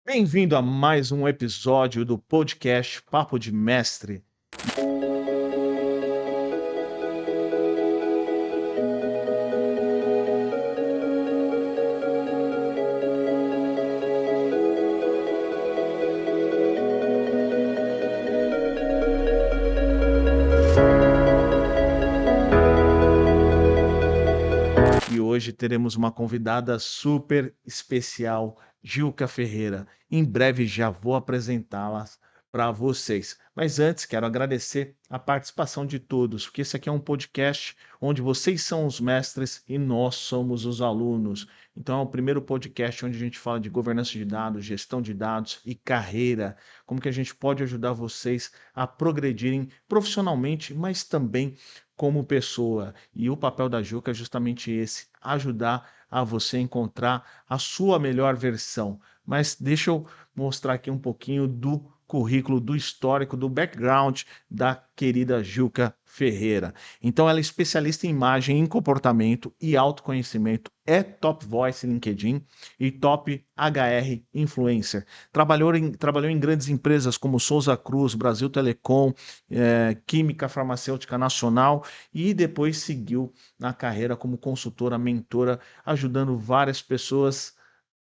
Bem-vindo a mais um episódio do podcast Papo de Mestre. E hoje teremos uma convidada super especial, Gilca Ferreira. Em breve já vou apresentá-la para vocês. Mas antes, quero agradecer a participação de todos, porque esse aqui é um podcast onde vocês são os mestres e nós somos os alunos. Então, é o primeiro podcast onde a gente fala de governança de dados, gestão de dados e carreira. Como que a gente pode ajudar vocês a progredirem profissionalmente, mas também como pessoa. E o papel da Juca é justamente esse, ajudar a você encontrar a sua melhor versão. Mas deixa eu mostrar aqui um pouquinho do currículo, do histórico, do background da querida Juca Ferreira. Então, ela é especialista em imagem, em comportamento e autoconhecimento, é top voice LinkedIn e top HR influencer. Trabalhou em grandes empresas como Souza Cruz, Brasil Telecom, Química Farmacêutica Nacional e depois seguiu na carreira como consultora, mentora, ajudando várias pessoas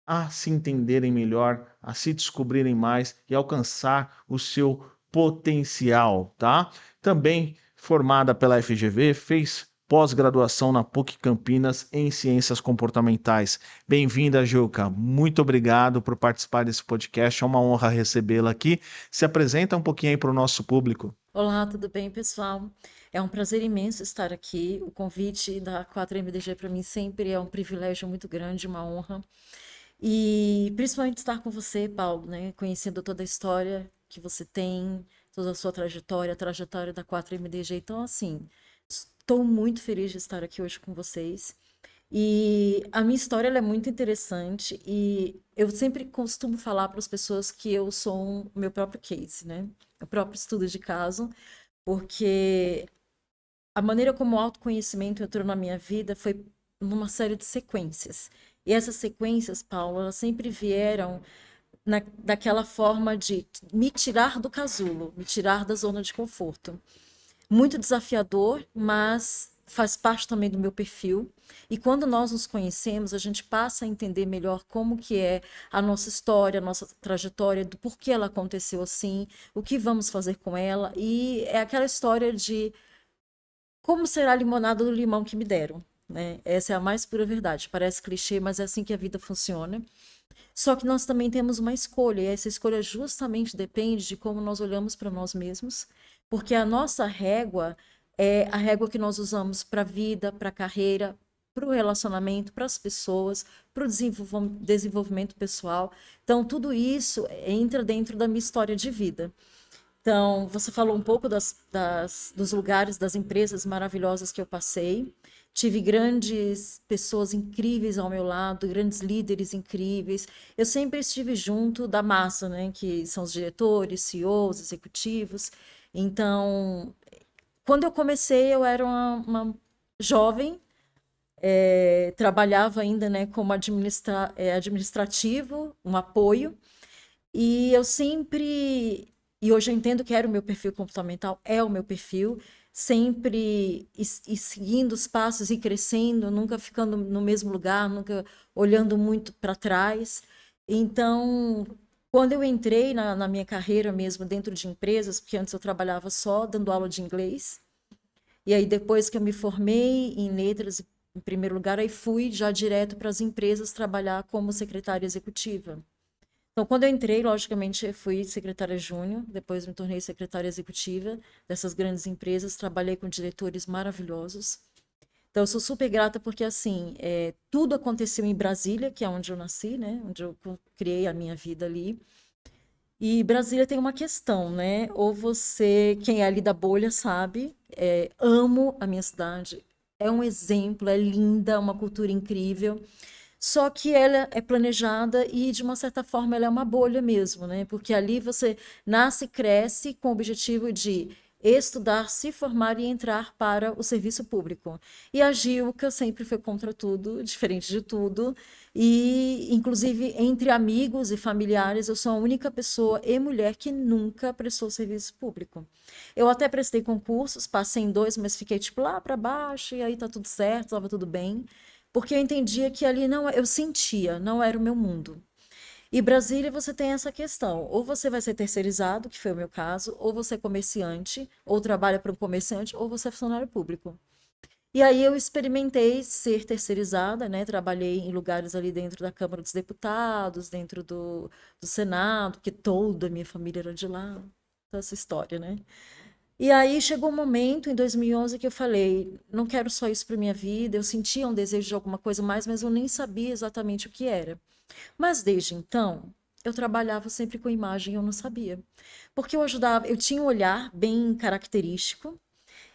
a se entenderem melhor, a se descobrirem mais e alcançar o seu potencial, tá? Também formada pela FGV, fez pós-graduação na PUC Campinas em Ciências Comportamentais. Bem-vinda, Juca. Muito obrigado por participar desse podcast. É uma honra recebê-la aqui. Se apresenta um pouquinho aí para o nosso público. Olá, tudo bem, pessoal? É um prazer imenso estar aqui. O convite da 4MDG para mim sempre é um privilégio muito grande, uma honra. E principalmente estar com você, Paulo, né? Conhecendo toda a história que você tem, toda a sua trajetória, a trajetória da 4MDG. Então, assim, estou muito feliz de estar aqui hoje com vocês. E a minha história ela é muito interessante e eu sempre costumo falar para as pessoas que eu sou o meu próprio case, né? O próprio estudo de caso, porque a maneira como o autoconhecimento entrou na minha vida foi numa série de sequências. E essas sequências, Paulo, elas sempre vieram daquela forma de me tirar do casulo, me tirar da zona de conforto. Muito desafiador, mas faz parte também do meu perfil. E quando nós nos conhecemos, a gente passa a entender melhor como que é a nossa história, a nossa trajetória, do porquê ela aconteceu assim, o que vamos fazer com ela. E é aquela história de como será a limonada do limão que me deram, né? Essa é a mais pura verdade. Parece clichê, mas é assim que a vida funciona. Só que nós também temos uma escolha, e essa escolha justamente depende de como nós olhamos para nós mesmos, porque a nossa régua é a régua que nós usamos para a vida, para a carreira, para o relacionamento, para as pessoas, para o desenvolvimento pessoal. Então, tudo isso entra dentro da minha história de vida. Então, você falou um pouco dos lugares, das empresas maravilhosas que eu passei. Tive grandes pessoas incríveis ao meu lado, grandes líderes incríveis. Eu sempre estive junto da massa, né? Que são os diretores, CEOs, executivos. Então, quando eu comecei, eu era uma jovem, trabalhava ainda, né, como administrativo, um apoio. E eu sempre, e hoje eu entendo que era o meu perfil comportamental, é o meu perfil, sempre e seguindo os passos e crescendo, nunca ficando no mesmo lugar, nunca olhando muito para trás. Então, quando eu entrei na minha carreira mesmo dentro de empresas, porque antes eu trabalhava só dando aula de inglês, e aí depois que eu me formei em letras, em primeiro lugar, aí fui já direto para as empresas trabalhar como secretária executiva. Então, quando eu entrei, logicamente, eu fui secretária júnior, depois me tornei secretária executiva dessas grandes empresas, trabalhei com diretores maravilhosos. Então, eu sou super grata porque, assim, tudo aconteceu em Brasília, que é onde eu nasci, né? Onde eu criei a minha vida ali. E Brasília tem uma questão, né? Ou você, quem é ali da bolha, sabe, amo a minha cidade, é um exemplo, é linda, uma cultura incrível. Só que ela é planejada e, de uma certa forma, ela é uma bolha mesmo, né? Porque ali você nasce e cresce com o objetivo de estudar, se formar e entrar para o serviço público. E a Gilca sempre foi contra tudo, diferente de tudo. E, inclusive, entre amigos e familiares, eu sou a única pessoa e mulher que nunca prestou serviço público. Eu até prestei concursos, passei em dois, mas fiquei tipo lá para baixo, e aí tá tudo certo, estava tudo bem. Porque eu entendia que ali não, eu sentia, não era o meu mundo. E Brasília você tem essa questão, ou você vai ser terceirizado, que foi o meu caso, ou você é comerciante, ou trabalha para um comerciante, ou você é funcionário público. E aí eu experimentei ser terceirizada, né? Trabalhei em lugares ali dentro da Câmara dos Deputados, dentro do Senado, que toda a minha família era de lá, toda essa história, né? E aí chegou um momento, em 2011, que eu falei, não quero só isso para minha vida, eu sentia um desejo de alguma coisa mais, mas eu nem sabia exatamente o que era. Mas desde então, eu trabalhava sempre com imagem, eu não sabia. Porque eu ajudava, eu tinha um olhar bem característico,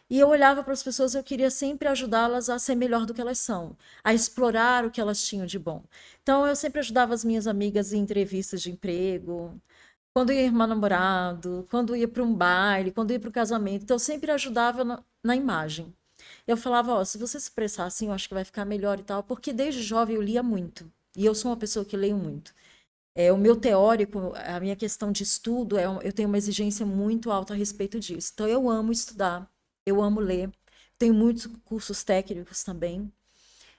e eu olhava para as pessoas, eu queria sempre ajudá-las a ser melhor do que elas são, a explorar o que elas tinham de bom. Então, eu sempre ajudava as minhas amigas em entrevistas de emprego, quando ia arrumar namorado, quando ia para um baile, quando ia para o casamento. Então, eu sempre ajudava na imagem. Eu falava, ó, se você se expressar assim, eu acho que vai ficar melhor e tal, porque desde jovem eu lia muito. E eu sou uma pessoa que leio muito. O meu teórico, a minha questão de estudo, eu tenho uma exigência muito alta a respeito disso. Então, eu amo estudar, eu amo ler, tenho muitos cursos técnicos também.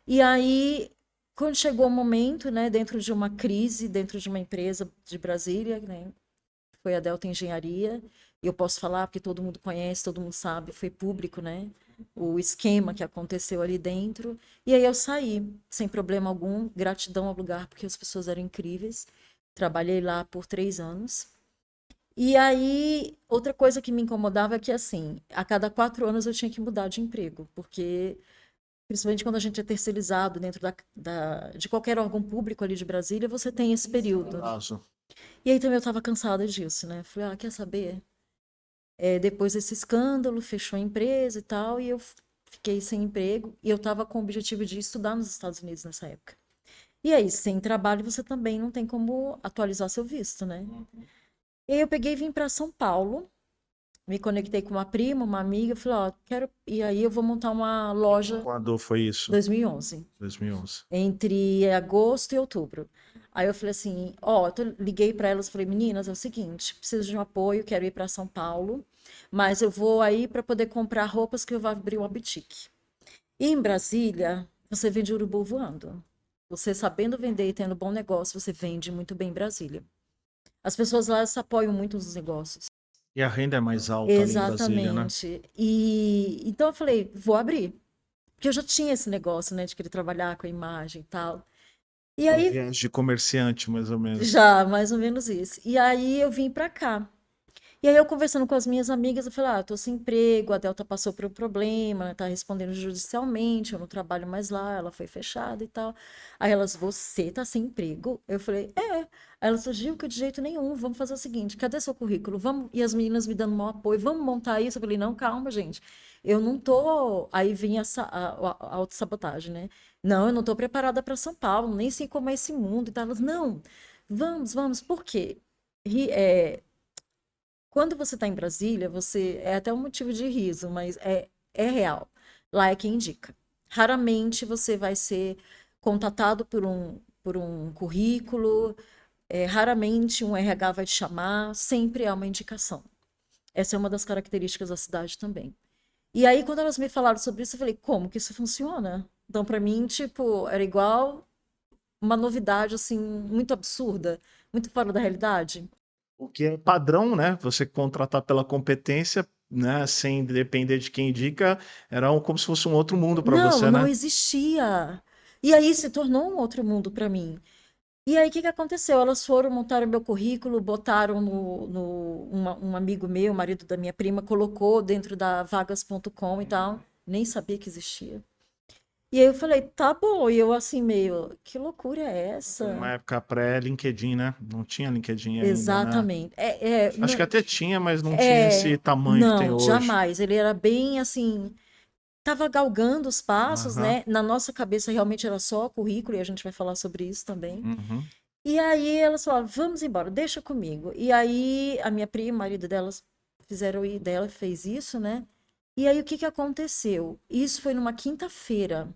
E aí, quando chegou o momento, né, dentro de uma crise, dentro de uma empresa de Brasília, né, foi a Delta Engenharia, e eu posso falar porque todo mundo conhece, todo mundo sabe, foi público, né? O esquema que aconteceu ali dentro. E aí eu saí, sem problema algum, gratidão ao lugar, porque as pessoas eram incríveis. Trabalhei lá por 3 anos. E aí, outra coisa que me incomodava é que, assim, a cada 4 anos eu tinha que mudar de emprego, porque, principalmente quando a gente é terceirizado dentro de qualquer órgão público ali de Brasília, você tem esse período. Prazo. E aí também eu estava cansada disso, né? Falei, quer saber? Depois desse escândalo, fechou a empresa e tal, e eu fiquei sem emprego, e eu estava com o objetivo de estudar nos Estados Unidos nessa época. E aí, sem trabalho, você também não tem como atualizar seu visto, né? E aí eu peguei e vim para São Paulo, me conectei com uma prima, uma amiga, falei, ó, quero... E aí eu vou montar uma loja Quando foi isso? 2011, 2011. entre agosto e outubro. Aí eu falei assim, ó, liguei para elas, falei, meninas, é o seguinte, preciso de um apoio, quero ir para São Paulo, mas eu vou aí para poder comprar roupas que eu vou abrir uma boutique. E em Brasília, você vende urubu voando. Você sabendo vender e tendo bom negócio, você vende muito bem em Brasília. As pessoas lá se apoiam muito nos negócios. E a renda é mais alta ali em Brasília, né? Exatamente. E então eu falei, vou abrir. Porque eu já tinha esse negócio, né, de querer trabalhar com a imagem e tal. E Um aí, viés de comerciante, mais ou menos. já, mais ou menos isso. E aí eu vim pra cá. E aí eu conversando com as minhas amigas, eu falei, tô sem emprego, a Delta passou por um problema, né, tá respondendo judicialmente, eu não trabalho mais lá, ela foi fechada e tal. Aí elas, você tá sem emprego? Eu falei, é. Aí elas falaram, que de jeito nenhum, vamos fazer o seguinte, cadê seu currículo? Vamos... E as meninas me dando maior apoio, vamos montar isso? Eu falei, não, calma, gente, eu não tô... Aí vinha a autossabotagem, né? Não, eu não tô preparada para São Paulo, nem sei como é esse mundo e tal. Elas, não, vamos, por quê? Quando você está em Brasília, você é até um motivo de riso, mas é real. Lá é quem indica. Raramente você vai ser contatado por um currículo, raramente um RH vai te chamar, sempre é uma indicação. Essa é uma das características da cidade também. E aí, quando elas me falaram sobre isso, eu falei, como que isso funciona? Então, para mim, tipo, era igual uma novidade, assim, muito absurda, muito fora da realidade. O que é padrão, né? Você contratar pela competência, né? Sem depender de quem indica, era como se fosse um outro mundo para Não, você, não né? existia. E aí se tornou um outro mundo para mim. E aí o que que aconteceu? Elas foram, montaram meu currículo, botaram um amigo meu, marido da minha prima, colocou dentro da vagas.com e tal. Nem sabia que existia. E aí eu falei, tá bom. E eu assim meio, que loucura é Uma essa? época pré-LinkedIn, né? Não tinha LinkedIn ainda, né? Exatamente. Acho que até tinha, mas não tinha esse tamanho que tem Não, hoje. jamais. Ele era bem assim, estava galgando os passos, Aham. né? Na nossa cabeça realmente era só currículo, e a gente vai falar sobre isso também. Uhum. E aí elas falaram, vamos embora, deixa comigo. E aí a minha prima, o marido delas, fizeram ir dela, fez isso, né? E aí o que que aconteceu? Isso foi numa quinta-feira.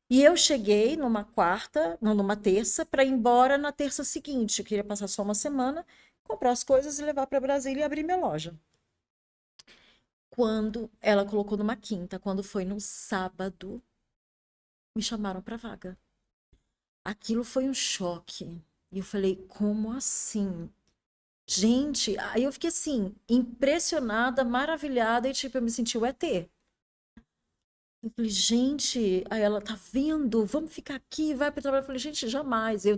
E eu cheguei numa quarta, não, numa terça, para ir embora na terça seguinte. Eu queria passar só uma semana, comprar as coisas e levar para Brasília e abrir minha loja. Quando ela colocou numa quinta, quando foi no sábado, me chamaram para vaga. Aquilo foi um choque. E eu falei, como assim? Gente, aí eu fiquei assim, impressionada, maravilhada, e tipo, eu me senti o ET. Eu falei, gente, aí ela tá vendo, vamos ficar aqui, vai para o trabalho. Eu falei, gente, jamais. E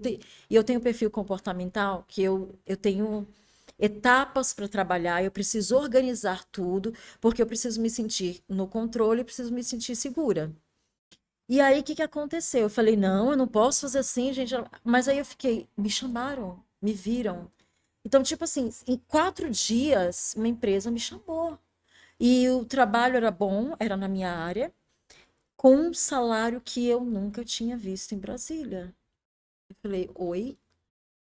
eu tenho perfil comportamental que eu tenho etapas para trabalhar, eu preciso organizar tudo, porque eu preciso me sentir no controle, preciso me sentir segura. E aí, o que que aconteceu? Eu falei, não, eu não posso fazer assim, gente. Mas aí eu fiquei, me chamaram, me viram. Então, tipo assim, em 4 dias, uma empresa me chamou. E o trabalho era bom, era na minha área, com um salário que eu nunca tinha visto em Brasília. Eu falei, oi?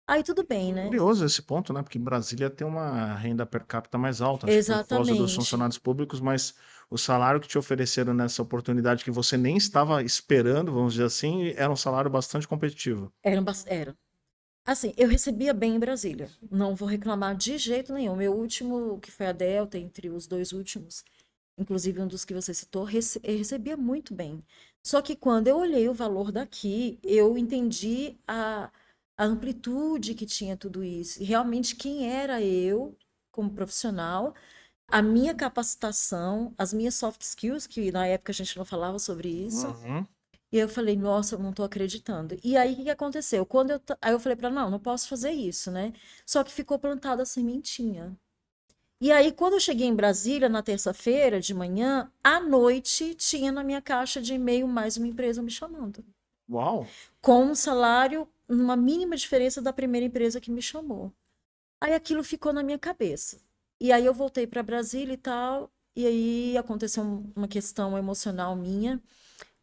Aí tudo bem, né? Curioso esse ponto, né? Porque Brasília tem uma renda per capita mais alta, acho que por causa dos Exatamente. funcionários públicos, mas o salário que te ofereceram nessa oportunidade que você nem estava esperando, vamos dizer assim, era um salário bastante competitivo. Era. Assim, eu recebia bem em Brasília. Não vou reclamar de jeito nenhum. Meu último, que foi a Delta, entre os dois últimos, inclusive um dos que você citou, eu recebia muito bem. Só que quando eu olhei o valor daqui, eu entendi a amplitude que tinha tudo isso. E realmente quem era eu como profissional, a minha capacitação, as minhas soft skills, que na época a gente não falava sobre isso. Uhum. E eu falei, nossa, eu não tô acreditando. E aí, o que que aconteceu? Aí eu falei para ela, não, não posso fazer isso, né? Só que ficou plantada a sementinha. E aí, quando eu cheguei em Brasília, na terça-feira, de manhã, à noite, tinha na minha caixa de e-mail mais uma empresa me chamando. Uau! Com um salário, uma mínima diferença da primeira empresa que me chamou. Aí aquilo ficou na minha cabeça. E aí eu voltei para Brasília e tal, e aí aconteceu uma questão emocional minha,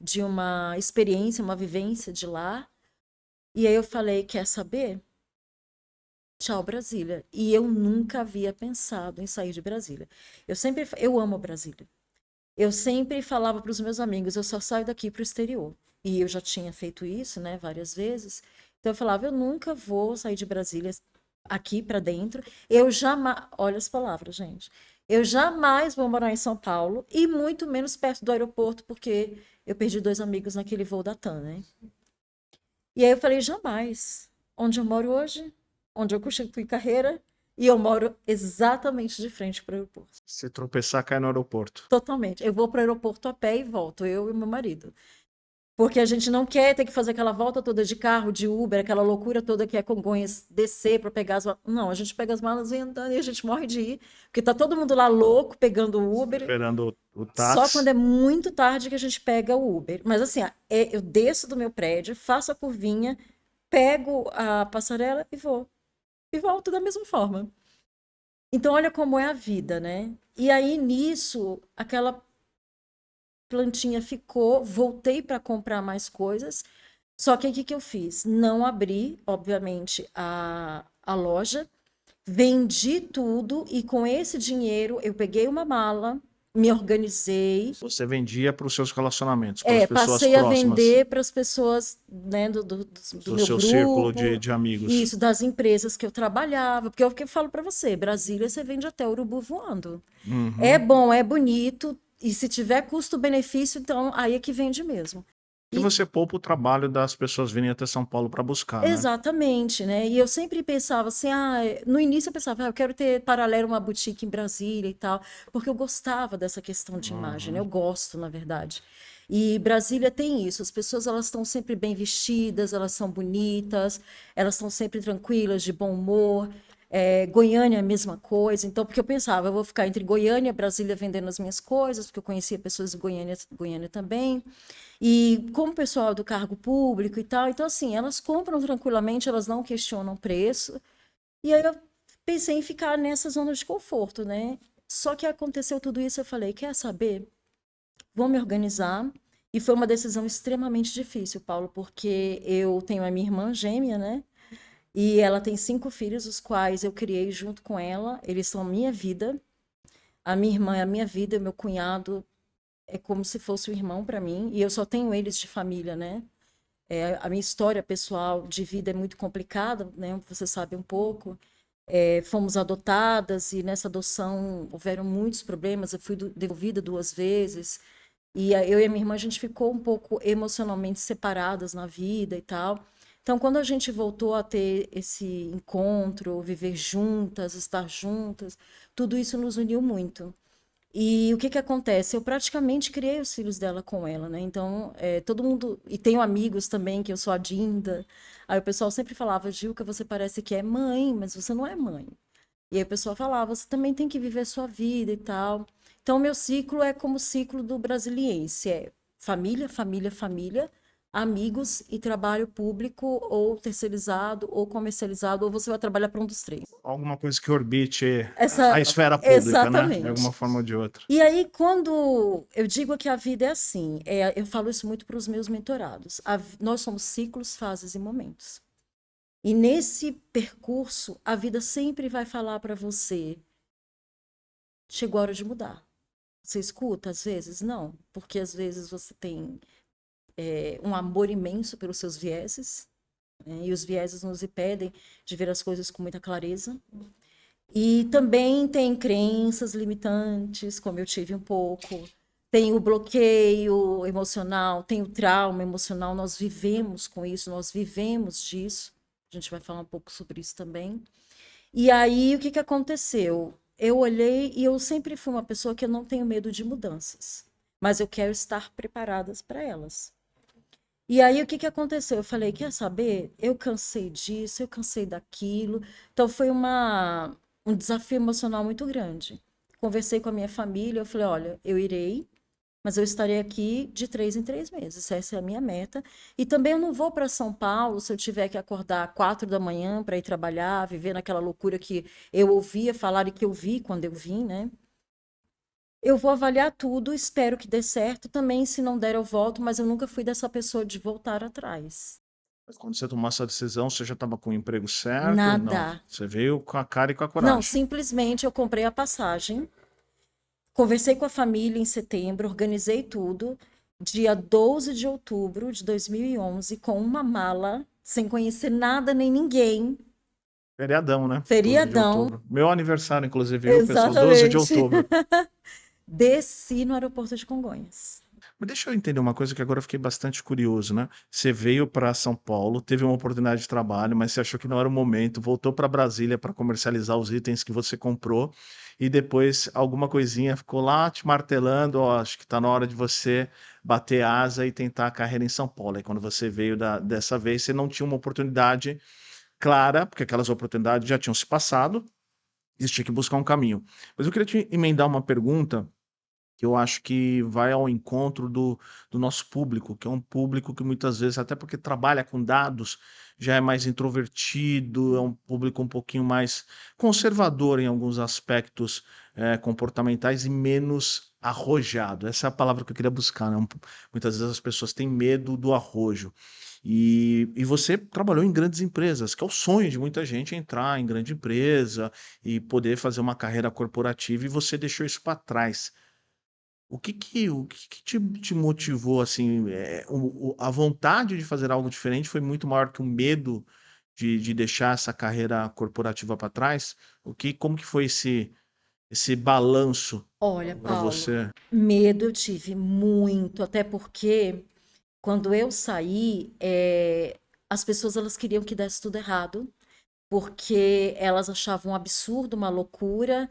de uma experiência, uma vivência de lá. E aí eu falei, quer saber? Tchau, Brasília. E eu nunca havia pensado em sair de Brasília. Eu amo Brasília. Eu sempre falava para os meus amigos, eu só saio daqui para o exterior. E eu já tinha feito isso, né, várias vezes. Então eu falava, eu nunca vou sair de Brasília aqui para dentro. Eu jamais, olha as palavras, gente. Eu jamais vou morar em São Paulo e muito menos perto do aeroporto, porque eu perdi 2 amigos naquele voo da TAM, né? E aí eu falei, jamais. Onde eu moro hoje, onde eu constitui carreira, e eu moro exatamente de frente para o aeroporto. Se tropeçar, cai no aeroporto. Totalmente. Eu vou para o aeroporto a pé e volto, eu e meu marido. Porque a gente não quer ter que fazer aquela volta toda de carro, de Uber, aquela loucura toda que é Congonhas descer para pegar as malas. Não, a gente pega as malas e andando e a gente morre de ir. Porque tá todo mundo lá louco pegando o Uber. Esperando o Só quando táxi. é muito tarde que a gente pega o Uber. Mas assim, eu desço do meu prédio, faço a curvinha, pego a passarela e vou. E volto da mesma forma. Então, olha como é a vida, né? E aí, nisso, aquela plantinha ficou, voltei para comprar mais coisas. Só que o que que eu fiz? Não abri, obviamente, a loja, vendi tudo e com esse dinheiro eu peguei uma mala, me organizei. Você vendia para os seus relacionamentos, para as pessoas Passei a próximas vender para as pessoas, né, do do meu seu círculo grupo, de amigos. isso, das empresas que eu trabalhava, porque é o que eu falo para você, Brasília você vende até urubu voando. É Uhum. bom, é bonito, e se tiver custo-benefício, então aí é que vende mesmo. E E você poupa o trabalho das pessoas virem até São Paulo para buscar, né? exatamente, né? E eu sempre pensava assim, no início eu pensava, eu quero ter paralelo uma boutique em Brasília e tal, porque eu gostava dessa questão de imagem, né? Uhum. Eu gosto, na verdade. E Brasília tem isso, as pessoas elas estão sempre bem vestidas, elas são bonitas, elas estão sempre tranquilas, de bom humor. Goiânia é a mesma coisa, então, porque eu pensava, eu vou ficar entre Goiânia e Brasília vendendo as minhas coisas, porque eu conhecia pessoas de Goiânia também. E como pessoal do cargo público e tal, então assim, elas compram tranquilamente, elas não questionam preço. E aí eu pensei em ficar nessa zona de conforto, né? Só que aconteceu tudo isso, eu falei, quer saber? Vou me organizar. E foi uma decisão extremamente difícil, Paulo, porque eu tenho a minha irmã gêmea, né? E ela tem 5 filhos, os quais eu criei junto com ela. Eles são minha vida. A minha irmã é a minha vida, meu cunhado é como se fosse um irmão para mim, e eu só tenho eles de família, né? A minha história pessoal de vida é muito complicada, né? Você sabe um pouco. Fomos adotadas e nessa adoção houveram muitos problemas. Eu fui devolvida 2 vezes. E eu e a minha irmã, a gente ficou um pouco emocionalmente separadas na vida e tal. Então, quando a gente voltou a ter esse encontro, viver juntas, estar juntas, tudo isso nos uniu muito. E o que que acontece? Eu praticamente criei os filhos dela com ela, né? Então, todo mundo. E tenho amigos também, que eu sou a Dinda. Aí o pessoal sempre falava, Gilca, você parece que é mãe, mas você não é mãe. E aí o pessoal falava, você também tem que viver sua vida e tal. Então, meu ciclo é como o ciclo do brasiliense: é família, família, família, amigos e trabalho público, ou terceirizado, ou comercializado, ou você vai trabalhar para um dos três. Alguma coisa que orbite a Essa, esfera pública, né? De alguma exatamente. forma ou de outra. E aí, quando eu digo que a vida é assim, eu falo isso muito para os meus mentorados. Nós somos ciclos, fases e momentos. E nesse percurso, a vida sempre vai falar para você: chegou a hora de mudar. Você escuta às vezes? Não, porque às vezes você tem um amor imenso pelos seus vieses, né? E os vieses nos impedem de ver as coisas com muita clareza. E também tem crenças limitantes, como eu tive um pouco. Tem o bloqueio emocional, tem o trauma emocional. Nós vivemos com isso, nós vivemos disso. A gente vai falar um pouco sobre isso também. E aí, o que que aconteceu? Eu olhei e eu sempre fui uma pessoa que eu não tenho medo de mudanças, mas eu quero estar preparadas para elas. E aí, o que que aconteceu? Eu falei, quer saber? Eu cansei disso, eu cansei daquilo. Então, foi um desafio emocional muito grande. Conversei com a minha família, eu falei, olha, eu irei, mas eu estarei aqui de 3 em 3 meses. Essa é a minha meta. E também eu não vou para São Paulo se eu tiver que acordar 4 da manhã para ir trabalhar, viver naquela loucura que eu ouvia falar e que eu vi quando eu vim, né? Eu vou avaliar tudo, espero que dê certo. Também, se não der, eu volto, mas eu nunca fui dessa pessoa de voltar atrás. Mas quando você tomou essa decisão, você já estava com o emprego certo? Não. Nada. Você veio com a cara e com a Não, coragem. simplesmente eu comprei a passagem, conversei com a família em setembro, organizei tudo. Dia 12 de outubro de 2011, com uma mala, sem conhecer nada nem ninguém. Feriadão, né? 12 de Feriadão, outubro. Meu aniversário, inclusive, viu, pessoal? 12 de exatamente. outubro. Desci no aeroporto de Congonhas. Mas deixa eu entender uma coisa que agora eu fiquei bastante curioso, né? Você veio para São Paulo, teve uma oportunidade de trabalho, mas você achou que não era o momento, voltou para Brasília para comercializar os itens que você comprou e depois alguma coisinha ficou lá te martelando, ó, acho que está na hora de você bater asa e tentar a carreira em São Paulo. E quando você veio dessa vez, você não tinha uma oportunidade clara, porque aquelas oportunidades já tinham se passado, e você tinha que buscar um caminho. Mas eu queria te emendar uma pergunta que eu acho que vai ao encontro do nosso público, que é um público que muitas vezes, até porque trabalha com dados, já é mais introvertido, é um público um pouquinho mais conservador em alguns aspectos comportamentais e menos arrojado. Essa é a palavra que eu queria buscar, né? Muitas vezes as pessoas têm medo do arrojo. E você trabalhou em grandes empresas, que é o sonho de muita gente entrar em grande empresa e poder fazer uma carreira corporativa, e você deixou isso para trás. O que que te motivou, assim, a vontade de fazer algo diferente foi muito maior que o medo de deixar essa carreira corporativa para trás? Como que foi esse balanço Olha, para Paulo, você? medo eu tive muito, até porque quando eu saí, as pessoas elas queriam que desse tudo errado, porque elas achavam um absurdo, uma loucura.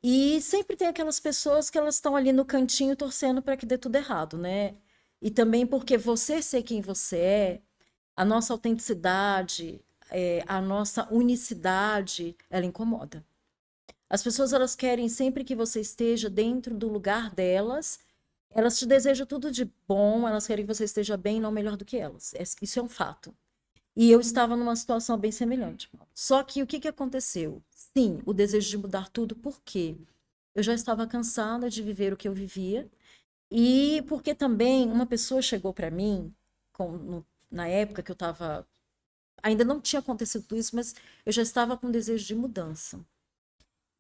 E sempre tem aquelas pessoas que elas estão ali no cantinho torcendo para que dê tudo errado, né? E também porque você ser quem você é, a nossa autenticidade, a nossa unicidade, ela incomoda. As pessoas elas querem sempre que você esteja dentro do lugar delas. Elas te desejam tudo de bom, elas querem que você esteja bem, não melhor do que elas. Isso é um fato. E eu estava numa situação bem semelhante. Só que o que que aconteceu? Sim, o desejo de mudar tudo, por quê? Eu já estava cansada de viver o que eu vivia. E porque também uma pessoa chegou para mim, na época que eu estava. Ainda não tinha acontecido tudo isso, mas eu já estava com desejo de mudança.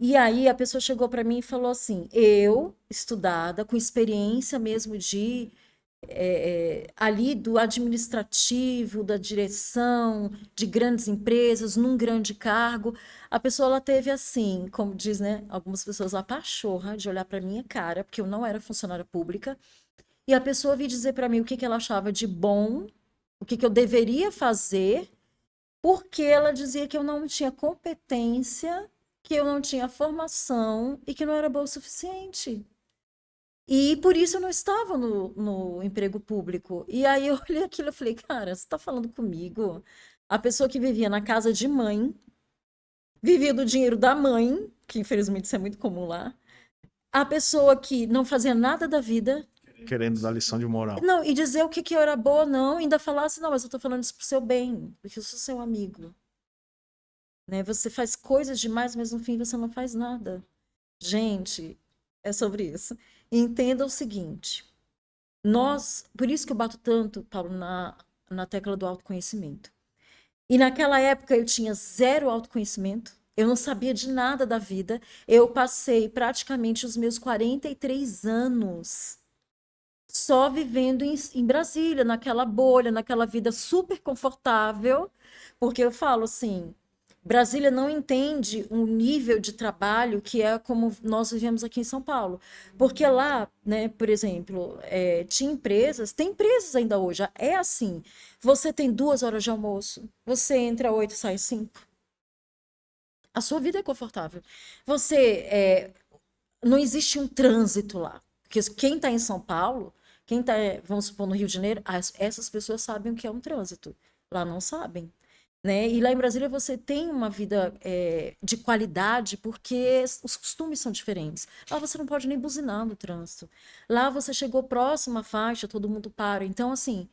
E aí a pessoa chegou para mim e falou assim: eu, estudada, com experiência mesmo de ali do administrativo, da direção de grandes empresas, num grande cargo, a pessoa ela teve assim, como diz, né, algumas pessoas, a pachorra de olhar para minha cara, porque eu não era funcionária pública, e a pessoa veio dizer para mim o que que ela achava de bom, o que que eu deveria fazer, porque ela dizia que eu não tinha competência, que eu não tinha formação e que não era boa o suficiente. E por isso eu não estava no emprego público. E aí eu olhei aquilo e falei, cara, você está falando comigo? A pessoa que vivia na casa de mãe, vivia do dinheiro da mãe, que infelizmente isso é muito comum lá. A pessoa que não fazia nada da vida. Querendo dar lição de moral. Não, e dizer o que que eu era boa, não, ainda falar assim, não, mas eu tô falando isso pro seu bem, porque eu sou seu amigo. Né? Você faz coisas demais, mas no fim você não faz nada. Gente, é sobre isso. Entenda o seguinte. Por isso que eu bato tanto, Paulo, na tecla do autoconhecimento. E naquela época eu tinha zero autoconhecimento, eu não sabia de nada da vida. Eu passei praticamente os meus 43 anos só vivendo em Brasília, naquela bolha, naquela vida super confortável, porque eu falo assim, Brasília não entende um nível de trabalho que é como nós vivemos aqui em São Paulo. Porque lá, né, por exemplo, tinha empresas, tem empresas ainda hoje, é assim, você tem 2 horas de almoço, você entra 8, sai 5. A sua vida é confortável. Não existe um trânsito lá. Porque quem está em São Paulo, quem está, vamos supor, no Rio de Janeiro, essas pessoas sabem o que é um trânsito. Lá não sabem. Né? E lá em Brasília você tem uma vida de qualidade porque os costumes são diferentes. Lá você não pode nem buzinar no trânsito. Lá você chegou próximo à faixa, todo mundo para. Então, assim,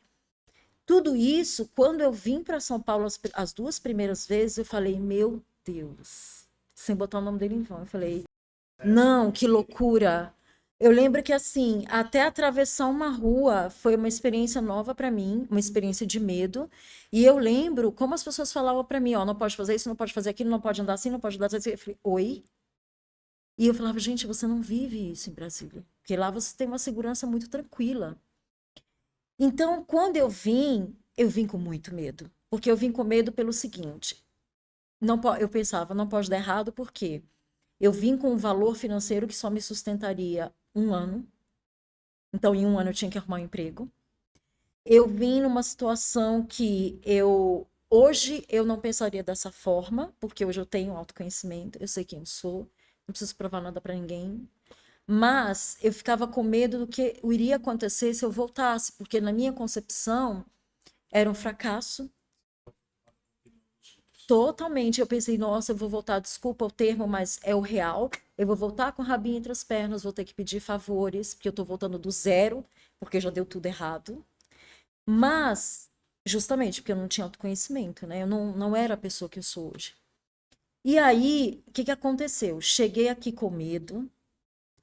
tudo isso, quando eu vim para São Paulo as 2 primeiras vezes, eu falei, meu Deus, sem botar o nome dele em vão, eu falei, não, que loucura. Eu lembro que assim, até atravessar uma rua foi uma experiência nova para mim, uma experiência de medo. E eu lembro como as pessoas falavam para mim, ó, não pode fazer isso, não pode fazer aquilo, não pode andar assim, não pode andar assim. Eu falei, oi? E eu falava, gente, você não vive isso em Brasília, porque lá você tem uma segurança muito tranquila. Então, quando eu vim com muito medo, porque eu vim com medo pelo seguinte, eu pensava, não pode dar errado, por quê? Eu vim com um valor financeiro que só me sustentaria um ano. Então, em um ano eu tinha que arrumar um emprego. Eu vim numa situação que hoje eu não pensaria dessa forma, porque hoje eu tenho autoconhecimento, eu sei quem eu sou, não preciso provar nada para ninguém. Mas eu ficava com medo do que iria acontecer se eu voltasse, porque na minha concepção era um fracasso. Totalmente. Eu pensei, nossa, eu vou voltar, desculpa o termo, mas é o real. Eu vou voltar com o rabinho entre as pernas, vou ter que pedir favores, porque eu tô voltando do zero, porque já deu tudo errado. Mas, justamente, porque eu não tinha autoconhecimento, né? Eu não era a pessoa que eu sou hoje. E aí, o que que aconteceu? Cheguei aqui com medo,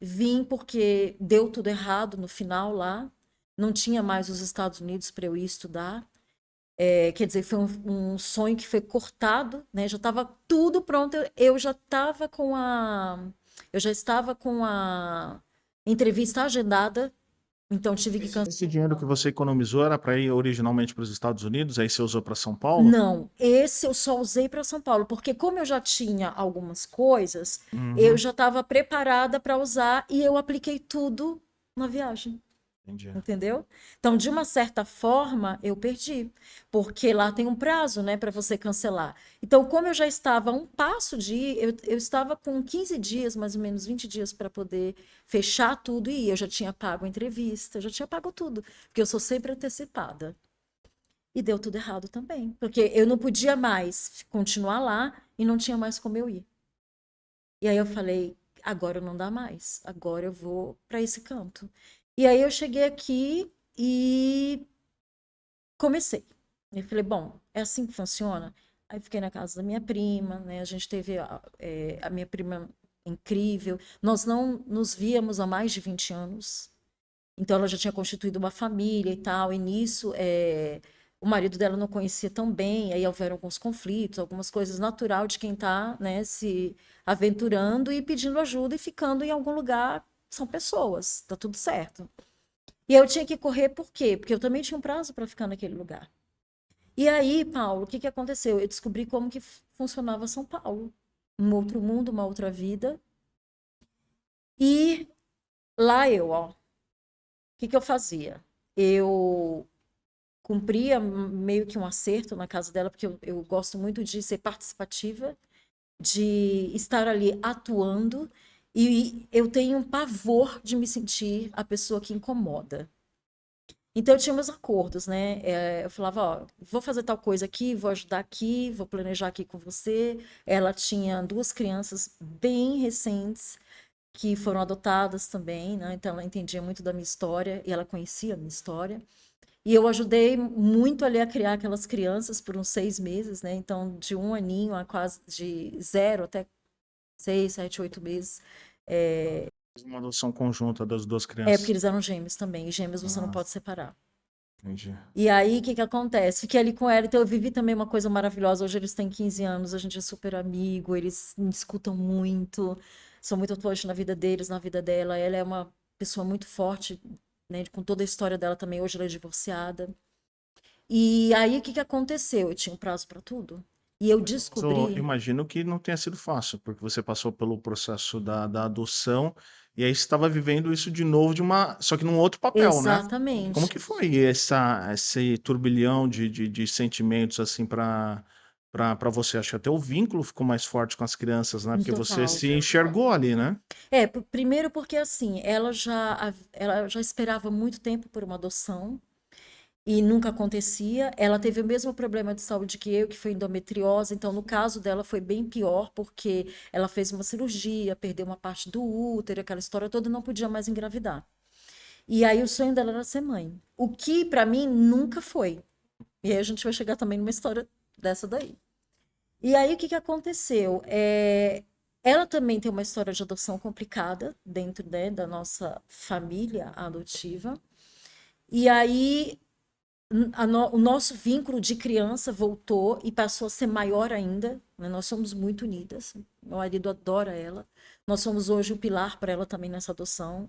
vim porque deu tudo errado no final lá, não tinha mais os Estados Unidos para eu ir estudar. Quer dizer, foi um sonho que foi cortado, né? Já estava tudo pronto. Eu já estava eu já estava com a entrevista agendada, então tive que cancelar. Esse dinheiro que você economizou era para ir originalmente para os Estados Unidos, aí você usou para São Paulo? Não, esse eu só usei para São Paulo, porque como eu já tinha algumas coisas, eu Uhum, já estava preparada para usar e eu apliquei tudo na viagem. entendi. Entendeu? Então, de uma certa forma, eu perdi, porque lá tem um prazo, né, para você cancelar. Então, como eu já estava a um passo de ir, eu estava com 15 dias, mais ou menos 20 dias, para poder fechar tudo e ir. Eu já tinha pago a entrevista, eu já tinha pago tudo, porque eu sou sempre antecipada. E deu tudo errado também, porque eu não podia mais continuar lá e não tinha mais como eu ir. E aí eu falei, agora não dá mais, agora eu vou para esse canto. E aí eu cheguei aqui e comecei. Eu falei, bom, é assim que funciona? Aí fiquei na casa da minha prima, né? A gente teve a minha prima incrível. Nós não nos víamos há mais de 20 anos. Então ela já tinha constituído uma família e tal. E nisso, o marido dela não conhecia tão bem, aí houveram alguns conflitos, algumas coisas natural de quem está, né, se aventurando e pedindo ajuda e ficando em algum lugar, são pessoas, tá tudo certo. E eu tinha que correr por quê? Porque eu também tinha um prazo para ficar naquele lugar. E aí, Paulo, o que que aconteceu? Eu descobri como que funcionava São Paulo. Um outro mundo, uma outra vida. E lá o que que eu fazia? Eu cumpria meio que um acerto na casa dela, porque eu gosto muito de ser participativa, de estar ali atuando, e eu tenho um pavor de me sentir a pessoa que incomoda. Então eu tinha meus acordos, né? Eu falava, ó, vou fazer tal coisa aqui, vou ajudar aqui, vou planejar aqui com você. Ela tinha duas crianças bem recentes que foram adotadas também, né? Então ela entendia muito da minha história e ela conhecia a minha história. E eu ajudei muito ali a criar aquelas crianças por uns 6 meses, né? Então de um aninho a quase de 0 até 6, 7, 8 meses. Uma adoção conjunta das duas É porque crianças. eles eram gêmeos também, e gêmeos você não Ah, pode separar. entendi. E aí, o que que acontece? Fiquei ali com ela, então eu vivi também uma coisa maravilhosa. Hoje eles têm 15 anos, a gente é super amigo, eles me escutam muito, são muito atuantes na vida deles, na vida dela. Ela é uma pessoa muito forte, né, com toda a história dela também. Hoje ela é divorciada. E aí, o que que aconteceu? Eu tinha um prazo para tudo. E eu Mas eu descobri. imagino que não tenha sido fácil, porque você passou pelo processo da adoção e aí você estava vivendo isso de novo só que num outro papel, né? Como Exatamente. que foi esse turbilhão de sentimentos assim para você? Acho que até o vínculo ficou mais forte com as crianças, né? Porque você Total. se enxergou ali, né? Primeiro porque assim, ela já esperava muito tempo por uma adoção. E nunca acontecia. Ela teve o mesmo problema de saúde que eu, que foi endometriose. Então, no caso dela, foi bem pior, porque ela fez uma cirurgia, perdeu uma parte do útero, aquela história toda, e não podia mais engravidar. E aí, o sonho dela era ser mãe. O que, para mim, nunca foi. E aí, a gente vai chegar também numa história dessa daí. E aí, o que que aconteceu? Ela também tem uma história de adoção complicada dentro, né, da nossa família adotiva. E aí, o nosso vínculo de criança voltou e passou a ser maior ainda, né? Nós somos muito unidas. Meu marido adora ela. Nós somos hoje o pilar para ela também nessa adoção.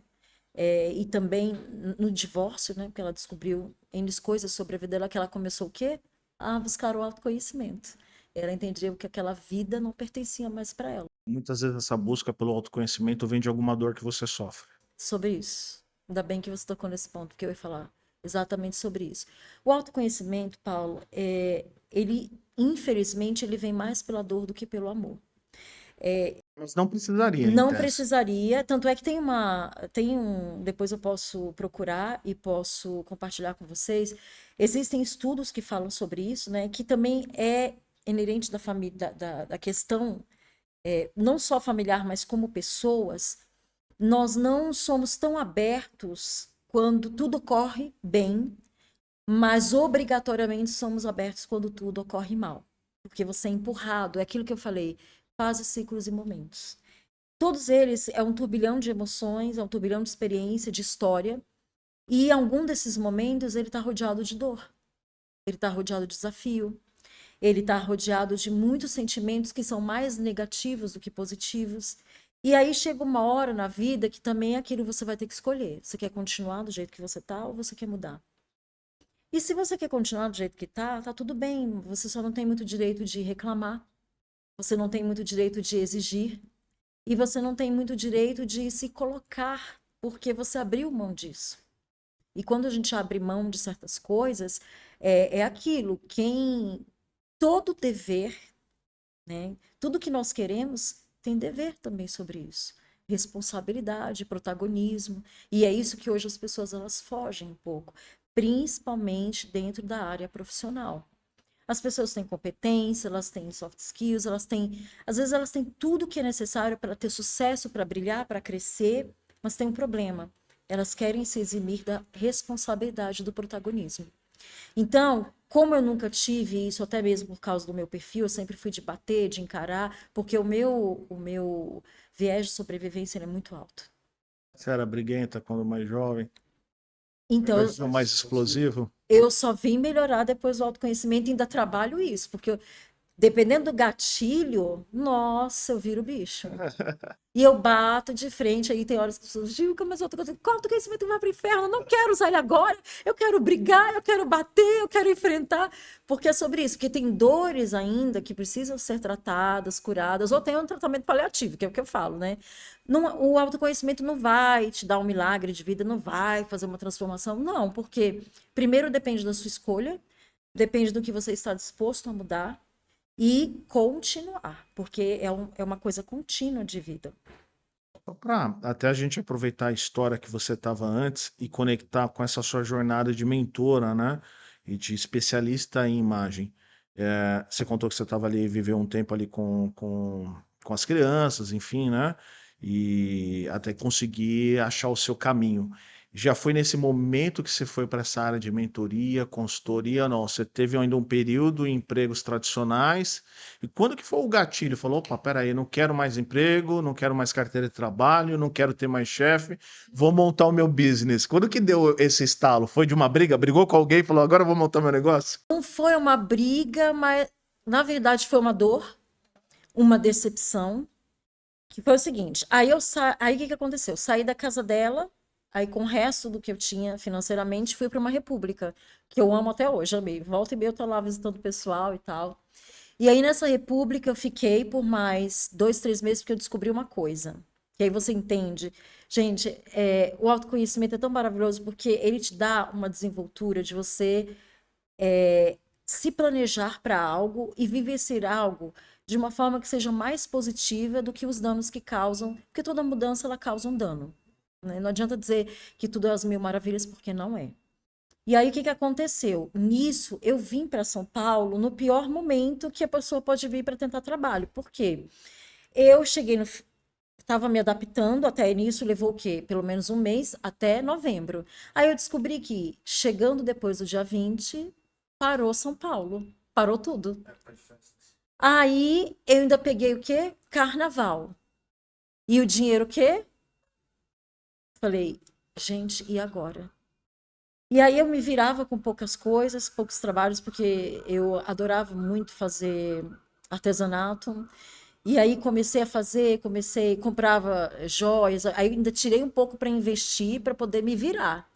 E também no divórcio, né? Porque ela descobriu N coisas sobre a vida dela, que ela começou o quê? A buscar o autoconhecimento. Ela entendeu que aquela vida não pertencia mais para ela. Muitas vezes essa busca pelo autoconhecimento vem de alguma dor que você sofre. Sobre isso. Ainda bem que você tocou nesse ponto, que eu ia falar exatamente sobre isso. O autoconhecimento, Paulo, ele, infelizmente, ele vem mais pela dor do que pelo amor. Mas não precisaria, em Não tese. precisaria, tanto é que depois eu posso procurar e posso compartilhar com vocês. Existem estudos que falam sobre isso, né? Que também é inerente da família, da questão, não só familiar, mas como pessoas. Nós não somos tão abertos quando tudo corre bem, mas obrigatoriamente somos abertos quando tudo ocorre mal. Porque você é empurrado, é aquilo que eu falei, fases, ciclos e momentos. Todos eles é um turbilhão de emoções, é um turbilhão de experiência, de história, e em algum desses momentos ele está rodeado de dor, ele está rodeado de desafio, ele está rodeado de muitos sentimentos que são mais negativos do que positivos. E aí chega uma hora na vida que também é aquilo que você vai ter que escolher. Você quer continuar do jeito que você está ou você quer mudar? E se você quer continuar do jeito que tá tudo bem. Você só não tem muito direito de reclamar, você não tem muito direito de exigir, e você não tem muito direito de se colocar, porque você abriu mão disso. E quando a gente abre mão de certas coisas, é aquilo, todo dever, né? Tudo que nós queremos tem dever também sobre isso. Responsabilidade, protagonismo. E é isso que hoje as pessoas elas fogem um pouco, principalmente dentro da área profissional. As pessoas têm competência, elas têm soft skills, às vezes elas têm tudo que é necessário para ter sucesso, para brilhar, para crescer, mas tem um problema. Elas querem se eximir da responsabilidade do protagonismo. Então, como eu nunca tive isso, até mesmo por causa do meu perfil, eu sempre fui de bater, de encarar, porque o meu viés de sobrevivência ele é muito alto. Você era briguenta quando mais jovem? Meu Então, perfil mais explosivo? eu só vim melhorar depois do autoconhecimento e ainda trabalho isso, porque dependendo do gatilho, nossa, eu viro bicho. E eu bato de frente, aí tem horas que as pessoas dizem, Gilca, mas eu tô com autoconhecimento vai pro inferno, eu não quero usar ele agora, eu quero brigar, eu quero bater, eu quero enfrentar, porque é sobre isso, porque tem dores ainda que precisam ser tratadas, curadas, ou tem um tratamento paliativo, que é o que eu falo, né? O autoconhecimento não vai te dar um milagre de vida, não vai fazer uma transformação, não, porque primeiro depende da sua escolha, depende do que você está disposto a mudar, e continuar, porque é uma coisa contínua de vida. Para até a gente aproveitar a história que você estava antes e conectar com essa sua jornada de mentora, né? E de especialista em imagem. Você contou que você estava ali, viveu um tempo ali com as crianças, enfim, né? E até conseguir achar o seu caminho. Já foi nesse momento que você foi para essa área de mentoria, consultoria? Não, você teve ainda um período em empregos tradicionais. E quando que foi o gatilho? Falou, opa, peraí, não quero mais emprego, não quero mais carteira de trabalho, não quero ter mais chefe, vou montar o meu business. Quando que deu esse estalo? Foi de uma briga? Brigou com alguém e falou, agora eu vou montar meu negócio? Não foi uma briga, mas na verdade foi uma dor, uma decepção, que foi o seguinte, aí o que que aconteceu? Eu saí da casa dela, aí com o resto do que eu tinha financeiramente, fui para uma república, que eu amo até hoje, amei. Volta e meia eu tô lá visitando o pessoal e tal. E aí nessa república eu fiquei por mais 2, 3 meses porque eu descobri uma coisa. Que aí você entende. Gente, o autoconhecimento é tão maravilhoso porque ele te dá uma desenvoltura de você se planejar para algo e vivenciar algo de uma forma que seja mais positiva do que os danos que causam, porque toda mudança ela causa um dano, né? Não adianta dizer que tudo é as mil maravilhas, porque não é. E aí, o que que aconteceu? Nisso, eu vim para São Paulo no pior momento que a pessoa pode vir para tentar trabalho. Por quê? Eu cheguei no. Estava me adaptando até nisso, levou o quê? Pelo menos um mês, até novembro. Aí eu descobri que, chegando depois do dia 20, parou São Paulo. Parou tudo. Aí eu ainda peguei o quê? Carnaval. E o dinheiro o quê? Falei, gente, e agora? E aí eu me virava com poucas coisas, poucos trabalhos, porque eu adorava muito fazer artesanato. E aí comecei a fazer, comprava joias, aí ainda tirei um pouco para investir, para poder me virar.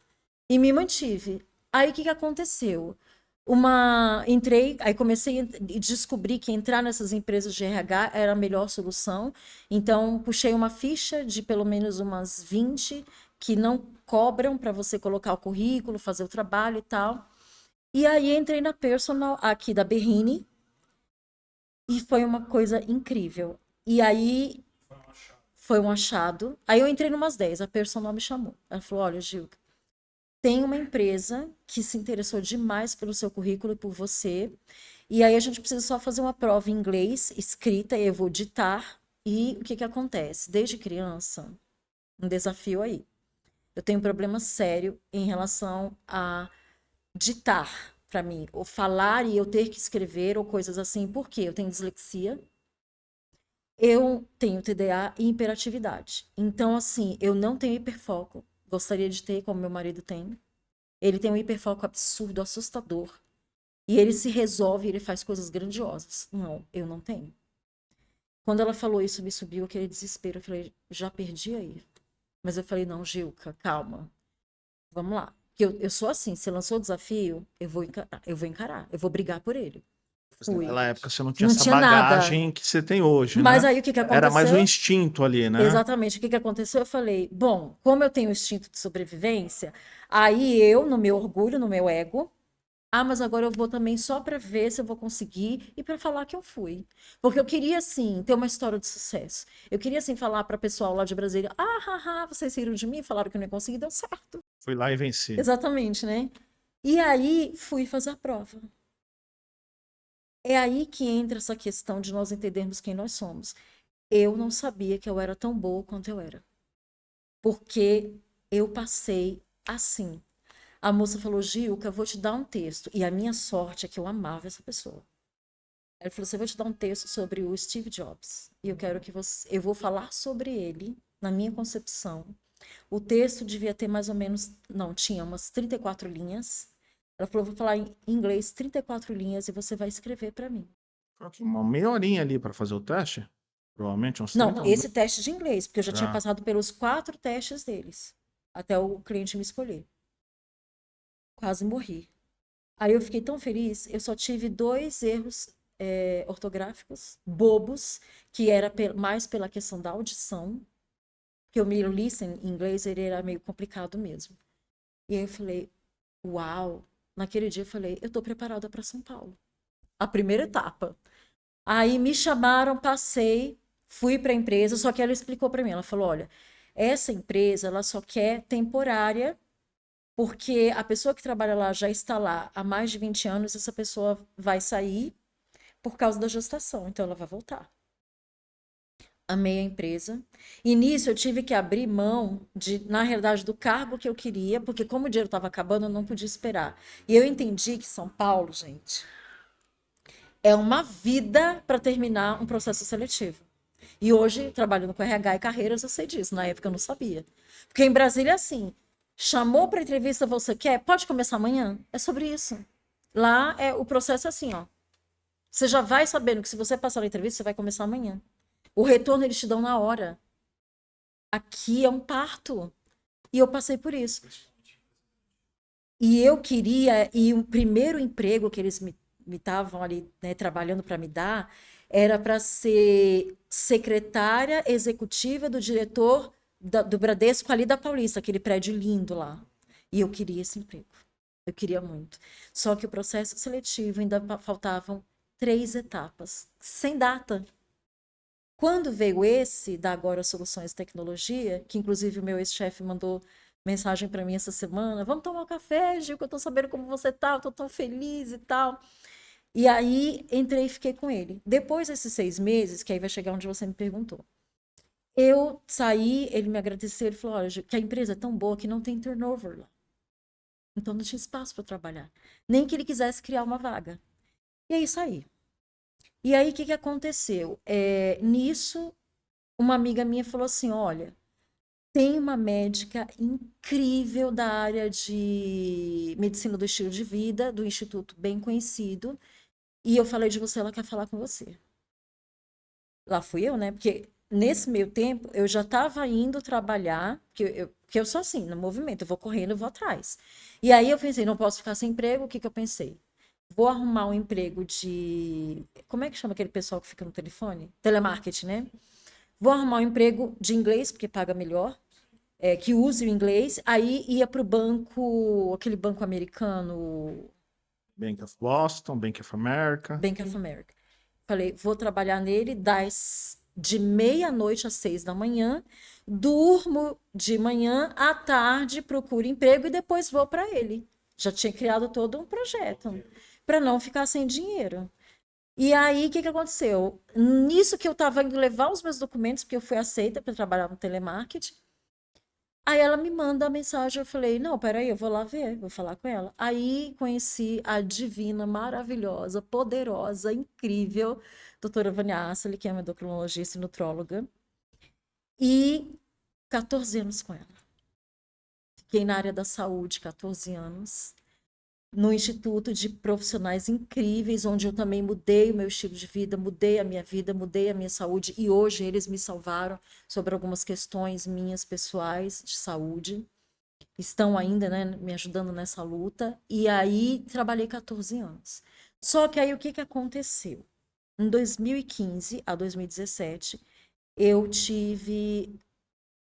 E me mantive. Aí o que que aconteceu? Entrei, aí comecei e descobri que entrar nessas empresas de RH era a melhor solução. Então, puxei uma ficha de pelo menos umas 20 que não cobram para você colocar o currículo, fazer o trabalho e tal. E aí entrei na Personal aqui da Berrini e foi uma coisa incrível. E aí foi um achado. Aí eu entrei numas 10, a Personal me chamou. Ela falou: "Olha, Gil, tem uma empresa que se interessou demais pelo seu currículo e por você. E aí a gente precisa só fazer uma prova em inglês, escrita, e eu vou ditar. E o que que acontece? Desde criança, um desafio aí. Eu tenho um problema sério em relação a ditar para mim, ou falar e eu ter que escrever, ou coisas assim. Por quê? Eu tenho dislexia, eu tenho TDA e hiperatividade. Então, assim, eu não tenho hiperfoco. Gostaria de ter, como meu marido tem. Ele tem um hiperfoco absurdo, assustador. E ele se resolve, ele faz coisas grandiosas. Não, eu não tenho. Quando ela falou isso, me subiu aquele desespero. Eu falei, já perdi aí. Mas eu falei, não, Gilca, calma. Vamos lá. Porque eu sou assim, se lançou o desafio, eu vou brigar por ele. Mas Fui. naquela época você não tinha Não essa tinha nada. bagagem que você tem hoje, Mas né? aí o que que Era mais um aconteceu? instinto ali, né? Exatamente. O que que aconteceu? Eu falei, bom, como eu tenho o instinto de sobrevivência, aí eu, no meu orgulho, no meu ego, mas agora eu vou também só para ver se eu vou conseguir e para falar que eu fui. Porque eu queria, assim, ter uma história de sucesso. Eu queria, assim, falar para o pessoal lá de Brasília: vocês riram de mim, falaram que eu não ia conseguir, deu certo. Fui lá e venci. Exatamente, né? E aí fui fazer a prova. É aí que entra essa questão de nós entendermos quem nós somos. Eu não sabia que eu era tão boa quanto eu era. Porque eu passei assim. A moça falou, Gilca, eu vou te dar um texto. E a minha sorte é que eu amava essa pessoa. Ela falou, você vai te dar um texto sobre o Steve Jobs. E eu quero que você... Eu vou falar sobre ele, na minha concepção. O texto devia ter mais ou menos, não, tinha umas 34 linhas. Ela falou, vou falar em inglês 34 linhas e você vai escrever para mim. Coloquei uma meia horinha ali para fazer o teste. Provavelmente uns Não, 30 esse minutos. teste de inglês, porque eu já tinha Ah, passado pelos 4 testes deles, até o cliente me escolher. Quase morri. Aí eu fiquei tão feliz, eu só tive 2 erros ortográficos bobos, que era mais pela questão da audição, que o meu listen em inglês ele era meio complicado mesmo. E aí eu falei, uau! Naquele dia eu falei, eu tô preparada para São Paulo. A primeira etapa. Aí me chamaram, passei, fui para a empresa, só que ela explicou para mim, ela falou, olha, essa empresa ela só quer temporária, porque a pessoa que trabalha lá já está lá há mais de 20 anos, essa pessoa vai sair por causa da gestação, então ela vai voltar. Amei a empresa. E nisso eu tive que abrir mão na realidade, do cargo que eu queria, porque como o dinheiro estava acabando, eu não podia esperar. E eu entendi que São Paulo, gente, é uma vida para terminar um processo seletivo. E hoje, trabalhando com RH e carreiras, eu sei disso. Na época eu não sabia. Porque em Brasília é assim, chamou para entrevista, você quer? Pode começar amanhã? É sobre isso. Lá o processo é assim, ó. Você já vai sabendo que se você passar na entrevista, você vai começar amanhã. O retorno eles te dão na hora. Aqui é um parto. E eu passei por isso. E eu queria, e o primeiro emprego que eles me estavam ali, né, trabalhando para me dar, era para ser secretária executiva do diretor do Bradesco ali da Paulista, aquele prédio lindo lá. E eu queria esse emprego. Eu queria muito. Só que o processo seletivo ainda faltavam 3 etapas, sem data. Quando veio esse da Agora Soluções e Tecnologia, que inclusive o meu ex-chefe mandou mensagem para mim essa semana, vamos tomar um café, Gil, que eu tô sabendo como você tá, eu tô tão feliz e tal. E aí entrei e fiquei com ele. Depois desses 6 meses, que aí vai chegar onde você me perguntou, eu saí, ele me agradeceu, ele falou, olha, Gil, que a empresa é tão boa que não tem turnover lá. Então não tinha espaço para trabalhar. Nem que ele quisesse criar uma vaga. E aí saí. E aí o que aconteceu? Nisso, uma amiga minha falou assim, olha, tem uma médica incrível da área de medicina do estilo de vida, do instituto bem conhecido, e eu falei de você, ela quer falar com você. Lá fui eu, né? Porque nesse meio tempo eu já estava indo trabalhar, porque eu sou assim, no movimento, eu vou correndo, eu vou atrás. E aí eu pensei, não posso ficar sem emprego, o que que eu pensei? Vou arrumar um emprego de. Como é que chama aquele pessoal que fica no telefone? Telemarketing, né? Vou arrumar um emprego de inglês, porque paga melhor, que use o inglês, aí ia para o banco, aquele banco americano, Bank of Boston, Bank of America. Bank of America. Falei, vou trabalhar nele de meia-noite às 6 da manhã, durmo de manhã, à tarde procuro emprego e depois vou para ele. Já tinha criado todo um projeto para não ficar sem dinheiro. E aí, o que que aconteceu? Nisso que eu estava indo levar os meus documentos, porque eu fui aceita para trabalhar no telemarketing, aí ela me manda a mensagem, eu falei, não, peraí, eu vou lá ver, vou falar com ela. Aí conheci a divina, maravilhosa, poderosa, incrível, doutora Vânia Asseli, que é uma endocrinologista e nutróloga, e 14 anos com ela. Fiquei na área da saúde, 14 anos, no Instituto de Profissionais Incríveis, onde eu também mudei o meu estilo de vida, mudei a minha saúde, e hoje eles me salvaram sobre algumas questões minhas pessoais de saúde. Estão ainda, né, me ajudando nessa luta. E aí trabalhei 14 anos. Só que aí o que que aconteceu? Em 2015 a 2017, eu tive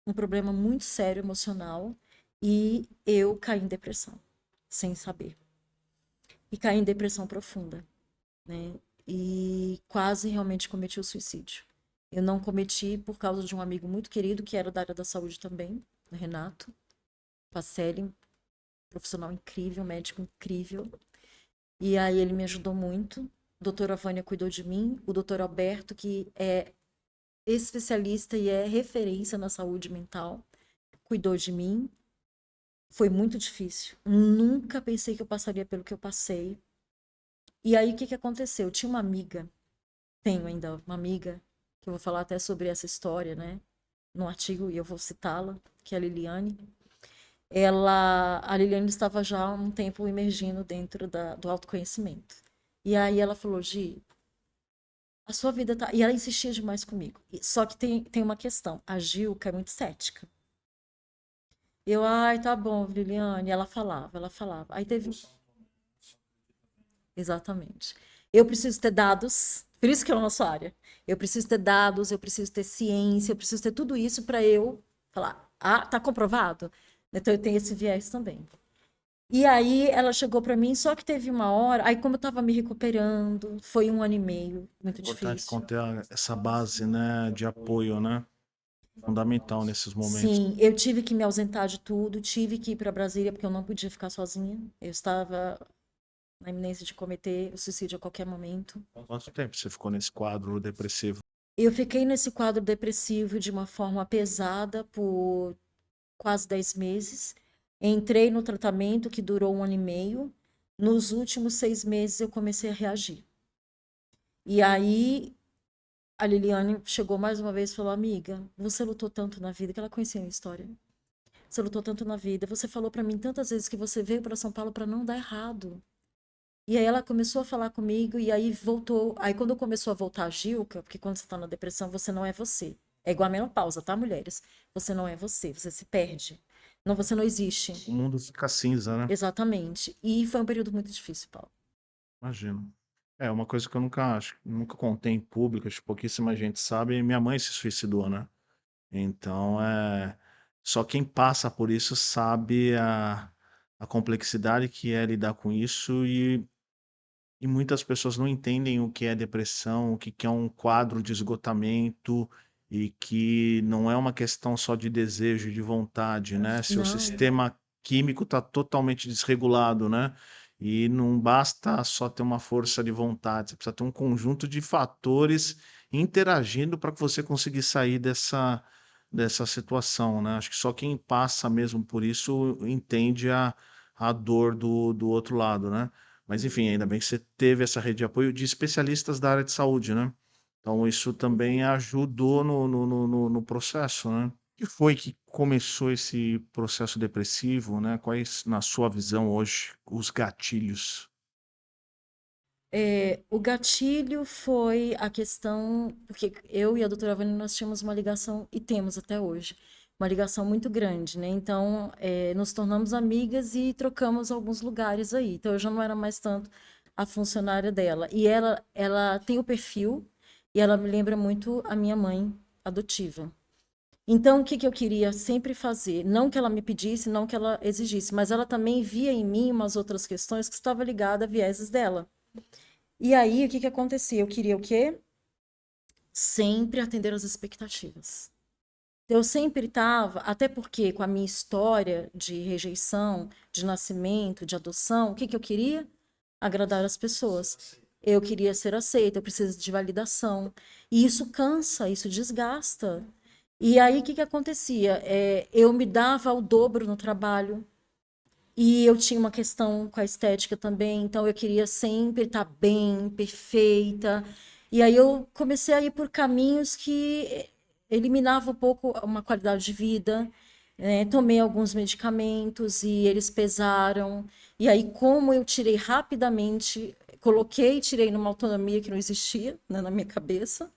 um problema muito sério emocional e eu caí em depressão, sem saber. E caí em depressão profunda, né? E quase realmente cometi o suicídio. Eu não cometi por causa de um amigo muito querido, que era da área da saúde também, o Renato Pacelli, profissional incrível, médico incrível. E aí ele me ajudou muito. A doutora Vânia cuidou de mim. O doutor Alberto, que é especialista e é referência na saúde mental, cuidou de mim. Foi muito difícil. Nunca pensei que eu passaria pelo que eu passei. E aí o que que aconteceu? Eu tinha uma amiga, tenho ainda uma amiga, que eu vou falar até sobre essa história, né? num artigo, e eu vou citá-la, que é a Liliane. A Liliane estava já há um tempo emergindo dentro do autoconhecimento. E aí ela falou, Gi, a sua vida tá... E ela insistia demais comigo. Só que tem uma questão. A Gilca é muito cética. Eu, ai, tá bom, Liliane. Ela falava, ela falava. Aí teve... Exatamente. Eu preciso ter dados, por isso que é a nossa área. Eu preciso ter dados, eu preciso ter ciência, eu preciso ter tudo isso para eu falar, ah, tá comprovado? Então eu tenho esse viés também. E aí ela chegou para mim, só que teve uma hora, aí como eu estava me recuperando, foi 1 ano e meio, muito Importante difícil. conter essa base, né, de apoio, né? Fundamental nesses momentos. Sim, eu tive que me ausentar de tudo, tive que ir para Brasília porque eu não podia ficar sozinha. Eu estava na iminência de cometer o suicídio a qualquer momento. Quanto tempo você ficou nesse quadro depressivo? Eu fiquei nesse quadro depressivo de uma forma pesada por quase 10 meses. Entrei no tratamento que durou 1 ano e meio. Nos últimos 6 meses eu comecei a reagir. E aí a Liliane chegou mais uma vez e falou: amiga, você lutou tanto na vida, que ela conhecia a minha história. Você lutou tanto na vida. Você falou para mim tantas vezes que você veio para São Paulo para não dar errado. E aí ela começou a falar comigo e aí voltou. Aí quando começou a voltar a Gilca, porque quando você tá na depressão, você não é você. É igual a menopausa, tá, mulheres? Você não é você, você se perde. Não, você não existe. O mundo fica cinza, né? Exatamente. E foi um período muito difícil, Paulo. Imagino. É uma coisa que eu nunca contei em público, acho que pouquíssima gente sabe. Minha mãe se suicidou, né? Então, só quem passa por isso sabe a complexidade que é lidar com isso e muitas pessoas não entendem o que é depressão, o que que é um quadro de esgotamento e que não é uma questão só de desejo e de vontade, né? Seu Não, sistema químico está totalmente desregulado, né? E não basta só ter uma força de vontade, você precisa ter um conjunto de fatores interagindo para que você consiga sair dessa situação, né? Acho que só quem passa mesmo por isso entende a dor do outro lado, né? Mas enfim, ainda bem que você teve essa rede de apoio de especialistas da área de saúde, né? Então isso também ajudou no processo, né? O que foi que começou esse processo depressivo, né? Quais, na sua visão hoje, os gatilhos? o gatilho foi a questão, porque eu e a doutora Vânia, nós tínhamos uma ligação, e temos até hoje, uma ligação muito grande, né? Então, nos tornamos amigas e trocamos alguns lugares aí. Então, eu já não era mais tanto a funcionária dela. E ela tem o perfil, e ela me lembra muito a minha mãe adotiva. Então, o que que eu queria sempre fazer? Não que ela me pedisse, não que ela exigisse, mas ela também via em mim umas outras questões que estavam ligadas a vieses dela. E aí, o que que acontecia? Eu queria o quê? Sempre atender às expectativas. Eu sempre estava, até porque com a minha história de rejeição, de nascimento, de adoção, o que que eu queria? Agradar as pessoas. Eu queria ser aceita, eu preciso de validação. E isso cansa, isso desgasta. E aí, o que que acontecia? Eu me dava o dobro no trabalho, e eu tinha uma questão com a estética também, então eu queria sempre estar bem, perfeita. E aí eu comecei a ir por caminhos que eliminavam um pouco uma qualidade de vida. Né? Tomei alguns medicamentos e eles pesaram. E aí, como eu tirei rapidamente, coloquei e tirei numa autonomia que não existia, né, na minha cabeça,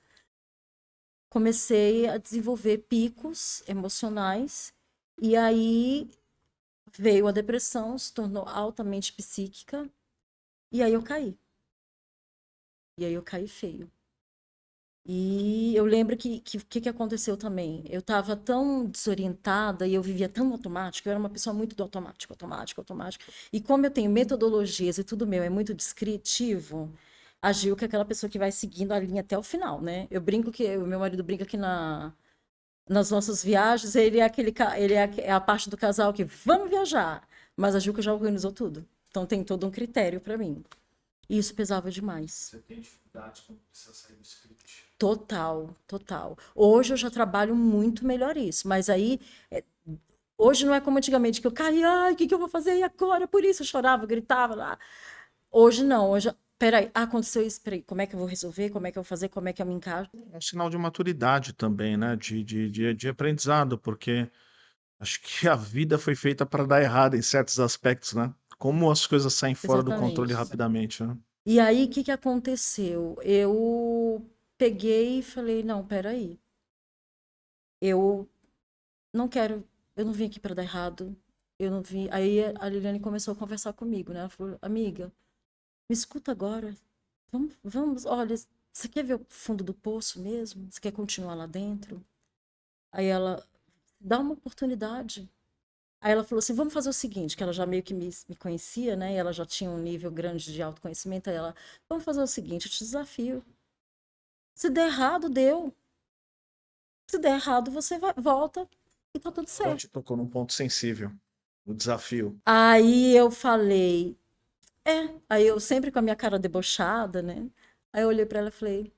comecei a desenvolver picos emocionais. E aí veio a depressão, se tornou altamente psíquica, e aí eu caí. E aí eu caí feio. E eu lembro que aconteceu também. Eu estava tão desorientada e eu vivia tão automático, eu era uma pessoa muito do automático, automático, automático. E como eu tenho metodologias e tudo meu é muito descritivo, agiu que é aquela pessoa que vai seguindo a linha até o final, né? Eu brinco que o meu marido brinca que nas nossas viagens, ele é é a parte do casal que vamos viajar, mas a Juca já organizou tudo. Então tem todo um critério para mim. E isso pesava demais. Você tem dificuldade quando precisa sair do script? Total, total. Hoje eu já trabalho muito melhor isso, mas aí hoje não é como antigamente que eu caí, ai, o que que eu vou fazer e agora? Por isso eu chorava, gritava lá. Hoje não, hoje peraí, aconteceu isso, peraí, como é que eu vou resolver? Como é que eu vou fazer? Como é que eu me encaixo? É um sinal de maturidade também, né? De aprendizado, porque acho que a vida foi feita para dar errado em certos aspectos, né? Como as coisas saem fora do controle Exatamente. rapidamente, né? E aí, o que que aconteceu? Eu peguei e falei, não, peraí, eu não quero, eu não vim aqui para dar errado, eu não vim. Aí a Liliane começou a conversar comigo, né? Ela falou, amiga, me escuta agora, vamos, olha, você quer ver o fundo do poço mesmo? Você quer continuar lá dentro? Aí ela, dá uma oportunidade. Aí ela falou assim, vamos fazer o seguinte, que ela já meio que me conhecia, né? E ela já tinha um nível grande de autoconhecimento. Aí ela, vamos fazer o seguinte, eu te desafio. Se der errado, deu. Se der errado, você vai, volta e tá tudo Ela certo. te tocou num ponto sensível, o desafio. Aí eu falei, aí eu sempre com a minha cara debochada, né? Aí eu olhei pra ela e falei,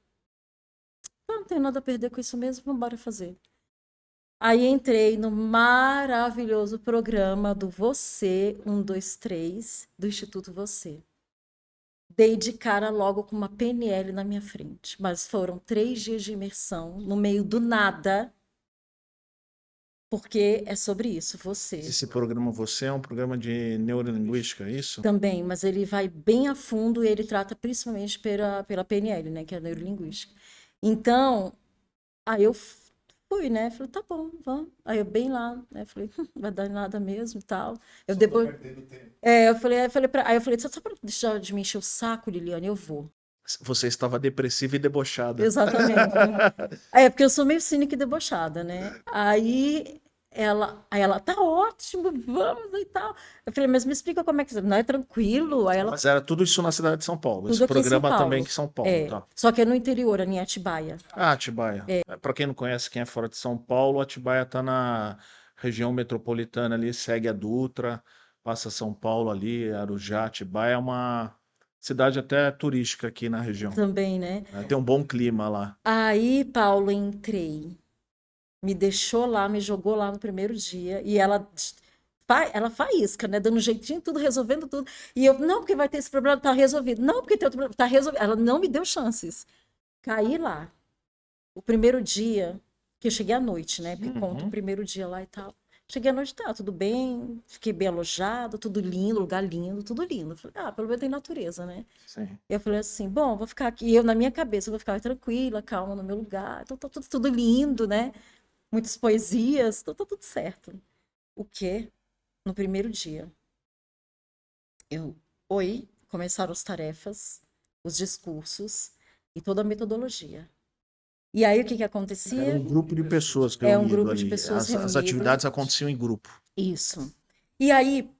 não tenho nada a perder com isso mesmo, vamos embora fazer. Aí entrei no maravilhoso programa do Você 123 do Instituto Você. Dei de cara logo com uma PNL na minha frente, mas foram 3 dias de imersão no meio do nada, porque é sobre isso, você. Esse programa Você é um programa de neurolinguística, é isso? Também, mas ele vai bem a fundo e ele trata principalmente pela PNL, né, que é a neurolinguística. Então, aí eu fui, né, falei, tá bom, vamos. Aí eu bem lá, né, falei, vai dar em nada mesmo e tal. Eu Só tô depois, perdendo tempo. aí eu falei, só pra deixar de me encher o saco, Liliane, eu vou. Você estava depressiva e debochada. Exatamente. Aí é porque eu sou meio cínica e debochada, né? Aí ela, tá ótimo, vamos e tal. Eu falei, mas me explica como é que não é tranquilo? Aí ela, Mas era tudo isso na cidade de São Paulo. Esse tudo aqui em São programa também Paulo. que São Paulo, tá? Só que é no interior, ali em Atibaia. Ah, Atibaia. Para quem não conhece, quem é fora de São Paulo, Atibaia está na região metropolitana ali, segue a Dutra, passa São Paulo ali, Arujá, Atibaia é uma cidade até turística aqui na região, Também, né? né? Tem um bom clima lá. Aí, Paulo, entrei. Me deixou lá, me jogou lá no primeiro dia. E ela faísca, né? Dando um jeitinho, tudo, resolvendo tudo. E eu, não, porque vai ter esse problema, tá resolvido. Não, porque tem outro problema, tá resolvido. Ela não me deu chances. Caí lá. O primeiro dia, que eu cheguei à noite, né? Porque conta o Uhum. primeiro dia lá e tal. Cheguei à noite, tá, tudo bem, fiquei bem alojada, tudo lindo, lugar lindo, tudo lindo. Falei, pelo menos tem natureza, né? Sim. Eu falei assim, bom, vou ficar aqui. E eu, na minha cabeça, eu vou ficar tranquila, calma no meu lugar. Então tá tudo lindo, né? Muitas poesias, então tá tudo certo. O quê? No primeiro dia, eu, oi, começaram as tarefas, os discursos e toda a metodologia. E aí, o que que Era acontecia? um grupo de pessoas É um reunido grupo de ali. pessoas As reunido. atividades aconteciam em grupo. Isso. E aí,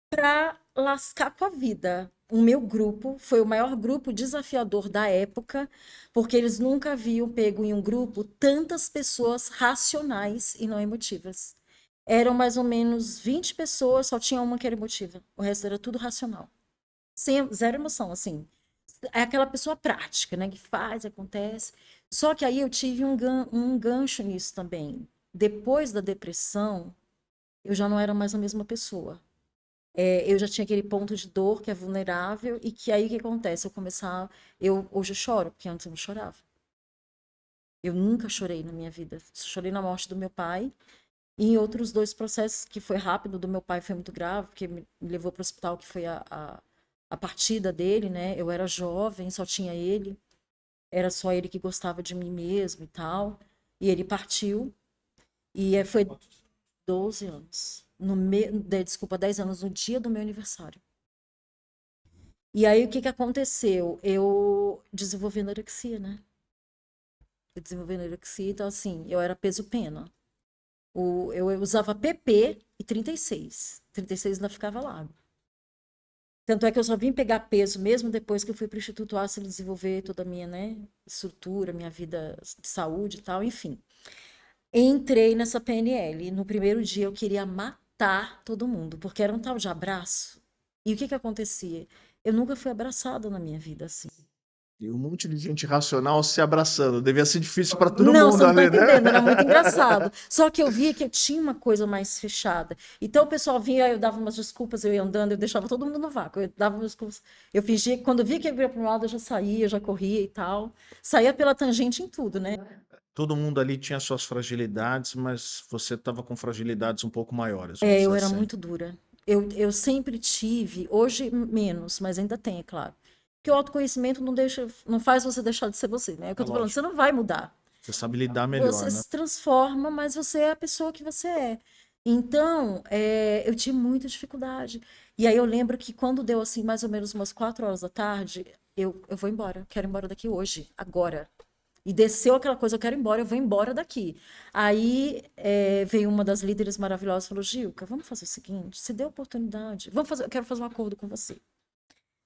para lascar com a vida, o meu grupo foi o maior grupo desafiador da época, porque eles nunca haviam pego em um grupo tantas pessoas racionais e não emotivas. Eram mais ou menos 20 pessoas, só tinha uma que era emotiva. O resto era tudo racional. Sem, zero emoção, assim. É aquela pessoa prática, né? Que faz, acontece. Só que aí eu tive um gancho nisso também. Depois da depressão, eu já não era mais a mesma pessoa. Eu já tinha aquele ponto de dor que é vulnerável e que aí o que acontece? Hoje eu choro, porque antes eu não chorava. Eu nunca chorei na minha vida. Chorei na morte do meu pai e em outros 2 processos que foi rápido, do meu pai foi muito grave, porque me levou para o hospital, que foi a partida dele, né? Eu era jovem, só tinha ele. Era só ele que gostava de mim mesmo e tal. E ele partiu. E foi 12 anos. Desculpa, 10 anos, no dia do meu aniversário. E aí, o que que aconteceu? Eu desenvolvi anorexia, né? Eu desenvolvi anorexia, então assim, eu era peso-pena. Eu usava PP e 36. 36 ainda ficava largo. Tanto é que eu só vim pegar peso mesmo depois que eu fui para o Instituto Ácido desenvolver toda a minha, né, estrutura, minha vida de saúde e tal, enfim. Entrei nessa PNL e no primeiro dia eu queria matar todo mundo, porque era um tal de abraço. E o que que acontecia? Eu nunca fui abraçada na minha vida assim. E um monte de gente racional se abraçando. Devia ser difícil para todo Não, mundo você não tá ali, né? entendendo, era muito engraçado. Só que eu via que eu tinha uma coisa mais fechada. Então o pessoal vinha, eu dava umas desculpas, eu ia andando, eu deixava todo mundo no vácuo. Eu dava umas desculpas. Eu fingia que quando eu via que ia vir para um lado, eu já saía, já corria e tal. Saía pela tangente em tudo, né? Todo mundo ali tinha suas fragilidades, mas você estava com fragilidades um pouco maiores, vamos É, eu dizer era assim. muito dura. Eu sempre tive, hoje menos, mas ainda tem, é claro. Porque o autoconhecimento não deixa, não faz você deixar de ser você, né? É o que É eu tô falando, você lógico. não vai mudar. Você sabe lidar melhor, Você né? se transforma, mas você é a pessoa que você é. Então, eu tive muita dificuldade. E aí eu lembro que quando deu assim, mais ou menos umas 4 horas da tarde, eu vou embora, quero ir embora daqui hoje, agora. E desceu aquela coisa, eu quero ir embora, eu vou embora daqui. Aí veio uma das líderes maravilhosas e falou: Gilca, vamos fazer o seguinte: se dê oportunidade, vamos fazer, eu quero fazer um acordo com você.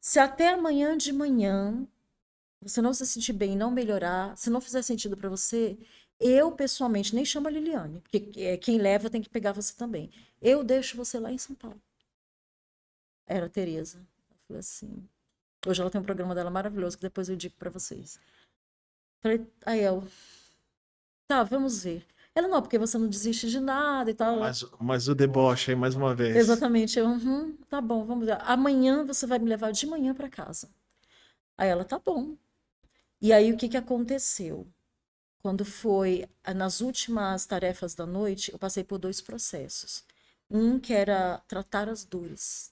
Se até amanhã de manhã você não se sentir bem, não melhorar, se não fizer sentido para você, eu pessoalmente nem chamo a Liliane, porque quem leva tem que pegar você também. Eu deixo você lá em São Paulo. Era a Tereza. Eu falei assim. Hoje ela tem um programa dela maravilhoso que depois eu digo para vocês. Falei, aí eu, tá, vamos ver. Ela não, porque você não desiste de nada e tal. Mas o deboche aí, mais uma vez. Exatamente. Eu, tá bom, vamos ver. Amanhã você vai me levar de manhã para casa. Aí ela, tá bom. E aí o que que aconteceu? Quando foi nas últimas tarefas da noite, eu passei por 2 processos. Um que era tratar as dores,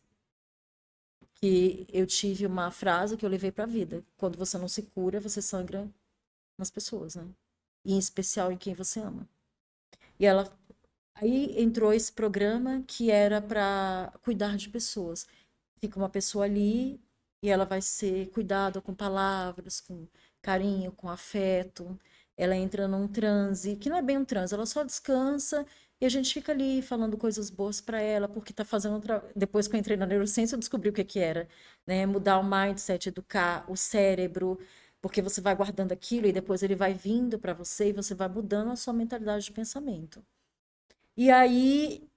que eu tive uma frase que eu levei para a vida. Quando você não se cura, você sangra nas pessoas, né? E em especial em quem você ama. E ela aí entrou esse programa que era para cuidar de pessoas. Fica uma pessoa ali e ela vai ser cuidada com palavras, com carinho, com afeto. Ela entra num transe, que não é bem um transe, ela só descansa e a gente fica ali falando coisas boas para ela, porque está fazendo depois que eu entrei na neurociência, eu descobri o que que era, né? Mudar o mindset, educar o cérebro, porque você vai guardando aquilo e depois ele vai vindo para você e você vai mudando a sua mentalidade de pensamento. E aí,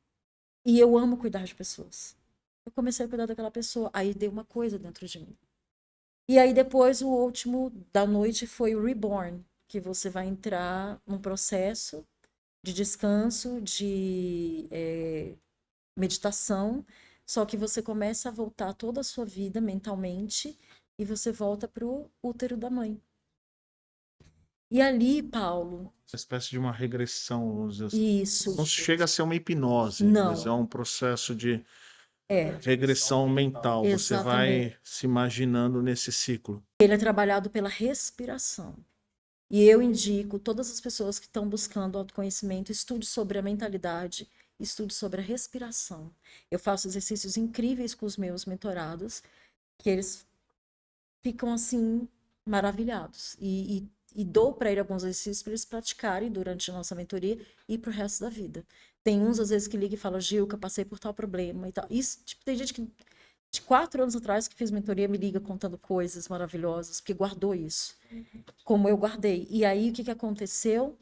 e eu amo cuidar de pessoas. Eu comecei a cuidar daquela pessoa, aí deu uma coisa dentro de mim. E aí depois o último da noite foi o Reborn, que você vai entrar num processo de descanso, de meditação, só que você começa a voltar toda a sua vida mentalmente e você volta pro útero da mãe. E ali, Paulo, Uma espécie de uma regressão, vamos dizer assim. isso, Não chega a ser uma hipnose, mas é não, um processo de é, regressão mental. Você exatamente. vai se imaginando nesse ciclo. Ele é trabalhado pela respiração. E eu indico todas as pessoas que estão buscando autoconhecimento, estude sobre a mentalidade, estude sobre a respiração. Eu faço exercícios incríveis com os meus mentorados, que eles ficam assim maravilhados. E dou para ele alguns exercícios para eles praticarem durante a nossa mentoria e para o resto da vida. Tem uns, às vezes, que ligam e falam: Gilca, passei por tal problema e tal. Isso, tipo, tem gente que de 4 anos atrás que fiz mentoria me liga contando coisas maravilhosas, porque guardou isso, como eu guardei. E aí, o que que aconteceu?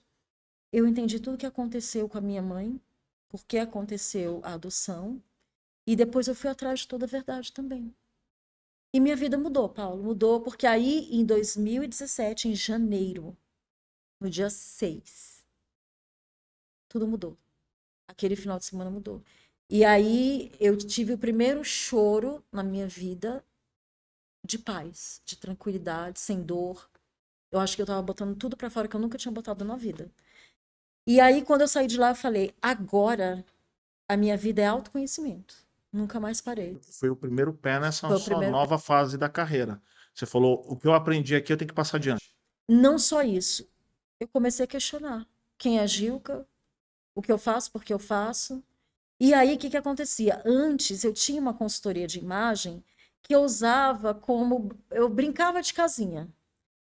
Eu entendi tudo o que aconteceu com a minha mãe, por que aconteceu a adoção, e depois eu fui atrás de toda a verdade também. E minha vida mudou, Paulo, mudou, porque aí em 2017, em janeiro, no dia 6, tudo mudou. Aquele final de semana mudou. E aí eu tive o primeiro choro na minha vida de paz, de tranquilidade, sem dor. Eu acho que eu tava botando tudo pra fora que eu nunca tinha botado na vida. E aí, quando eu saí de lá, eu falei: agora a minha vida é autoconhecimento. Nunca mais parei. Foi o primeiro pé nessa Foi o sua primeiro pé. nova fase da carreira. Você falou, o que eu aprendi aqui eu tenho que passar adiante. Não só isso. Eu comecei a questionar quem é a Gilca, o que eu faço, por que eu faço. E aí, o que que acontecia? Antes, eu tinha uma consultoria de imagem que eu usava como... Eu brincava de casinha.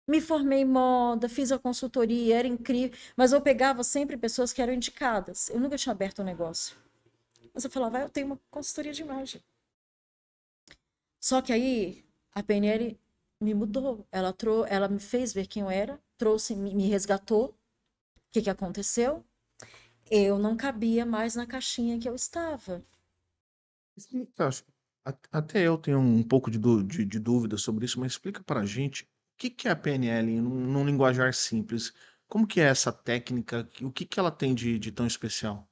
Me formei em moda, fiz a consultoria, era incrível, mas eu pegava sempre pessoas que eram indicadas. Eu nunca tinha aberto um negócio. Mas eu falava: eu tenho uma consultoria de imagem. Só que aí a PNL me mudou. Ela me fez ver quem eu era, trouxe, me resgatou. O que que aconteceu? Eu não cabia mais na caixinha que eu estava. Explica, até eu tenho um pouco de dúvida sobre isso, mas explica para a gente o que é a PNL num linguajar simples? Como que é essa técnica? O que ela tem de tão especial?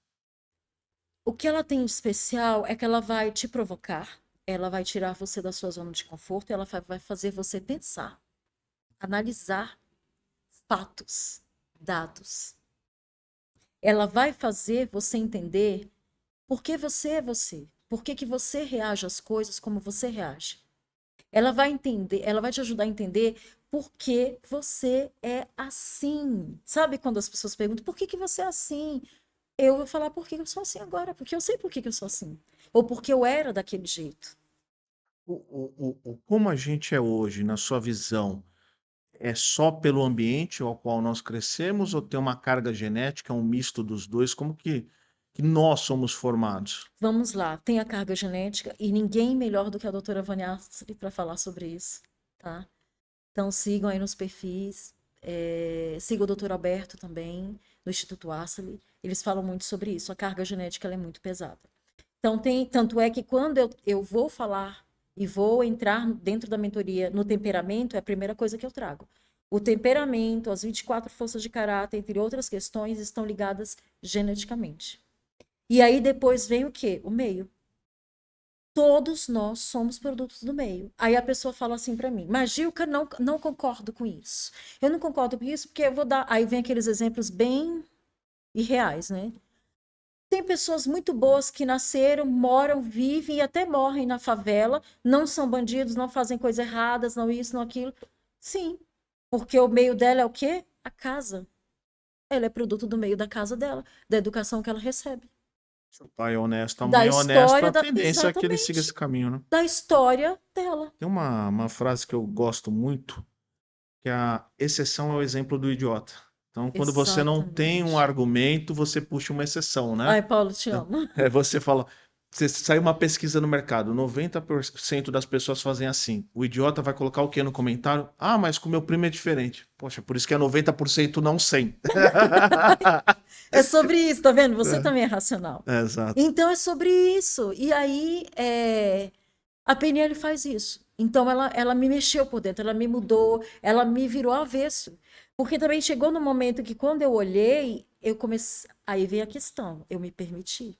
O que ela tem de especial é que ela vai te provocar, ela vai tirar você da sua zona de conforto, ela vai fazer você pensar, analisar fatos, dados. Ela vai fazer você entender por que você é você, por que você reage às coisas como você reage. Ela vai entender, ela vai te ajudar a entender por que você é assim. Sabe quando as pessoas perguntam por que você é assim? Eu vou falar por que eu sou assim agora, porque eu sei por que eu sou assim. Ou porque eu era daquele jeito. Como a gente é hoje, na sua visão, é só pelo ambiente ao qual nós crescemos ou tem uma carga genética, um misto dos dois? Como que nós somos formados? Vamos lá, tem a carga genética e ninguém melhor do que a doutora Vânia Astri para falar sobre isso, tá? Então sigam aí nos perfis, siga o doutor Alberto também, do Instituto Astli, eles falam muito sobre isso, a carga genética ela é muito pesada. Então tanto é que quando eu vou falar e vou entrar dentro da mentoria no temperamento, é a primeira coisa que eu trago. O temperamento, as 24 forças de caráter, entre outras questões, estão ligadas geneticamente. E aí depois vem o quê? O meio. Todos nós somos produtos do meio. Aí a pessoa fala assim para mim, mas Gilca, não concordo com isso. Eu não concordo com isso porque eu vou dar. Aí vem aqueles exemplos bem irreais, né? Tem pessoas muito boas que nasceram, moram, vivem e até morrem na favela, não são bandidos, não fazem coisas erradas, não isso, não aquilo. Sim, porque o meio dela é o quê? A casa. Ela é produto do meio da casa dela, da educação que ela recebe. Se o pai é honesto, a Da mãe é honesta, história a da. tendência é que ele siga esse Exatamente. caminho, né? Da história dela. Tem uma frase que eu gosto muito, que é a exceção é o exemplo do idiota. Então, quando você não tem um Exatamente. argumento, você puxa uma exceção, né? Ai, Paulo, te Então, amo. você fala, você saiu uma pesquisa no mercado, 90% das pessoas fazem assim. O idiota vai colocar o quê no comentário? Ah, mas com meu primo é diferente. Poxa, por isso que é 90% não 100. É sobre isso, tá vendo? Você também é racional. Exato. Então é sobre isso. E aí a PNL faz isso. Então ela me mexeu por dentro, ela me mudou, ela me virou avesso. Porque também chegou no momento que quando eu olhei, eu comecei. Aí vem a questão, eu me permiti.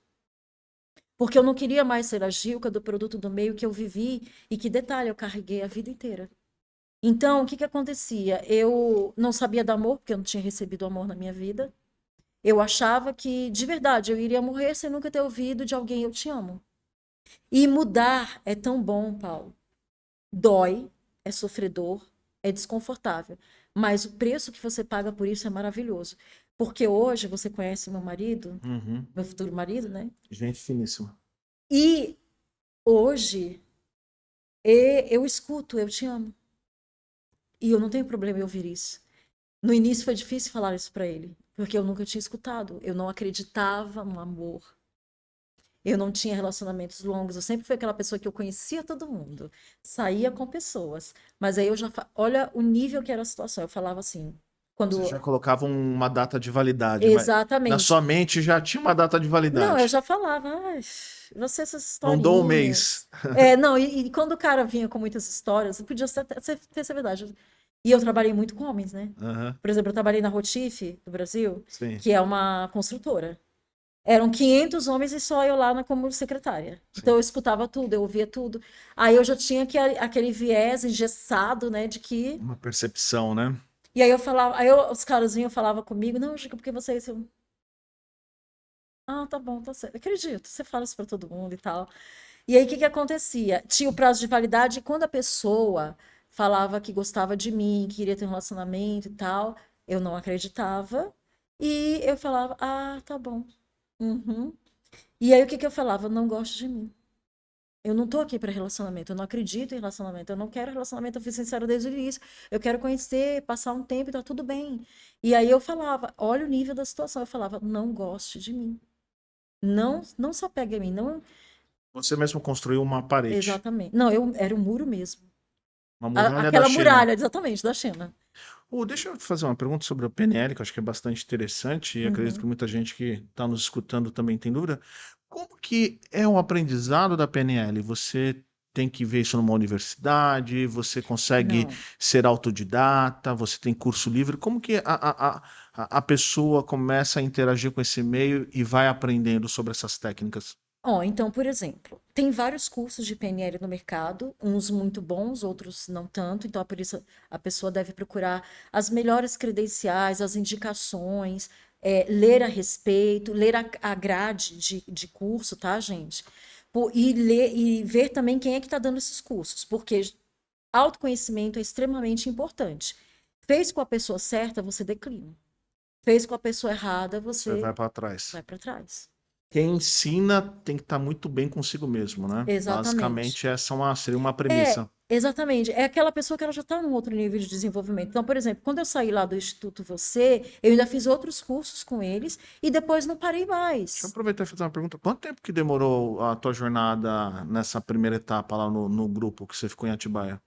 Porque eu não queria mais ser a Gilca do produto do meio que eu vivi e que, detalhe, eu carreguei a vida inteira. Então, o que que acontecia? Eu não sabia dar amor, porque eu não tinha recebido amor na minha vida. Eu achava que, de verdade, eu iria morrer sem nunca ter ouvido de alguém eu te amo. E mudar é tão bom, Paulo. Dói, é sofredor, é desconfortável. Mas o preço que você paga por isso é maravilhoso. Porque hoje você conhece meu marido, Uhum. meu futuro marido, né? Gente finíssima. E hoje eu escuto, eu te amo. E eu não tenho problema em ouvir isso. No início foi difícil falar isso para ele, porque eu nunca tinha escutado. Eu não acreditava no amor. Eu não tinha relacionamentos longos. Eu sempre fui aquela pessoa que eu conhecia todo mundo, saía com pessoas. Mas aí eu já. Olha o nível que era a situação. Eu falava assim, Você quando. já colocava uma data de validade, mas na Exatamente. sua mente já tinha uma data de Não, eu validade. já falava, ai, você essas Não dou um mês. historinhas. Não, e quando o cara vinha com muitas histórias, podia ser verdade. E eu trabalhei muito com homens, né? Aham, Por exemplo, eu trabalhei na Rotif, do Brasil, sim, que é uma construtora. Eram 500 homens e só eu lá como secretária. Então sim. eu escutava tudo, eu ouvia tudo. Aí eu já tinha aquele viés engessado, né, de que. Uma percepção, né? E aí eu falava, os caras vinham e falavam comigo, não, Chico, porque você é isso? Ah, tá bom, tá certo. Acredito, você fala isso pra todo mundo e tal. E aí o que que acontecia? Tinha o prazo de validade e quando a pessoa falava que gostava de mim, que queria ter um relacionamento e tal, eu não acreditava. E eu falava, ah, tá bom. Uhum. E aí o que que eu falava? Não gosto de mim. Eu não tô aqui para relacionamento, eu não acredito em relacionamento, eu não quero relacionamento, eu fui sincera desde o início. Eu quero conhecer, passar um tempo e tá tudo bem. E aí eu falava, olha o nível da situação, eu falava, não goste de mim. Não se apegue a mim, não. Você mesmo construiu uma parede, Exatamente. Não, eu era o muro mesmo. uma muralha da Aquela China. muralha, exatamente, da China. Deixa eu fazer uma pergunta sobre o PNL, que eu acho que é bastante interessante e acredito que Uhum. muita gente que está nos escutando também tem dúvida. Como que é o aprendizado da PNL? Você tem que ver isso numa universidade? Você consegue Não. ser autodidata? Você tem curso livre? Como que a pessoa começa a interagir com esse meio e vai aprendendo sobre essas técnicas? Ó, então, por exemplo, tem vários cursos de PNL no mercado, uns muito bons, outros não tanto, então é por isso a pessoa deve procurar as melhores credenciais, as indicações, ler a respeito, ler a grade de curso, tá, gente? E ler e ver também quem é que está dando esses cursos, porque autoconhecimento é extremamente importante. Fez com a pessoa certa, você declina. Fez com a pessoa errada, Você vai você para trás. vai para trás. Quem ensina tem que estar muito bem consigo mesmo, né? Exatamente. Basicamente, seria uma É, premissa. exatamente. É aquela pessoa que ela já está num outro nível de desenvolvimento. Então, por exemplo, quando eu saí lá do Instituto Você, eu ainda fiz outros cursos com eles e depois não parei Deixa eu mais. aproveitar e fazer uma pergunta. Quanto tempo que demorou a tua jornada nessa primeira etapa lá no grupo que você ficou em Atibaia?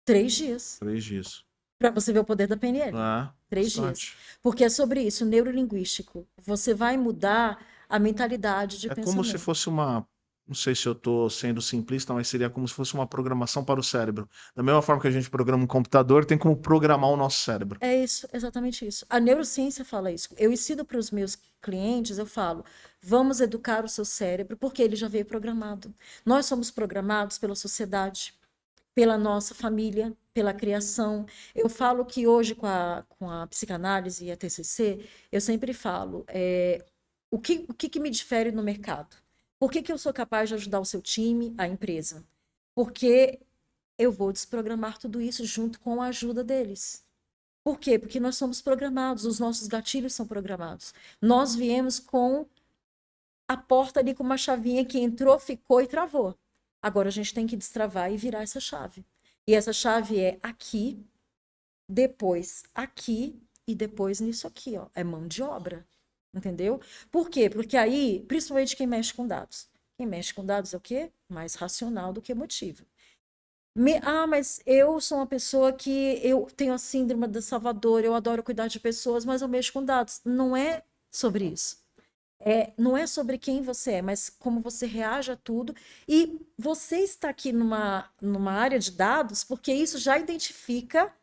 3 dias. 3 dias. Para você ver o poder da PNL. É, 3 dias. bastante. Porque é sobre isso, neurolinguístico. Você vai mudar a mentalidade de É como se pensamento. fosse não sei se eu estou sendo simplista, mas seria como se fosse uma programação para o cérebro. Da mesma forma que a gente programa um computador, tem como programar o nosso cérebro. É isso, exatamente isso. A neurociência fala isso. Eu ensino para os meus clientes, eu falo, vamos educar o seu cérebro, porque ele já veio programado. Nós somos programados pela sociedade, pela nossa família, pela criação. Eu falo que hoje, com a psicanálise e a TCC, eu sempre falo, o que me difere no mercado? Por que eu sou capaz de ajudar o seu time, a empresa? Porque eu vou desprogramar tudo isso junto com a ajuda deles. Por quê? Porque nós somos programados, os nossos gatilhos são programados. Nós viemos com a porta ali com uma chavinha que entrou, ficou e travou. Agora a gente tem que destravar e virar essa chave. E essa chave é aqui, depois aqui e depois nisso aqui, ó. É mão de obra. Entendeu? Por quê? Porque aí, principalmente quem mexe com dados. Quem mexe com dados é o quê? Mais racional do que emotivo. Mas eu sou uma pessoa que eu tenho a síndrome da Salvador, eu adoro cuidar de pessoas, mas eu mexo com dados. Não é sobre isso. Não é sobre quem você é, mas como você reage a tudo. E você está aqui numa área de dados porque isso já identifica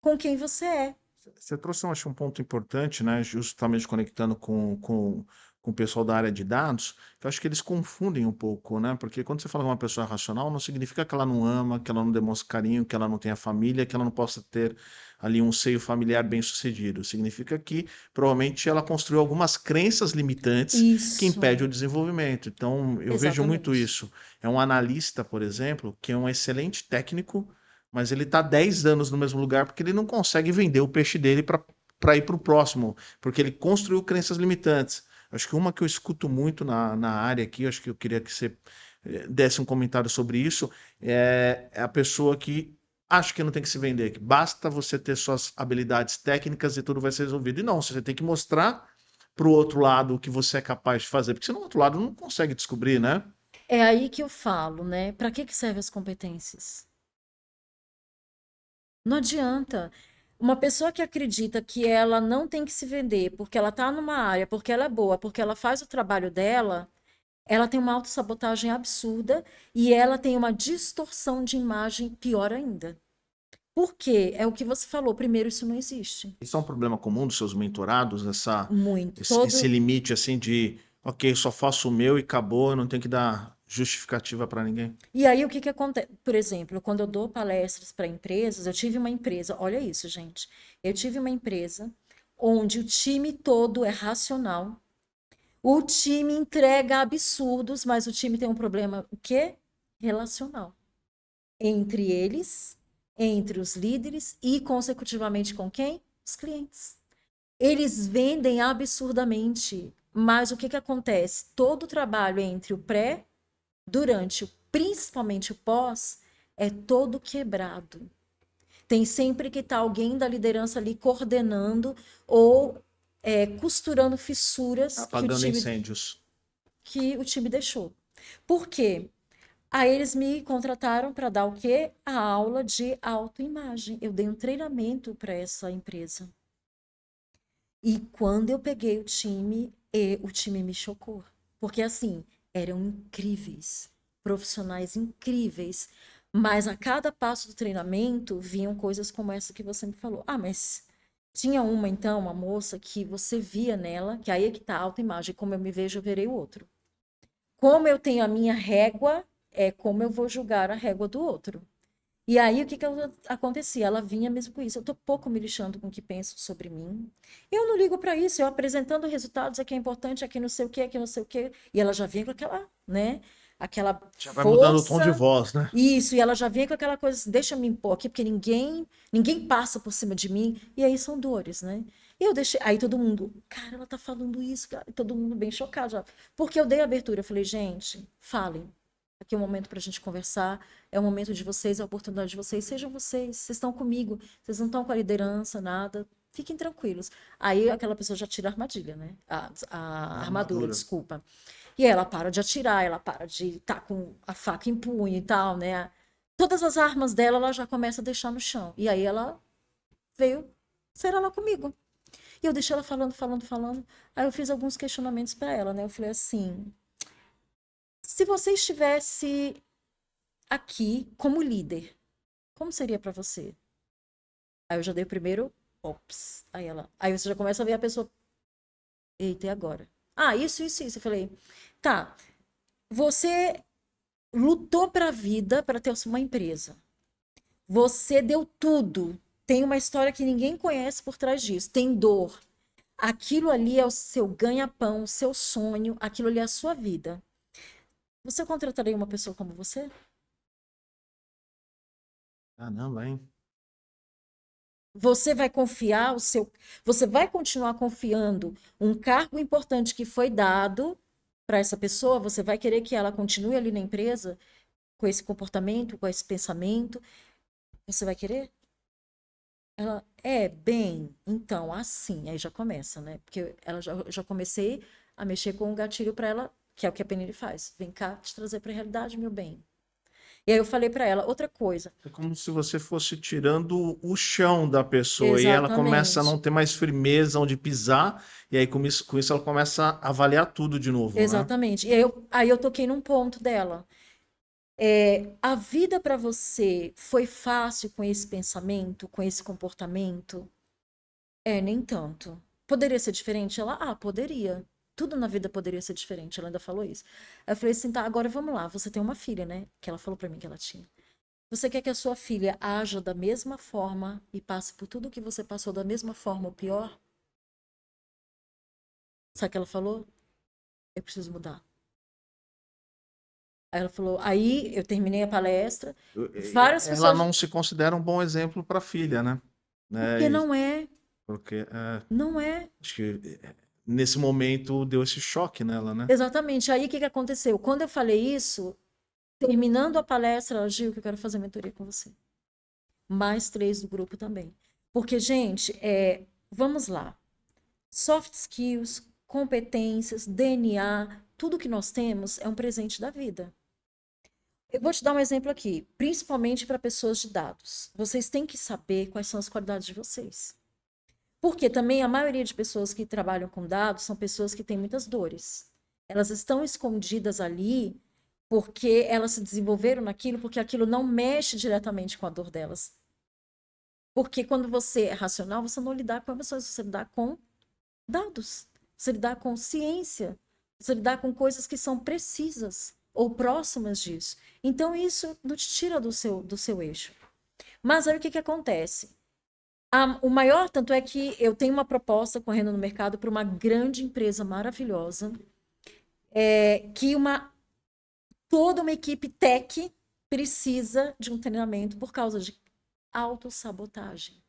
com quem você é. Você trouxe, eu acho, um ponto importante, né? Justamente conectando com o pessoal da área de dados, que eu acho que eles confundem um pouco, né? Porque quando você fala de uma pessoa racional, não significa que ela não ama, que ela não demonstra carinho, que ela não tenha família, que ela não possa ter ali um seio familiar bem-sucedido. Significa que provavelmente ela construiu algumas crenças limitantes que Isso, impedem o desenvolvimento. Então, eu vejo muito exatamente. isso. É um analista, por exemplo, que é um excelente técnico, mas ele está 10 anos no mesmo lugar porque ele não consegue vender o peixe dele para ir para o próximo, porque ele construiu crenças limitantes. Acho que uma que eu escuto muito na área aqui, acho que eu queria que você desse um comentário sobre isso, é a pessoa que acha que não tem que se vender, que basta você ter suas habilidades técnicas e tudo vai ser resolvido. E não, você tem que mostrar para o outro lado o que você é capaz de fazer, porque senão o outro lado não consegue descobrir, né? É aí que eu falo, né? Para que servem as competências? Não adianta. Uma pessoa que acredita que ela não tem que se vender porque ela está numa área, porque ela é boa, porque ela faz o trabalho dela, ela tem uma autossabotagem absurda e ela tem uma distorção de imagem pior ainda. Por quê? É o que você falou. Primeiro, isso não existe. Isso é um problema comum dos seus mentorados, Muito. esse limite assim de, ok, só faço o meu e acabou, eu não tenho que dar justificativa para ninguém. E aí, o que que acontece? Por exemplo, quando eu dou palestras para empresas, eu tive uma empresa, olha isso, gente. Eu tive uma empresa onde o time todo é racional. O time entrega absurdos, mas o time tem um problema, o quê? Relacional. Entre eles, entre os líderes e, consecutivamente, com quem? Os clientes. Eles vendem absurdamente, mas o que que acontece? Todo o trabalho entre o pré, durante, principalmente o pós, é todo quebrado. Tem sempre que estar alguém da liderança ali coordenando ou costurando fissuras Apagando incêndios. que o time deixou. Por quê? Aí eles me contrataram para dar o quê? A aula de autoimagem. Eu dei um treinamento para essa empresa. E quando eu peguei o time me chocou. Porque assim, eram incríveis. profissionais incríveis, mas a cada passo do treinamento vinham coisas como essa que você me falou. Ah, mas tinha uma, então, uma moça que você via nela, que aí é que tá a autoimagem, como eu me vejo, eu verei o outro. Como eu tenho a minha régua, é como eu vou julgar a régua do outro. E aí, o que que acontecia? Ela vinha mesmo com isso. Eu tô pouco me lixando com o que pensam sobre mim. Eu não ligo para isso. Eu apresentando resultados, aqui é importante, aqui não sei o quê, aqui não sei o quê. E ela já vinha com aquela, né? Aquela Já vai mudando o tom de força. voz, né? Isso, e ela já vinha com aquela coisa, assim, deixa eu me impor aqui, porque ninguém passa por cima de mim. E aí são dores, né? E eu deixei, aí todo mundo, cara, ela tá falando isso, cara. E todo mundo bem chocado já. Porque eu dei abertura, eu falei, gente, falem. Aqui é um momento para a gente conversar, é o momento de vocês, é a oportunidade de vocês, sejam vocês estão comigo, vocês não estão com a liderança, nada, fiquem tranquilos. Aí aquela pessoa já tira a armadilha, né? A A armadura, armadura. desculpa. E aí ela para de atirar, ela para de estar com a faca em punho e tal, né? Todas as armas dela, ela já começa a deixar no chão. E aí ela veio ser ela comigo. E eu deixei ela falando, falando, falando. Aí eu fiz alguns questionamentos para ela, né? Eu falei assim: se você estivesse aqui como líder, como seria para você? Aí eu já dei o primeiro, ops. Aí você já começa a ver a pessoa, eita, e agora? Ah, isso. Eu falei, tá, você lutou pra vida para ter uma empresa. Você deu tudo. Tem uma história que ninguém conhece por trás disso. Tem dor. Aquilo ali é o seu ganha-pão, o seu sonho, aquilo ali é a sua vida. Você contrataria uma pessoa como você? Caramba, hein? Você vai confiar você vai continuar confiando um cargo importante que foi dado para essa pessoa, você vai querer que ela continue ali na empresa com esse comportamento, com esse pensamento, você vai querer? Ela é bem, então assim, aí já começa, né? Porque ela já comecei a mexer com o gatilho para ela, que é o que a Penile faz. Vem cá te trazer para a realidade, meu bem. E aí eu falei para ela outra coisa. É como se você fosse tirando o chão da pessoa e ela começa a não Exatamente. ter mais firmeza onde pisar, e aí com isso ela começa a avaliar tudo de novo, né? Exatamente. E aí eu toquei num ponto dela. A vida para você foi fácil com esse pensamento, com esse comportamento? Nem tanto. Poderia ser diferente? Ela, poderia. Tudo na vida poderia ser diferente. Ela ainda falou isso. Aí eu falei assim, tá, agora vamos lá. Você tem uma filha, né? Que ela falou para mim que ela tinha. Você quer que a sua filha haja da mesma forma e passe por tudo que você passou da mesma forma ou pior? Sabe o que ela falou? Eu preciso mudar. Aí ela falou, aí eu terminei a palestra, várias Ela pessoas, não se considera um bom exemplo para a filha, né? porque Né? não é, Porque não é. acho que nesse momento deu esse choque nela, né? Exatamente. Aí o que que aconteceu? Quando eu falei isso, terminando a palestra, ela, Gil, que eu quero fazer mentoria com você. Mais 3 do grupo também. Porque, gente, vamos lá. Soft skills, competências, DNA, tudo que nós temos é um presente da vida. Eu vou te dar um exemplo aqui, principalmente para pessoas de dados. Vocês têm que saber quais são as qualidades de vocês. Porque também a maioria de pessoas que trabalham com dados são pessoas que têm muitas dores. Elas estão escondidas ali porque elas se desenvolveram naquilo, porque aquilo não mexe diretamente com a dor delas. Porque quando você é racional, você não lidar com emoções, você lidar com dados, você lidar com ciência, você lidar com coisas que são precisas ou próximas disso. Então, isso não te tira do seu eixo. Mas aí o que que acontece? O maior, tanto é que eu tenho uma proposta correndo no mercado para uma grande empresa maravilhosa, que toda uma equipe tech precisa de um treinamento por causa de autossabotagem.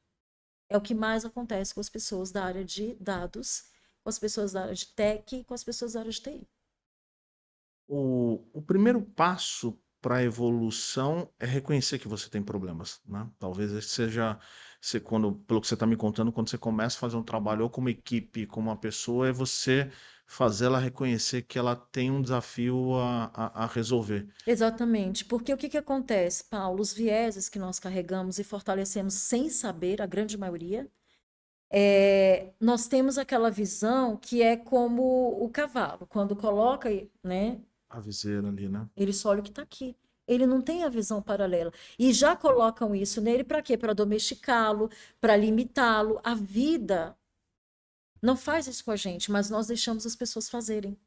É o que mais acontece com as pessoas da área de dados, com as pessoas da área de tech, com as pessoas da área de TI. O primeiro passo para a evolução é reconhecer que você tem problemas, né? Talvez esse seja, pelo que você está me contando, quando você começa a fazer um trabalho ou como equipe, como uma pessoa, é você fazer ela reconhecer que ela tem um desafio a resolver. Exatamente, porque o que que acontece, Paulo? Os vieses que nós carregamos e fortalecemos sem saber, a grande maioria, nós temos aquela visão que é como o cavalo, quando coloca, né, A viseira ali, né? Ele só olha o que está aqui. Ele não tem a visão paralela. E já colocam isso nele para quê? Para domesticá-lo, para limitá-lo. A vida não faz isso com a gente, mas nós deixamos as pessoas fazerem.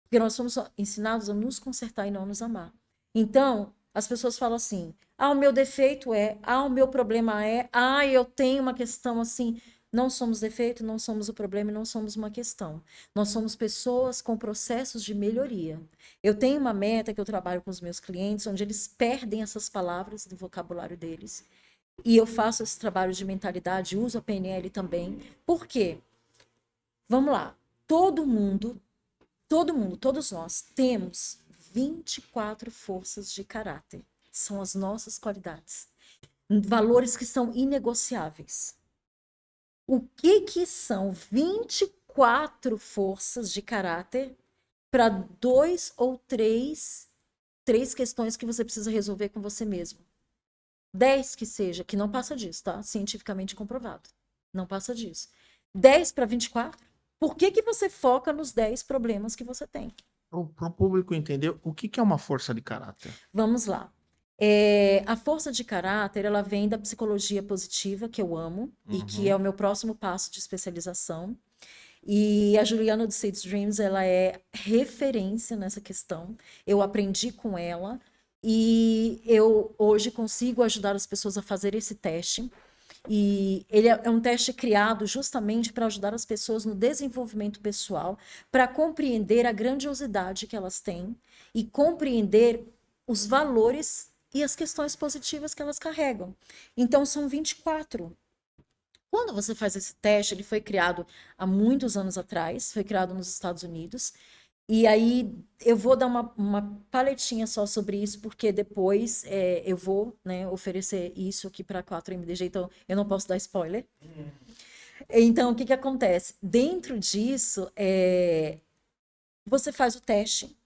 Porque nós somos ensinados a nos consertar e não nos amar. Então, as pessoas falam assim: ah, o meu defeito é, ah, o meu problema é, ah, eu tenho uma questão assim. Não somos defeito, não somos o problema e não somos uma questão. Nós somos pessoas com processos de melhoria. Eu tenho uma meta que eu trabalho com os meus clientes, onde eles perdem essas palavras do vocabulário deles. E eu faço esse trabalho de mentalidade, uso a PNL também. Por quê? Vamos lá. Todo mundo, todos nós temos 24 forças de caráter. São as nossas qualidades. Valores que são inegociáveis. O que são 24 forças de caráter para dois ou três questões que você precisa resolver com você mesmo? 10 que seja, que não passa disso, tá? Cientificamente comprovado. Não passa disso. 10 para 24? Por que você foca nos 10 problemas que você tem? Para o público entender o que é uma força de caráter. Vamos lá. A força de caráter, ela vem da psicologia positiva, que eu amo, e que é o meu próximo passo de especialização. E a Juliana do Seeds Dreams, ela é referência nessa questão. Eu aprendi com ela e eu hoje consigo ajudar as pessoas a fazer esse teste. E ele é um teste criado justamente para ajudar as pessoas no desenvolvimento pessoal, para compreender a grandiosidade que elas têm e compreender os valores e as questões positivas que elas carregam. Então, são 24. Quando você faz esse teste, ele foi criado há muitos anos atrás, foi criado nos Estados Unidos. E aí eu vou dar uma paletinha só sobre isso, porque depois eu vou, né, oferecer isso aqui para a 4MDG, então eu não posso dar spoiler. Então, o que acontece? Dentro disso, você faz o teste,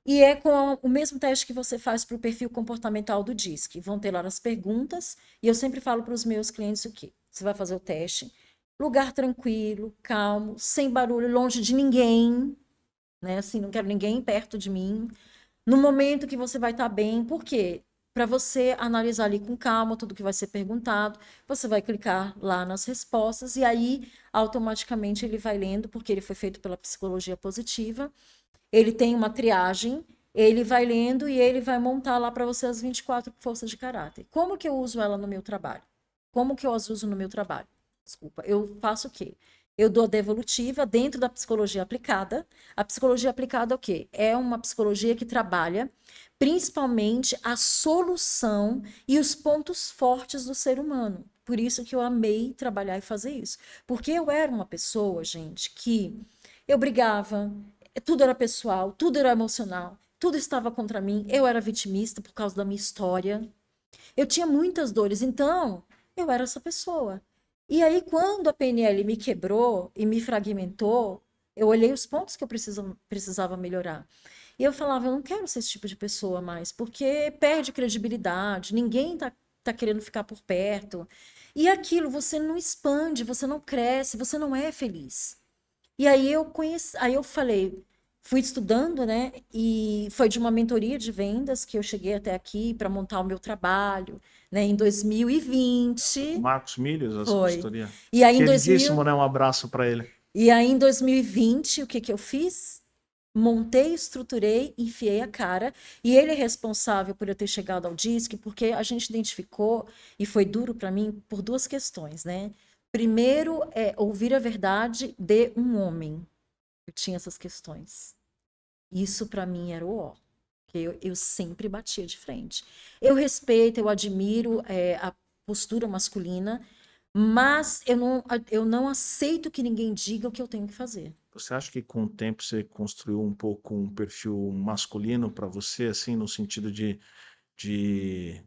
e é com o mesmo teste que você faz para o perfil comportamental do DISC. Vão ter lá as perguntas, e eu sempre falo para os meus clientes o quê? Você vai fazer o teste, lugar tranquilo, calmo, sem barulho, longe de ninguém, né? Assim, não quero ninguém perto de mim. No momento que você vai estar bem, por quê? Para você analisar ali com calma tudo que vai ser perguntado, você vai clicar lá nas respostas e aí automaticamente ele vai lendo, porque ele foi feito pela psicologia positiva. Ele tem uma triagem, ele vai lendo e ele vai montar lá para você as 24 forças de caráter. Como que eu uso ela no meu trabalho? Como que eu as uso no meu trabalho? Desculpa, eu faço o quê? Eu dou a devolutiva dentro da psicologia aplicada. A psicologia aplicada é o quê? É uma psicologia que trabalha principalmente a solução e os pontos fortes do ser humano. Por isso que eu amei trabalhar e fazer isso. Porque eu era uma pessoa, gente, que eu brigava, tudo era pessoal, tudo era emocional, tudo estava contra mim, eu era vitimista por causa da minha história. Eu tinha muitas dores, então eu era essa pessoa. E aí, quando a PNL me quebrou e me fragmentou, eu olhei os pontos que eu precisava melhorar. E eu falava, eu não quero ser esse tipo de pessoa mais, porque perde credibilidade, ninguém tá querendo ficar por perto. E aquilo, você não expande, você não cresce, você não é feliz. E aí eu falei, fui estudando, né? E foi de uma mentoria de vendas que eu cheguei até aqui para montar o meu trabalho, né? Em 2020, Marcos Milhos, essa foi. consultoria. E aí em Queridíssimo, 2000, né? Um abraço para ele. e aí em 2020, o que que eu fiz? Montei, estruturei, enfiei a cara, e ele é responsável por eu ter chegado ao DISC, porque a gente identificou, e foi duro para mim, por duas questões, né? Primeiro, é ouvir a verdade de um homem. Eu tinha essas questões. Isso para mim era o ó. Que eu sempre batia de frente. Eu respeito, eu admiro a postura masculina, mas eu não aceito que ninguém diga o que eu tenho que fazer. Você acha que com o tempo você construiu um pouco um perfil masculino para você, assim, no sentido de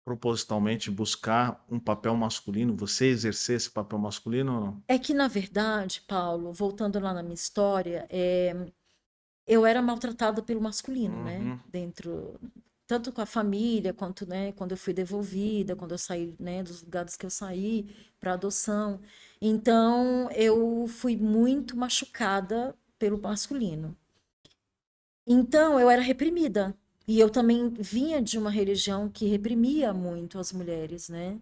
propositalmente buscar um papel masculino, você exercer esse papel masculino ou não? É que, na verdade, Paulo, voltando lá na minha história, eu era maltratada pelo masculino, né? Uhum. Dentro, tanto com a família, quanto, né, quando eu fui devolvida, quando eu saí, né, dos lugares que eu saí para adoção. Então, eu fui muito machucada pelo masculino. Então eu era reprimida. E eu também vinha de uma religião que reprimia muito as mulheres, né?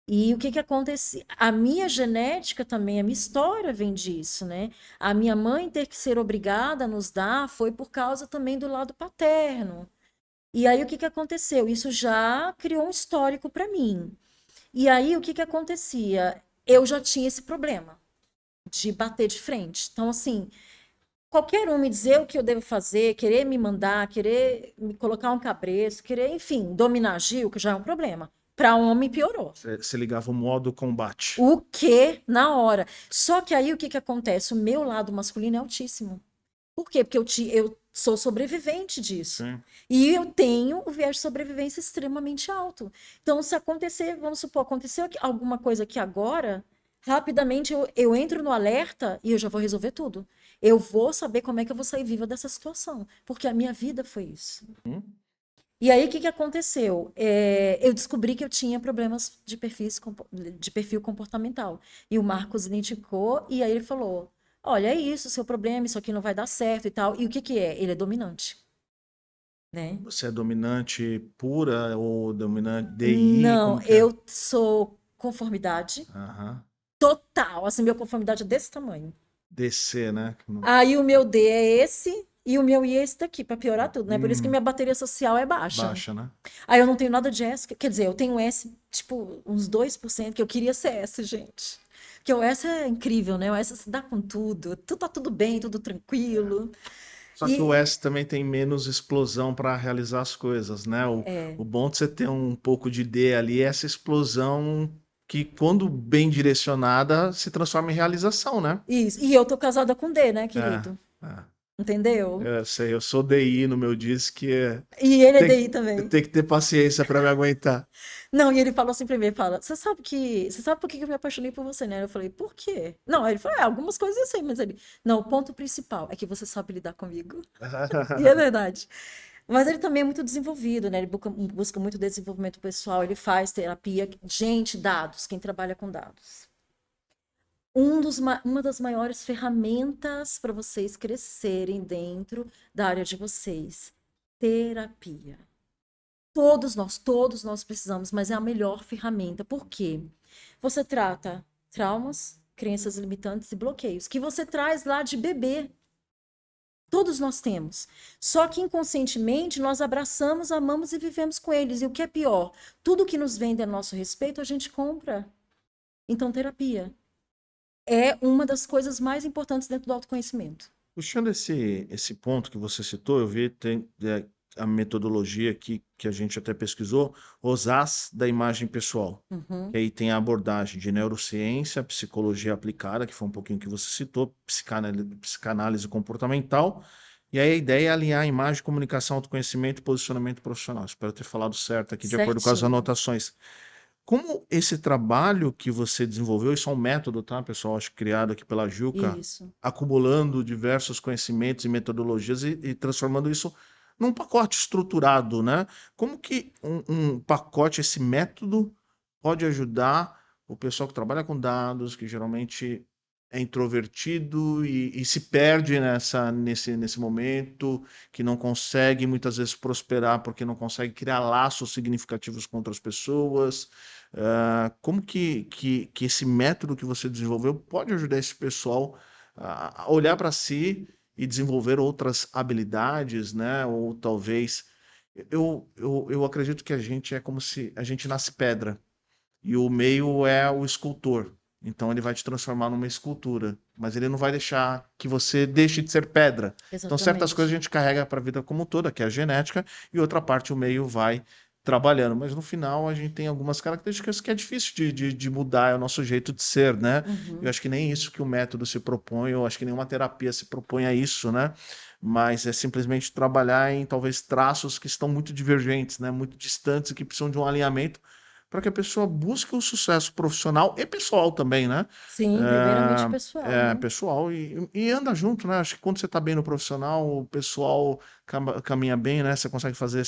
E o que que acontecia? A minha genética também, a minha história vem disso, né? A minha mãe ter que ser obrigada a nos dar foi por causa também do lado paterno. E aí o que que aconteceu? Isso já criou um histórico para mim. E aí o que que acontecia? Eu já tinha esse problema de bater de frente. Então, assim, qualquer um me dizer o que eu devo fazer, querer me mandar, querer me colocar um cabresto, querer, enfim, dominar Gil, que já é um problema. Para homem piorou. Você ligava o modo combate. O que na hora. Só que aí o que que acontece? O meu lado masculino é altíssimo. Por quê? Porque eu sou sobrevivente disso. Sim. E eu tenho o viés de sobrevivência extremamente alto. Então, se acontecer, vamos supor, aconteceu alguma coisa aqui agora, rapidamente eu entro no alerta e eu já vou resolver tudo. Eu vou saber como é que eu vou sair viva dessa situação. Porque a minha vida foi isso. Hum? E aí, o que que aconteceu? Eu descobri que eu tinha problemas de perfil comportamental. E o Marcos identificou, e aí ele falou: Olha, é isso, seu problema, isso aqui não vai dar certo e tal. E o que que é? Ele é dominante, né? Você é dominante pura ou dominante DI? Não, Como que é? eu sou conformidade Aham. total. Assim, minha conformidade é desse tamanho. DC, né? Aí o meu D é esse, e o meu I é esse daqui, pra piorar tudo, né? Por isso que Hum, minha bateria social é baixa. baixa, né? Aí eu não tenho nada de S, quer dizer, eu tenho S, tipo, uns 2% que eu queria ser S, gente. Porque o S é incrível, né? O S se dá com tudo, tudo tá tudo bem, tudo tranquilo. Só que o E S também tem menos explosão para realizar as coisas, né? O bom de você ter um pouco de D ali é essa explosão que, quando bem direcionada, se transforma em realização, né? isso, e eu tô casada com D, né, É, querido? é. Entendeu? Eu sei, eu sou DI no meu disco, E ele é tem, DI também. tem que ter paciência para me aguentar. Não, e ele falou assim pra mim, ele fala, você sabe por que que eu me apaixonei por você, né? Eu falei, por quê? Não, aí ele falou, algumas coisas eu sei, mas ele, não, o ponto principal é que você sabe lidar comigo. E é verdade. Mas ele também é muito desenvolvido, né? Ele busca muito desenvolvimento pessoal, ele faz terapia. Gente, dados, quem trabalha com dados. Uma das maiores ferramentas para vocês crescerem dentro da área de vocês. Terapia. Todos nós precisamos, mas é a melhor ferramenta. Por quê? Você trata traumas, crenças limitantes e bloqueios que você traz lá de bebê. Todos nós temos. Só que inconscientemente nós abraçamos, amamos e vivemos com eles. E o que é pior, tudo que nos vende a nosso respeito, a gente compra. Então, terapia é uma das coisas mais importantes dentro do autoconhecimento. Puxando esse ponto que você citou, eu vi a metodologia que a gente até pesquisou, OSAS da imagem pessoal. Uhum. Que aí tem a abordagem de neurociência, psicologia aplicada, que foi um pouquinho que você citou, psicanálise comportamental. E aí a ideia é alinhar a imagem, comunicação, autoconhecimento e posicionamento profissional. Espero ter falado certo aqui, de acordo com as Certinho. anotações. Como esse trabalho que você desenvolveu, isso é um método, tá, pessoal? Acho que criado aqui pela Juca, Isso. acumulando diversos conhecimentos e metodologias e transformando isso num pacote estruturado, né? Como que um pacote, esse método, pode ajudar o pessoal que trabalha com dados, que geralmente é introvertido e se perde nesse momento, que não consegue muitas vezes prosperar porque não consegue criar laços significativos com outras pessoas. Como que esse método que você desenvolveu pode ajudar esse pessoal a olhar para si e desenvolver outras habilidades, né? Ou talvez. Eu acredito que a gente é como se a gente nasce pedra e o meio é o escultor. Então ele vai te transformar numa escultura, mas ele não vai deixar que você deixe de ser pedra. Então certas coisas a Exatamente. gente carrega para a vida como toda, que é a genética, e outra parte o meio vai trabalhando. Mas no final a gente tem algumas características que é difícil de mudar, é o nosso jeito de ser, né? Eu Uhum. acho que nem isso que o método se propõe, eu acho que nenhuma terapia se propõe a isso, né? Mas é simplesmente trabalhar em talvez traços que estão muito divergentes, né? Muito distantes e que precisam de um alinhamento para que a pessoa busque o sucesso profissional e pessoal também, né? Sim, primeiramente pessoal, né? Pessoal e anda junto, né? Acho que quando você está bem no profissional, o pessoal caminha bem, né? Você consegue fazer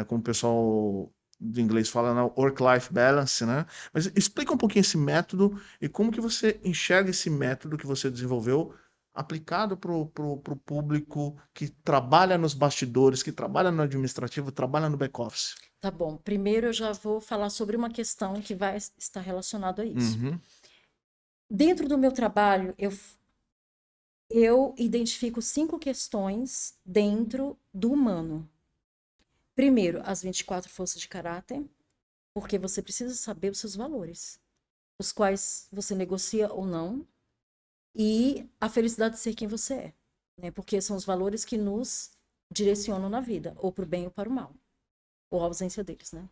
como o pessoal do inglês fala, né? Work-life balance, né? Mas explica um pouquinho esse método e como que você enxerga esse método que você desenvolveu aplicado para o público que trabalha nos bastidores, que trabalha no administrativo, trabalha no back-office? Tá bom. Primeiro eu já vou falar sobre uma questão que vai estar relacionado a isso. Uhum. Dentro do meu trabalho, eu identifico 5 questões dentro do humano. Primeiro, as 24 forças de caráter, porque você precisa saber os seus valores, os quais você negocia ou não, e a felicidade de ser quem você é, né? Porque são os valores que nos direcionam na vida, ou para o bem ou para o mal, ou a ausência deles, né?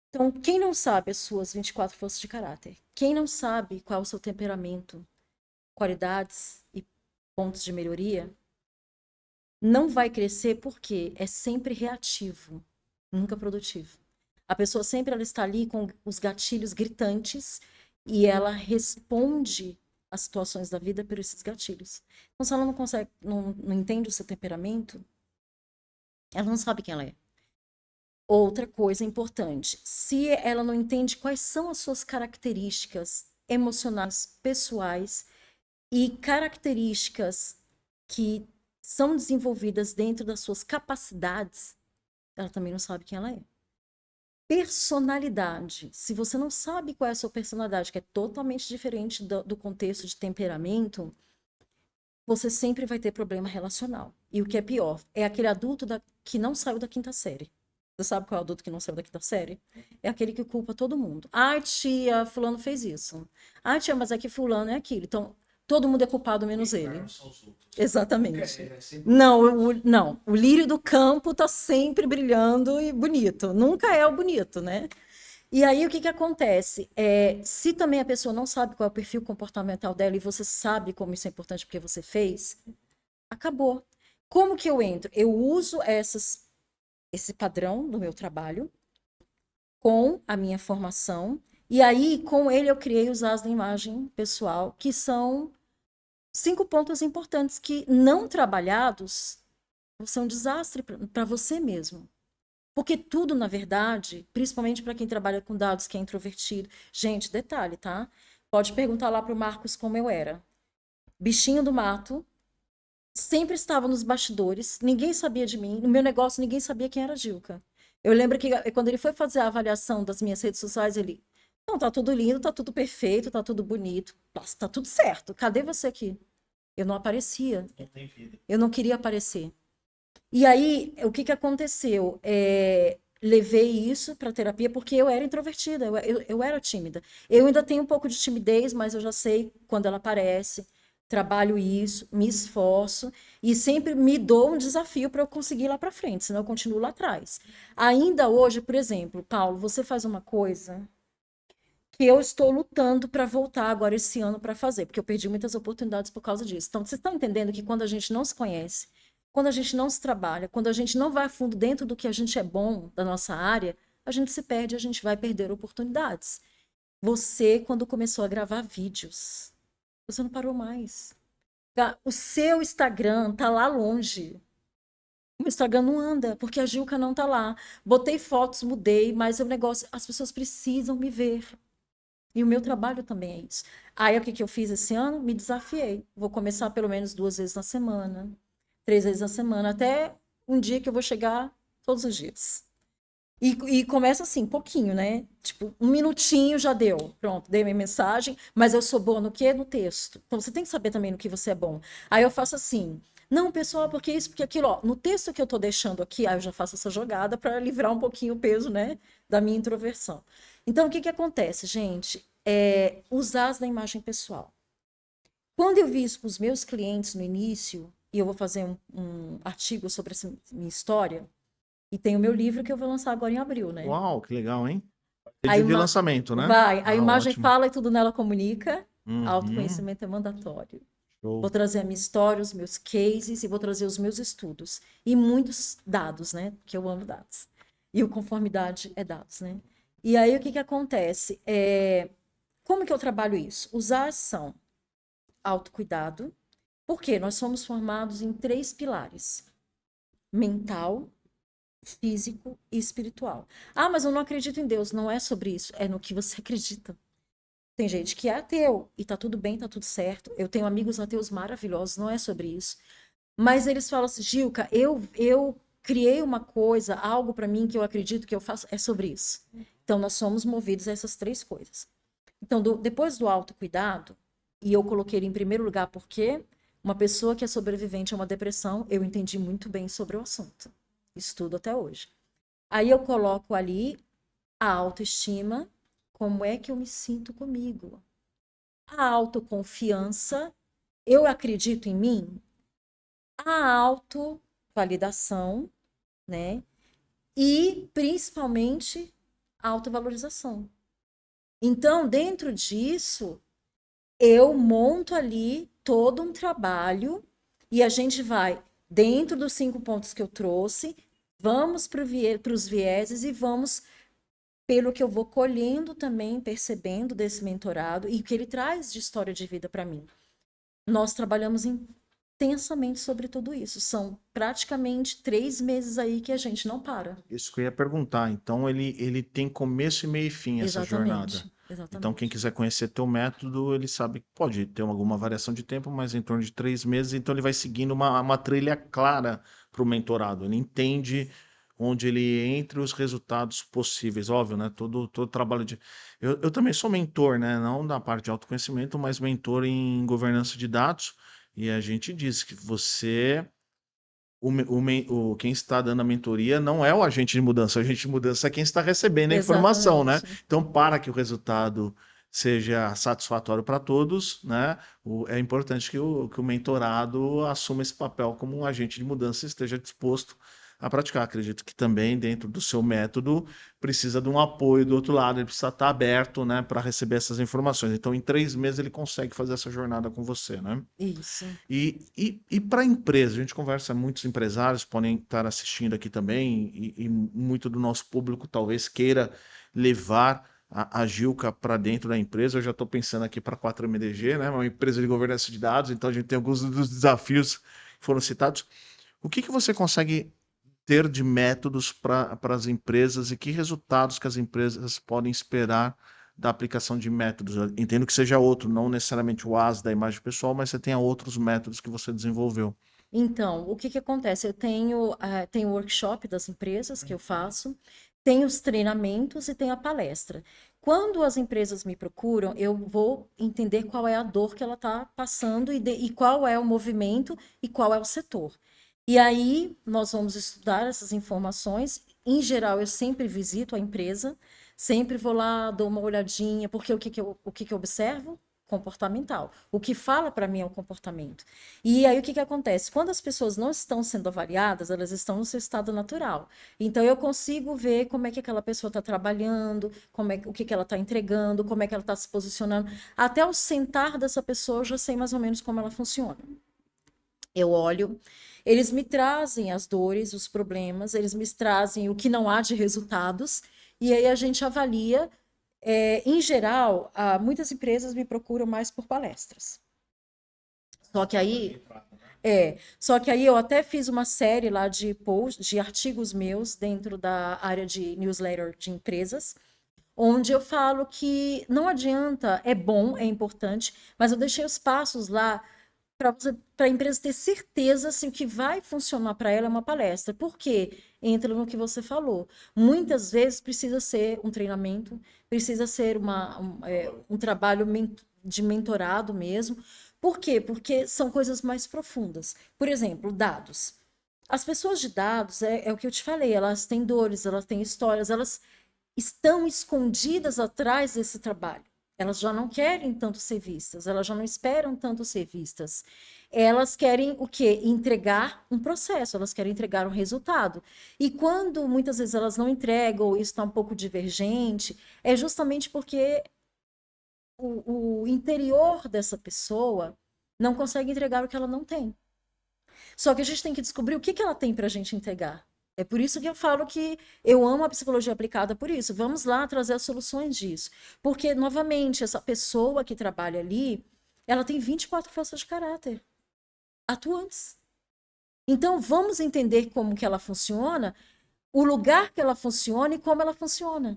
Então, quem não sabe as suas 24 forças de caráter, quem não sabe qual é o seu temperamento, qualidades e pontos de melhoria, não vai crescer porque é sempre reativo, nunca produtivo. A pessoa sempre ela está ali com os gatilhos gritantes e ela responde às situações da vida por esses gatilhos. Então, se ela não consegue, não entende o seu temperamento, ela não sabe quem ela é. Outra coisa importante, se ela não entende quais são as suas características emocionais, pessoais e características que são desenvolvidas dentro das suas capacidades, ela também não sabe quem ela é. Personalidade. Se você não sabe qual é a sua personalidade, que é totalmente diferente do contexto de temperamento, você sempre vai ter problema relacional. E o que é pior, é aquele adulto que não saiu da quinta série. Você sabe qual é o adulto que não saiu da quinta série? É aquele que culpa todo mundo. Ai, tia, fulano fez isso. Ai, tia, mas é que fulano é aquilo. Então, todo mundo é culpado menos ele. Exatamente. Não, o lírio do campo tá sempre brilhando e bonito. Nunca é o bonito, né? E aí, o que acontece? Se também a pessoa não sabe qual é o perfil comportamental dela e você sabe como isso é importante porque você fez, acabou. Como que eu entro? Eu uso esse padrão do meu trabalho com a minha formação e aí, com ele, eu criei os As da Imagem Pessoal, que são 5 pontos importantes que, não trabalhados, são um desastre para você mesmo. Porque tudo, na verdade, principalmente para quem trabalha com dados, que é introvertido. Gente, detalhe, tá? Pode perguntar lá para o Marcos como eu era. Bichinho do mato, sempre estava nos bastidores, ninguém sabia de mim. No meu negócio, ninguém sabia quem era a Gilca. Eu lembro que quando ele foi fazer a avaliação das minhas redes sociais, ele... Não, tá tudo lindo, tá tudo perfeito, tá tudo bonito. Nossa, tá tudo certo. Cadê você aqui? Eu não aparecia. Eu não queria aparecer. E aí, o que aconteceu? Levei isso para terapia porque eu era introvertida, eu era tímida. Eu ainda tenho um pouco de timidez, mas eu já sei quando ela aparece, trabalho isso, me esforço e sempre me dou um desafio para eu conseguir ir lá para frente, senão eu continuo lá atrás. Ainda hoje, por exemplo, Paulo, você faz uma coisa que eu estou lutando para voltar agora esse ano para fazer, porque eu perdi muitas oportunidades por causa disso. Então, vocês estão entendendo que quando a gente não se conhece, quando a gente não se trabalha, quando a gente não vai a fundo dentro do que a gente é bom, da nossa área, a gente se perde, a gente vai perder oportunidades. Você, quando começou a gravar vídeos, você não parou mais. O seu Instagram tá lá longe. O meu Instagram não anda, porque a Gilca não tá lá. Botei fotos, mudei, mas o negócio, as pessoas precisam me ver. E o meu trabalho também é isso. Aí, o que eu fiz esse ano? Me desafiei. Vou começar pelo menos 2 vezes na semana, 3 vezes na semana, até um dia que eu vou chegar todos os dias. E começa assim, pouquinho, né? Tipo, 1 minutinho já deu. Pronto, dei minha mensagem, mas eu sou boa no quê? No texto. Então, você tem que saber também no que você é bom. Aí eu faço assim, não, pessoal, porque isso, porque aquilo, ó. No texto que eu tô deixando aqui, aí eu já faço essa jogada para livrar um pouquinho o peso, né? Da minha introversão. Então, o que acontece, gente? Usar da imagem pessoal. Quando eu vi isso com os meus clientes no início, e eu vou fazer um artigo sobre essa minha história, e tem o meu livro que eu vou lançar agora em abril, né? Uau, que legal, hein? A De lançamento, né? a imagem Ótimo. fala e tudo nela comunica. Uhum. Autoconhecimento é mandatório. Show. Vou trazer a minha história, os meus cases e vou trazer os meus estudos. E muitos dados, né? Porque eu amo dados. E o conformidade é dados, né? E aí, o que acontece? Como que eu trabalho isso? Usar a ação, autocuidado, porque nós somos formados em 3 pilares: mental, físico e espiritual. Ah, mas eu não acredito em Deus. Não é sobre isso, é no que você acredita. Tem gente que é ateu e tá tudo bem, tá tudo certo. Eu tenho amigos ateus maravilhosos, não é sobre isso. Mas eles falam assim, Gilca, eu criei uma coisa, algo para mim que eu acredito que eu faço, é sobre isso. Então, nós somos movidos a essas três coisas. Então, depois do autocuidado, e eu coloquei ele em primeiro lugar porque uma pessoa que é sobrevivente a uma depressão, eu entendi muito bem sobre o assunto. Estudo até hoje. Aí eu coloco ali a autoestima, como é que eu me sinto comigo. A autoconfiança, eu acredito em mim. A autovalidação, né? E principalmente a autovalorização. Então, dentro disso, eu monto ali todo um trabalho e a gente vai, dentro dos 5 pontos que eu trouxe, vamos para os vieses e vamos pelo que eu vou colhendo também, percebendo desse mentorado e o que ele traz de história de vida para mim. Nós trabalhamos intensamente sobre tudo isso. São praticamente 3 meses aí que a gente não para. Isso que eu ia perguntar. Então, ele tem começo e meio e fim essa jornada. Exatamente, Então, quem exatamente. quiser conhecer teu método, ele sabe que pode ter alguma variação de tempo, mas em torno de 3 meses. Então, ele vai seguindo uma trilha clara para o mentorado. Ele entende onde ele entra e os resultados possíveis. Óbvio, né? Todo trabalho de. Eu também sou mentor, né? Não na parte de autoconhecimento, mas mentor em governança de dados. E a gente diz que você quem está dando a mentoria não é o agente de mudança é quem está recebendo a informação, né? Exatamente. Então, para que o resultado seja satisfatório para todos, né? É importante que o mentorado assuma esse papel como um agente de mudança e esteja disposto a praticar. Acredito que também, dentro do seu método, precisa de um apoio do outro lado, ele precisa estar aberto, né, para receber essas informações. Então, em 3 meses, ele consegue fazer essa jornada com você, né? Isso. E para a empresa, a gente conversa, muitos empresários podem estar assistindo aqui também, e muito do nosso público talvez queira levar a Gilca para dentro da empresa. Eu já estou pensando aqui para a 4MDG, né? Uma empresa de governança de dados, então a gente tem alguns dos desafios que foram citados. O que você consegue ter de métodos para as empresas e que resultados que as empresas podem esperar da aplicação de métodos? Eu entendo que seja outro, não necessariamente o AS da imagem pessoal, mas você tenha outros métodos que você desenvolveu. Então, o que que acontece? Eu tenho o workshop das empresas que eu faço, tenho os treinamentos e tenho a palestra. Quando as empresas me procuram, eu vou entender qual é a dor que ela está passando e qual é o movimento e qual é o setor. E aí nós vamos estudar essas informações. Em geral, eu sempre visito a empresa, sempre vou lá, dou uma olhadinha, porque o que que eu observo? Comportamental. O que fala para mim é o comportamento. E aí o que que acontece? Quando as pessoas não estão sendo avaliadas, elas estão no seu estado natural. Então eu consigo ver como é que aquela pessoa está trabalhando, o que que ela está entregando, como é que ela está se posicionando. Até o sentar dessa pessoa, eu já sei mais ou menos como ela funciona. Eu olho, eles me trazem as dores, os problemas, eles me trazem o que não há de resultados, e aí a gente avalia. Em geral, muitas empresas me procuram mais por palestras. Só que aí, só que aí eu até fiz uma série lá de posts, de artigos meus dentro da área de newsletter de empresas, onde eu falo que não adianta, é bom, é importante, mas eu deixei os passos lá para a empresa ter certeza se o que vai funcionar para ela é uma palestra. Por quê? Entra no que você falou. Muitas vezes precisa ser um treinamento, precisa ser um trabalho de mentorado mesmo. Por quê? Porque são coisas mais profundas. Por exemplo, dados. As pessoas de dados, é o que eu te falei, elas têm dores, elas têm histórias, elas estão escondidas atrás desse trabalho. Elas já não querem tanto ser vistas, elas já não esperam tanto ser vistas. Elas querem o quê? Entregar um processo, elas querem entregar um resultado. E quando muitas vezes elas não entregam, ou isso está um pouco divergente, é justamente porque o interior dessa pessoa não consegue entregar o que ela não tem. Só que a gente tem que descobrir o que que ela tem para a gente entregar. É por isso que eu falo que eu amo a psicologia aplicada por isso. Vamos lá trazer as soluções disso. Porque, novamente, essa pessoa que trabalha ali, ela tem 24 forças de caráter atuantes. Então, vamos entender como que ela funciona, o lugar que ela funciona e como ela funciona.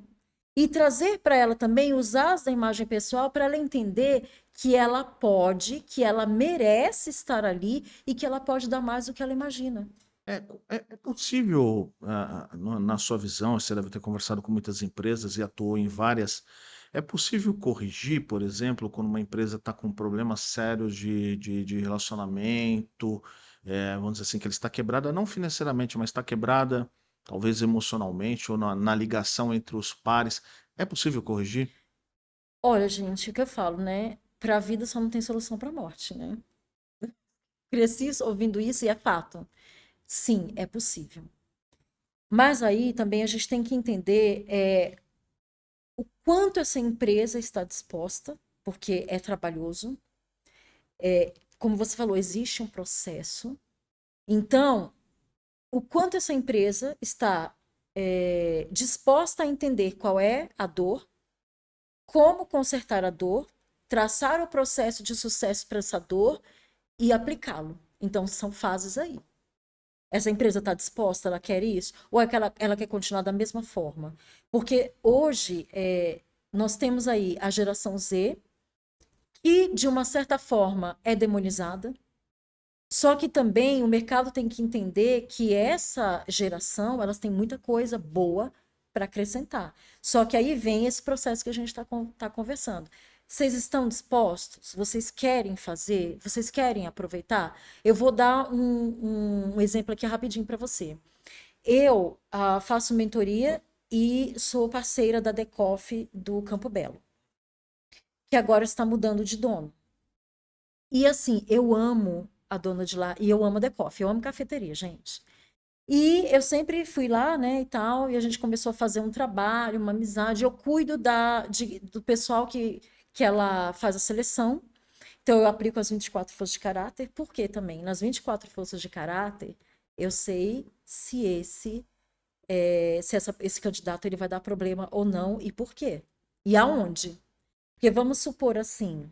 E trazer para ela também os as da imagem pessoal para ela entender que ela pode, que ela merece estar ali e que ela pode dar mais do que ela imagina. É possível, na sua visão, você deve ter conversado com muitas empresas e atuou em várias. É possível corrigir, por exemplo, quando uma empresa está com problemas sérios de relacionamento, vamos dizer assim, que ele está quebrada, não financeiramente, mas está quebrada, talvez emocionalmente, ou na ligação entre os pares. É possível corrigir? Olha, gente, o que eu falo, né? Para a vida só não tem solução para a morte, né? Cresci ouvindo isso e é fato. Sim, é possível. Mas aí também a gente tem que entender o quanto essa empresa está disposta, porque é trabalhoso. Como você falou, existe um processo. Então, o quanto essa empresa está disposta a entender qual é a dor, como consertar a dor, traçar o processo de sucesso para essa dor e aplicá-lo. Então, são fases aí. Essa empresa está disposta, ela quer isso? Ou é que ela quer continuar da mesma forma? Porque hoje nós temos aí a geração Z, que de uma certa forma é demonizada, só que também o mercado tem que entender que essa geração, elas têm muita coisa boa para acrescentar. Só que aí vem esse processo que a gente está conversando. Vocês estão dispostos? Vocês querem fazer? Vocês querem aproveitar? Eu vou dar um exemplo aqui rapidinho para você. Eu faço mentoria e sou parceira da Decoff do Campo Belo, que agora está mudando de dono. E assim, eu amo a dona de lá e eu amo a Decoff, eu amo cafeteria, gente. E eu sempre fui lá, né, e tal, e a gente começou a fazer um trabalho, uma amizade. Eu cuido do pessoal que ela faz a seleção. Então, eu aplico as 24 forças de caráter, porque também, nas 24 forças de caráter, eu sei se esse candidato ele vai dar problema ou não e por quê. E aonde. Porque vamos supor assim,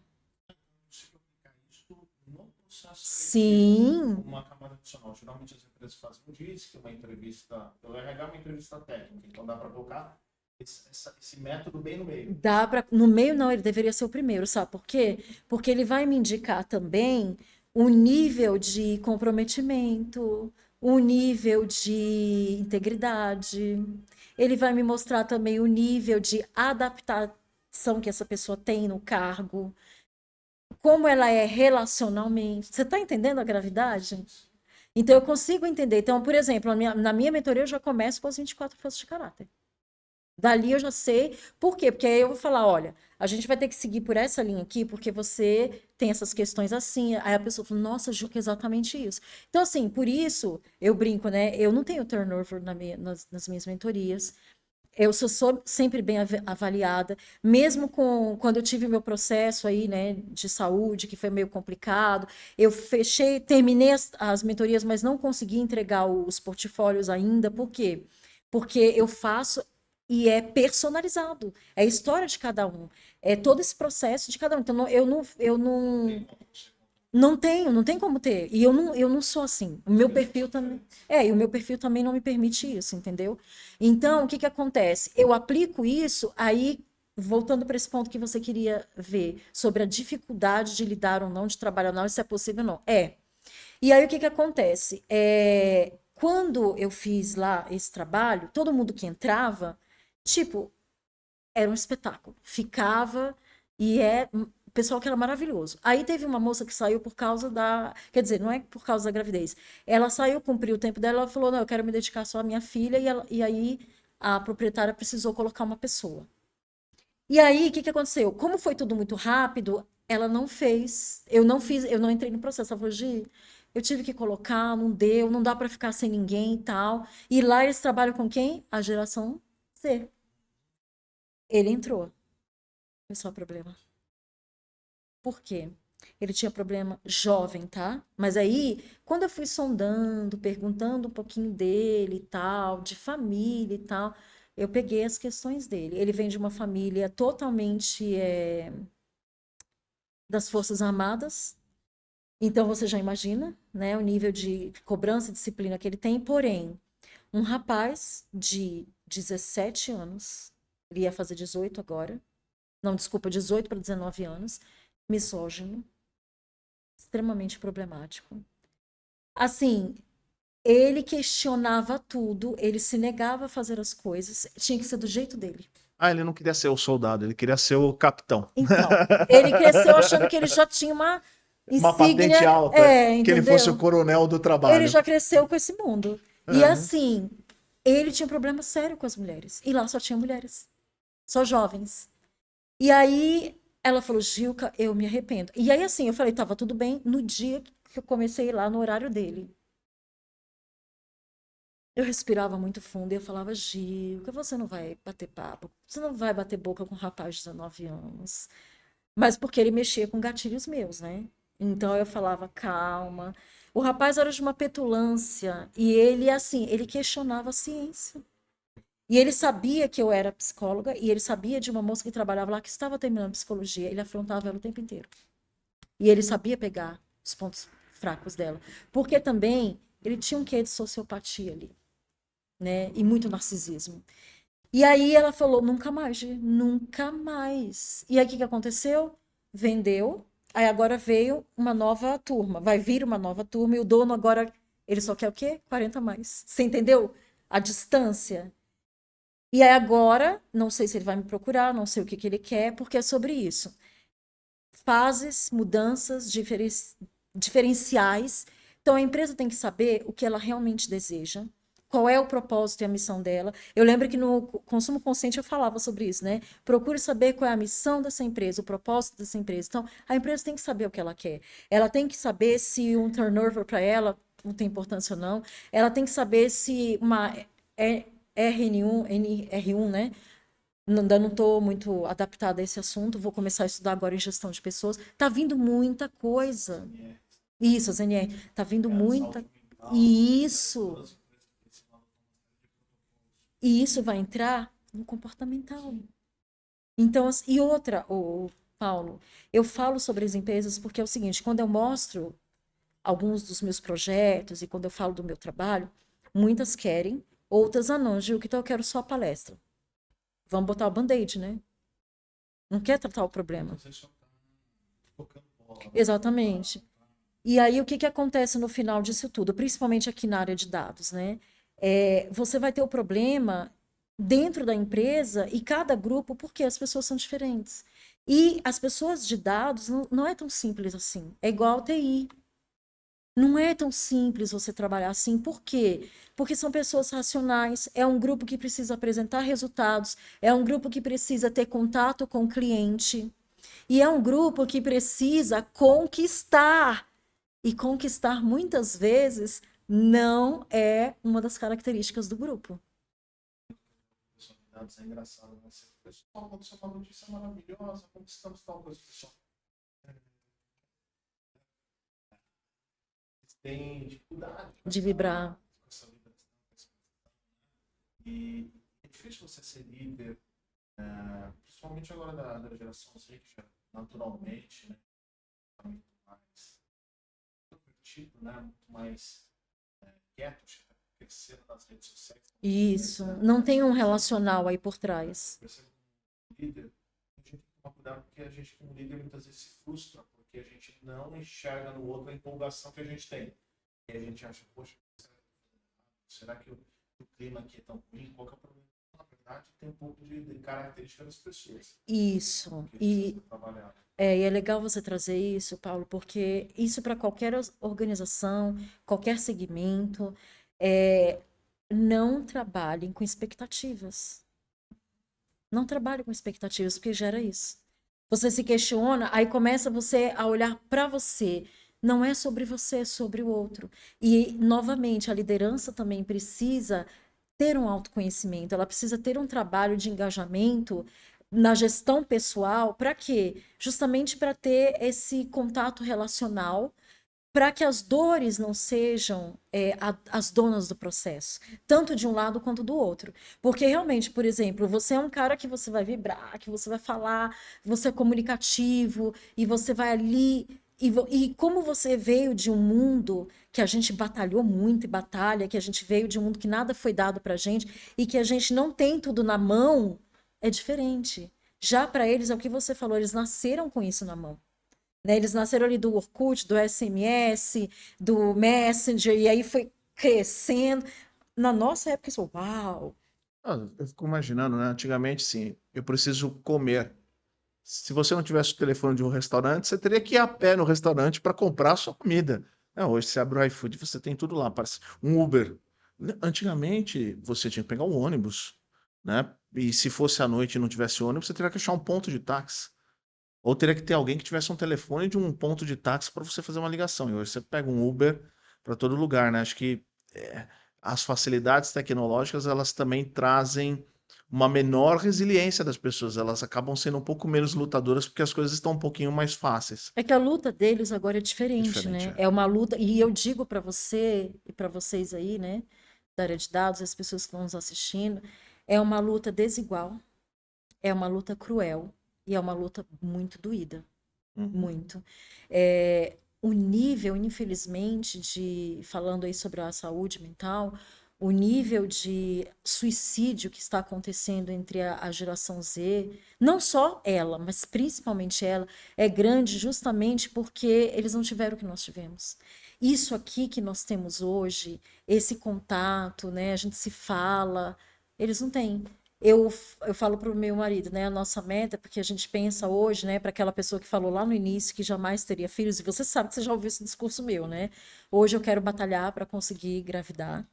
Se aplicar isso no processo seletivo, sim, uma camada adicional. Geralmente as empresas fazem um DISC, uma entrevista, pelo RH, uma entrevista técnica. Então dá para colocar esse método bem no meio. dá para. No meio, não, ele deveria ser o primeiro, sabe por quê? Porque ele vai me indicar também o nível de comprometimento, o nível de integridade. Ele vai me mostrar também o nível de adaptação que essa pessoa tem no cargo, como ela é relacionalmente. Você está entendendo a gravidade? Então, eu consigo entender. Então, por exemplo, na minha mentoria, eu já começo com as 24 forças de caráter. Dali eu já sei. Por quê? Porque aí eu vou falar, olha, a gente vai ter que seguir por essa linha aqui, porque você tem essas questões assim. Aí a pessoa fala, nossa, Ju, que é exatamente isso. Então, assim, por isso eu brinco, né? Eu não tenho turnover nas minhas mentorias. Eu sou sempre bem avaliada, mesmo quando eu tive meu processo aí, né, de saúde, que foi meio complicado. Eu terminei as mentorias, mas não consegui entregar os portfólios ainda. Por quê? Porque eu faço e é personalizado. É a história de cada um. É todo esse processo de cada um. Então, não tem como ter. E eu não sou assim. O meu perfil também. E o meu perfil também não me permite isso, entendeu? Então, o que que acontece? Eu aplico isso, aí, voltando para esse ponto que você queria ver, sobre a dificuldade de lidar ou não, de trabalhar ou não, se é possível ou não. É. E aí, o que que acontece? Quando eu fiz lá esse trabalho, todo mundo que entrava, tipo, era um espetáculo. Ficava e o pessoal que era maravilhoso. Aí teve uma moça que saiu por causa da. Quer dizer, não é por causa da gravidez. Ela saiu, cumpriu o tempo dela, ela falou: não, eu quero me dedicar só à minha filha, e aí a proprietária precisou colocar uma pessoa. E aí, o que que aconteceu? Como foi tudo muito rápido, ela não fez. Eu não fiz, eu não entrei no processo. Ela falou, Gi, eu tive que colocar, não deu, não dá para ficar sem ninguém e tal. E lá eles trabalham com quem? A geração Z. Ele entrou. Foi só problema. Por quê? Ele tinha problema jovem, tá? Mas aí, quando eu fui sondando, perguntando um pouquinho dele e tal, de família e tal, eu peguei as questões dele. Ele vem de uma família totalmente das Forças Armadas, então você já imagina, né, o nível de cobrança e disciplina que ele tem. Porém, um rapaz de 17 anos Ele ia fazer 18 agora. Não, desculpa, 18 para 19 anos. Misógino. Extremamente problemático. Assim, ele questionava tudo, ele se negava a fazer as coisas, tinha que ser do jeito dele. Ele não queria ser o soldado, ele queria ser o capitão. Então, ele cresceu achando que ele já tinha uma Uma patente insígnia, alta, que ele fosse o entendeu? coronel do Ele trabalho. já cresceu com esse mundo. E Aham. assim, ele tinha um problema sério com as mulheres. E lá só tinha mulheres. Só jovens. E aí ela falou, Gilca, eu me arrependo. E aí assim, eu falei, tava tudo bem no dia que eu comecei a ir lá no horário dele. Eu respirava muito fundo e eu falava, Gilca, você não vai bater papo, você não vai bater boca com um rapaz de 19 anos. Mas porque ele mexia com gatilhos meus, né? Então eu falava, calma. O rapaz era de uma petulância e ele, assim, ele questionava a ciência. E ele sabia que eu era psicóloga e ele sabia de uma moça que trabalhava lá que estava terminando psicologia. Ele afrontava ela o tempo inteiro. E ele sabia pegar os pontos fracos dela. Porque também ele tinha um quê de sociopatia ali, né? E muito narcisismo. E aí ela falou, nunca mais, Gi, nunca mais. E aí o que aconteceu? Vendeu, aí agora veio uma nova turma, vai vir uma nova turma e o dono agora, ele só quer o quê? 40 a mais. Você entendeu? A distância. E aí agora, não sei se ele vai me procurar, não sei o que ele quer, porque é sobre isso. Fases, mudanças, diferenciais. Então a empresa tem que saber o que ela realmente deseja, qual é o propósito e a missão dela. Eu lembro que no Consumo Consciente eu falava sobre isso, né? Procure saber qual é a missão dessa empresa, o propósito dessa empresa. Então, a empresa tem que saber o que ela quer. Ela tem que saber se um turnover para ela não tem importância ou não. Ela tem que saber se uma RN1, NR1, né? Ainda não estou muito adaptada a esse assunto, vou começar a estudar agora em gestão de pessoas. Tá vindo muita coisa. Isso, as NR. Tá vindo muita. Isso. E isso vai entrar no comportamental. Então, e outra, Paulo, eu falo sobre as empresas porque é o seguinte, quando eu mostro alguns dos meus projetos e quando eu falo do meu trabalho, muitas querem, outras não, Gil, que então eu quero só a palestra. Vamos botar o band-aid, né? Não quer tratar o problema. Exatamente. E aí, o que acontece no final disso tudo? Principalmente aqui na área de dados, né? Você vai ter o problema dentro da empresa e cada grupo, porque as pessoas são diferentes. E as pessoas de dados não é tão simples assim. É igual ao TI. Não é tão simples você trabalhar assim. Por quê? Porque são pessoas racionais, é um grupo que precisa apresentar resultados, é um grupo que precisa ter contato com o cliente, e é um grupo que precisa conquistar. E conquistar muitas vezes não é uma das características do grupo. Personalidades é engraçado, né? Pessoal, quando você uma notícia maravilhosa, conquistamos tal coisa, pessoal. Tem dificuldade De vibrar. com essa vibração. E é difícil você ser líder, principalmente agora da geração Z, que já naturalmente, né, tá muito mais introvertido, né, muito mais quieto, crescendo nas redes sociais. Isso. Não tem um relacional aí por trás. Percebo que líder, a gente tem que tomar cuidado porque a gente, como líder, muitas vezes se frustra, porque a gente não enxerga no outro a empolgação que a gente tem. E a gente acha, poxa, será que o clima aqui é tão ruim? Qual que é o problema? Na verdade, tem um pouco de característica das pessoas. Isso. E é legal você trazer isso, Paulo, porque isso para qualquer organização, qualquer segmento, não trabalhem com expectativas. Não trabalhe com expectativas, porque gera isso. Você se questiona, aí começa você a olhar para você. Não é sobre você, é sobre o outro. E, novamente, a liderança também precisa ter um autoconhecimento, ela precisa ter um trabalho de engajamento na gestão pessoal, para quê? Justamente para ter esse contato relacional, para que as dores não sejam as donas do processo, tanto de um lado quanto do outro. Porque realmente, por exemplo, você é um cara que você vai vibrar, que você vai falar, você é comunicativo, e você vai ali. E como você veio de um mundo que a gente batalhou muito e batalha, que a gente veio de um mundo que nada foi dado pra gente, e que a gente não tem tudo na mão, é diferente. Já para eles, é o que você falou, eles nasceram com isso na mão. Né? Eles nasceram ali do Orkut, do SMS, do Messenger, e aí foi crescendo. Na nossa época, isso, uau! Eu fico imaginando, né? Antigamente, sim, eu preciso comer. Se você não tivesse o telefone de um restaurante, você teria que ir a pé no restaurante para comprar a sua comida. Hoje você abre o iFood, você tem tudo lá, parece um Uber. Antigamente, você tinha que pegar um ônibus, né? E se fosse à noite e não tivesse ônibus, você teria que achar um ponto de táxi. Ou teria que ter alguém que tivesse um telefone de um ponto de táxi para você fazer uma ligação. E hoje você pega um Uber para todo lugar, né? Acho que é, as facilidades tecnológicas elas também trazem uma menor resiliência das pessoas. Elas acabam sendo um pouco menos lutadoras porque as coisas estão um pouquinho mais fáceis. É que a luta deles agora é É diferente, diferente, né? é. É uma luta, e eu digo para você e para vocês aí, né, da área de dados, as pessoas que estão nos assistindo, é uma luta desigual, é uma luta cruel e é uma luta muito doída, Uhum. muito. O nível, infelizmente, falando aí sobre a saúde mental, o nível de suicídio que está acontecendo entre a geração Z, não só ela, mas principalmente ela, é grande justamente porque eles não tiveram o que nós tivemos. Isso aqui que nós temos hoje, esse contato, né? A gente se fala, eles não têm. Eu falo para o meu marido, né? A nossa meta, porque a gente pensa hoje, né? Para aquela pessoa que falou lá no início que jamais teria filhos, e você sabe que você já ouviu esse discurso meu, né? Hoje eu quero batalhar para conseguir engravidar.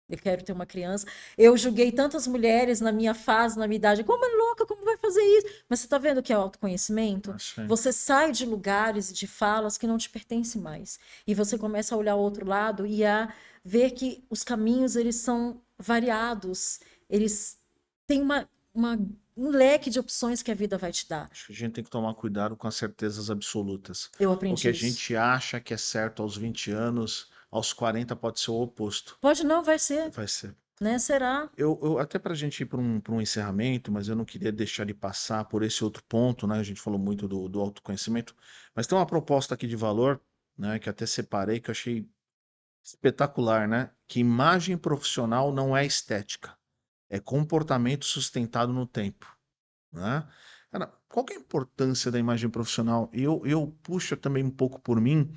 Eu quero ter uma criança. Eu julguei tantas mulheres na minha fase, na minha idade. Como é louca, como vai fazer isso? Mas você está vendo o que é o autoconhecimento? Achei. Você sai de lugares e de falas que não te pertencem mais. E você começa a olhar o outro lado e a ver que os caminhos, eles são variados. Eles têm um leque de opções que a vida vai te dar. Acho que a gente tem que tomar cuidado com as certezas absolutas. Eu O que a aprendi isso. gente acha que é certo aos 20 anos, aos 40 pode ser o oposto. Pode não, vai ser, Vai ser. né? Será? Até para a gente ir para um encerramento, mas eu não queria deixar de passar por esse outro ponto, né? A gente falou muito do autoconhecimento, mas tem uma proposta aqui de valor, né? Que até separei, que eu achei espetacular, né? Que imagem profissional não é estética, é comportamento sustentado no tempo, né? Cara, qual que é a importância da imagem profissional? E eu puxo também um pouco por mim,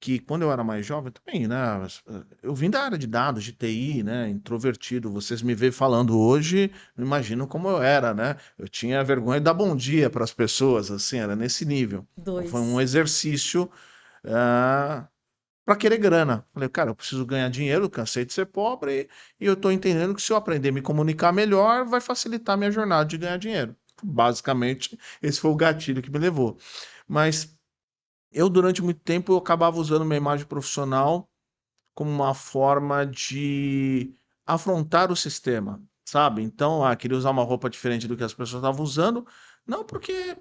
que quando eu era mais jovem também, né? Eu vim da área de dados, de TI, né? Introvertido. Vocês me veem falando hoje, não imaginam como eu era, né? Eu tinha vergonha de dar bom dia para as pessoas, assim, era nesse nível. Então foi um Dois. exercício para querer grana. Falei, cara, eu preciso ganhar dinheiro, cansei de ser pobre e eu estou entendendo que se eu aprender a me comunicar melhor, vai facilitar a minha jornada de ganhar dinheiro. Basicamente, esse foi o gatilho que me levou. Mas eu, durante muito tempo, eu acabava usando minha imagem profissional como uma forma de afrontar o sistema, sabe? Então, queria usar uma roupa diferente do que as pessoas estavam usando, não porque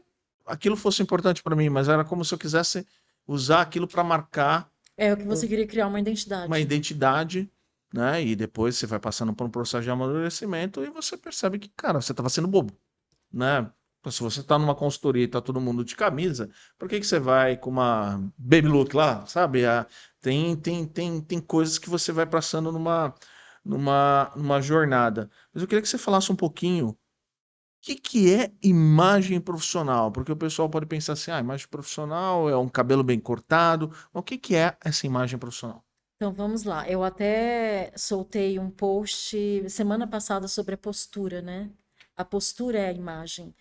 aquilo fosse importante para mim, mas era como se eu quisesse usar aquilo para marcar É o que você um- queria criar uma uma identidade. identidade, né? E depois você vai passando por um processo de amadurecimento e você percebe que, cara, você estava sendo bobo, né? Pô, se você está numa consultoria e tá todo mundo de camisa, por que que você vai com uma baby look lá, sabe? Tem coisas que você vai passando numa jornada. Mas eu queria que você falasse um pouquinho o que é imagem profissional, porque o pessoal pode pensar assim, imagem profissional é um cabelo bem cortado. Mas o que que é essa imagem profissional? Então vamos lá. Eu até soltei um post semana passada sobre a postura, né? A postura é a imagem.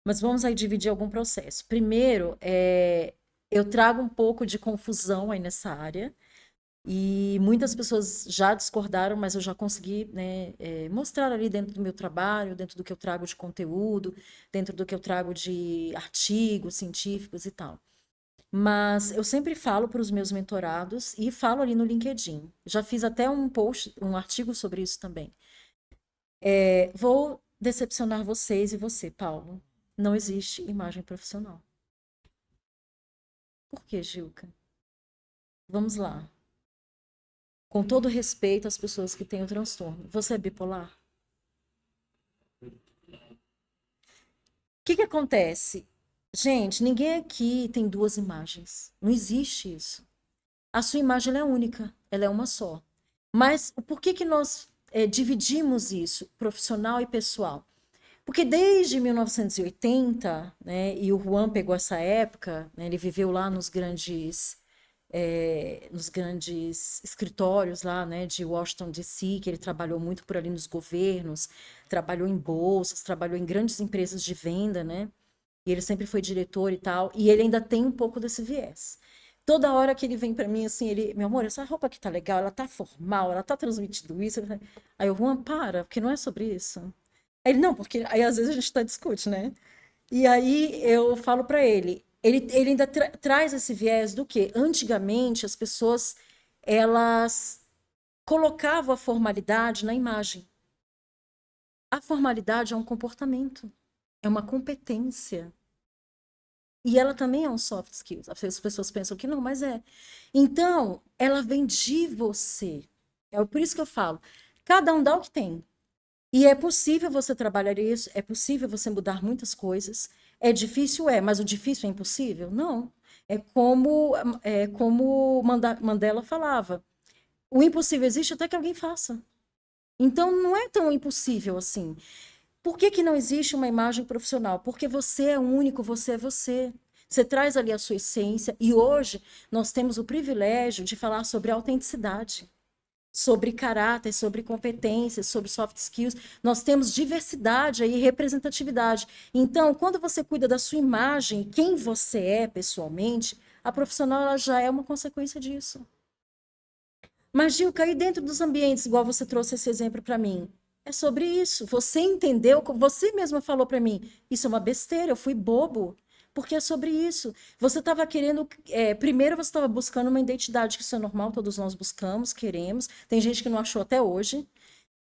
Mas vamos aí dividir algum processo. Primeiro, eu trago um pouco de confusão aí nessa área. E muitas pessoas já discordaram, mas eu já consegui, né, mostrar ali dentro do meu trabalho, dentro do que eu trago de conteúdo, dentro do que eu trago de artigos científicos e tal. Mas eu sempre falo para os meus mentorados e falo ali no LinkedIn. Já fiz até um post, um artigo sobre isso também. Vou decepcionar vocês e você, Paulo. Não existe imagem profissional. Por quê, Gilca? Vamos lá. Com todo respeito às pessoas que têm o transtorno. Você é bipolar? O que que acontece? Gente, ninguém aqui tem duas imagens. Não existe isso. A sua imagem ela é única, ela é uma só. Mas por que que nós dividimos isso, profissional e pessoal? Porque desde 1980, né, e o Juan pegou essa época, né, ele viveu lá nos grandes escritórios lá, né, de Washington, D.C., que ele trabalhou muito por ali nos governos, trabalhou em bolsas, trabalhou em grandes empresas de venda, né? E ele sempre foi diretor e tal, e ele ainda tem um pouco desse viés. Toda hora que ele vem para mim, assim, ele, meu amor, essa roupa aqui tá legal, ela tá formal, ela tá transmitindo isso. Aí eu, Juan, para, porque não é sobre isso. Aí ele, não, porque aí às vezes a gente discute, né? E aí eu falo para ele ainda traz esse viés do que antigamente as pessoas elas colocavam a formalidade na imagem. A formalidade é um comportamento, é uma competência. E ela também é um soft skills. As pessoas pensam que não, mas é. Então, ela vem de você. É por isso que eu falo, cada um dá o que tem. E é possível você trabalhar isso, é possível você mudar muitas coisas. É difícil, mas o difícil é impossível? Não. É como Mandela falava: o impossível existe até que alguém faça. Então não é tão impossível assim. Por que que não existe uma imagem profissional? Porque você é único, você é você. Você traz ali a sua essência e hoje nós temos o privilégio de falar sobre autenticidade, sobre caráter, sobre competências, sobre soft skills. Nós temos diversidade e representatividade. Então, quando você cuida da sua imagem, quem você é pessoalmente, a profissional ela já é uma consequência disso. Mas, Gil, cair dentro dos ambientes, igual você trouxe esse exemplo para mim, é sobre isso. Você entendeu, você mesma falou para mim, isso é uma besteira, eu fui bobo. Porque é sobre isso. Você estava querendo. Primeiro, você estava buscando uma identidade, que isso é normal, todos nós buscamos, queremos. Tem gente que não achou até hoje.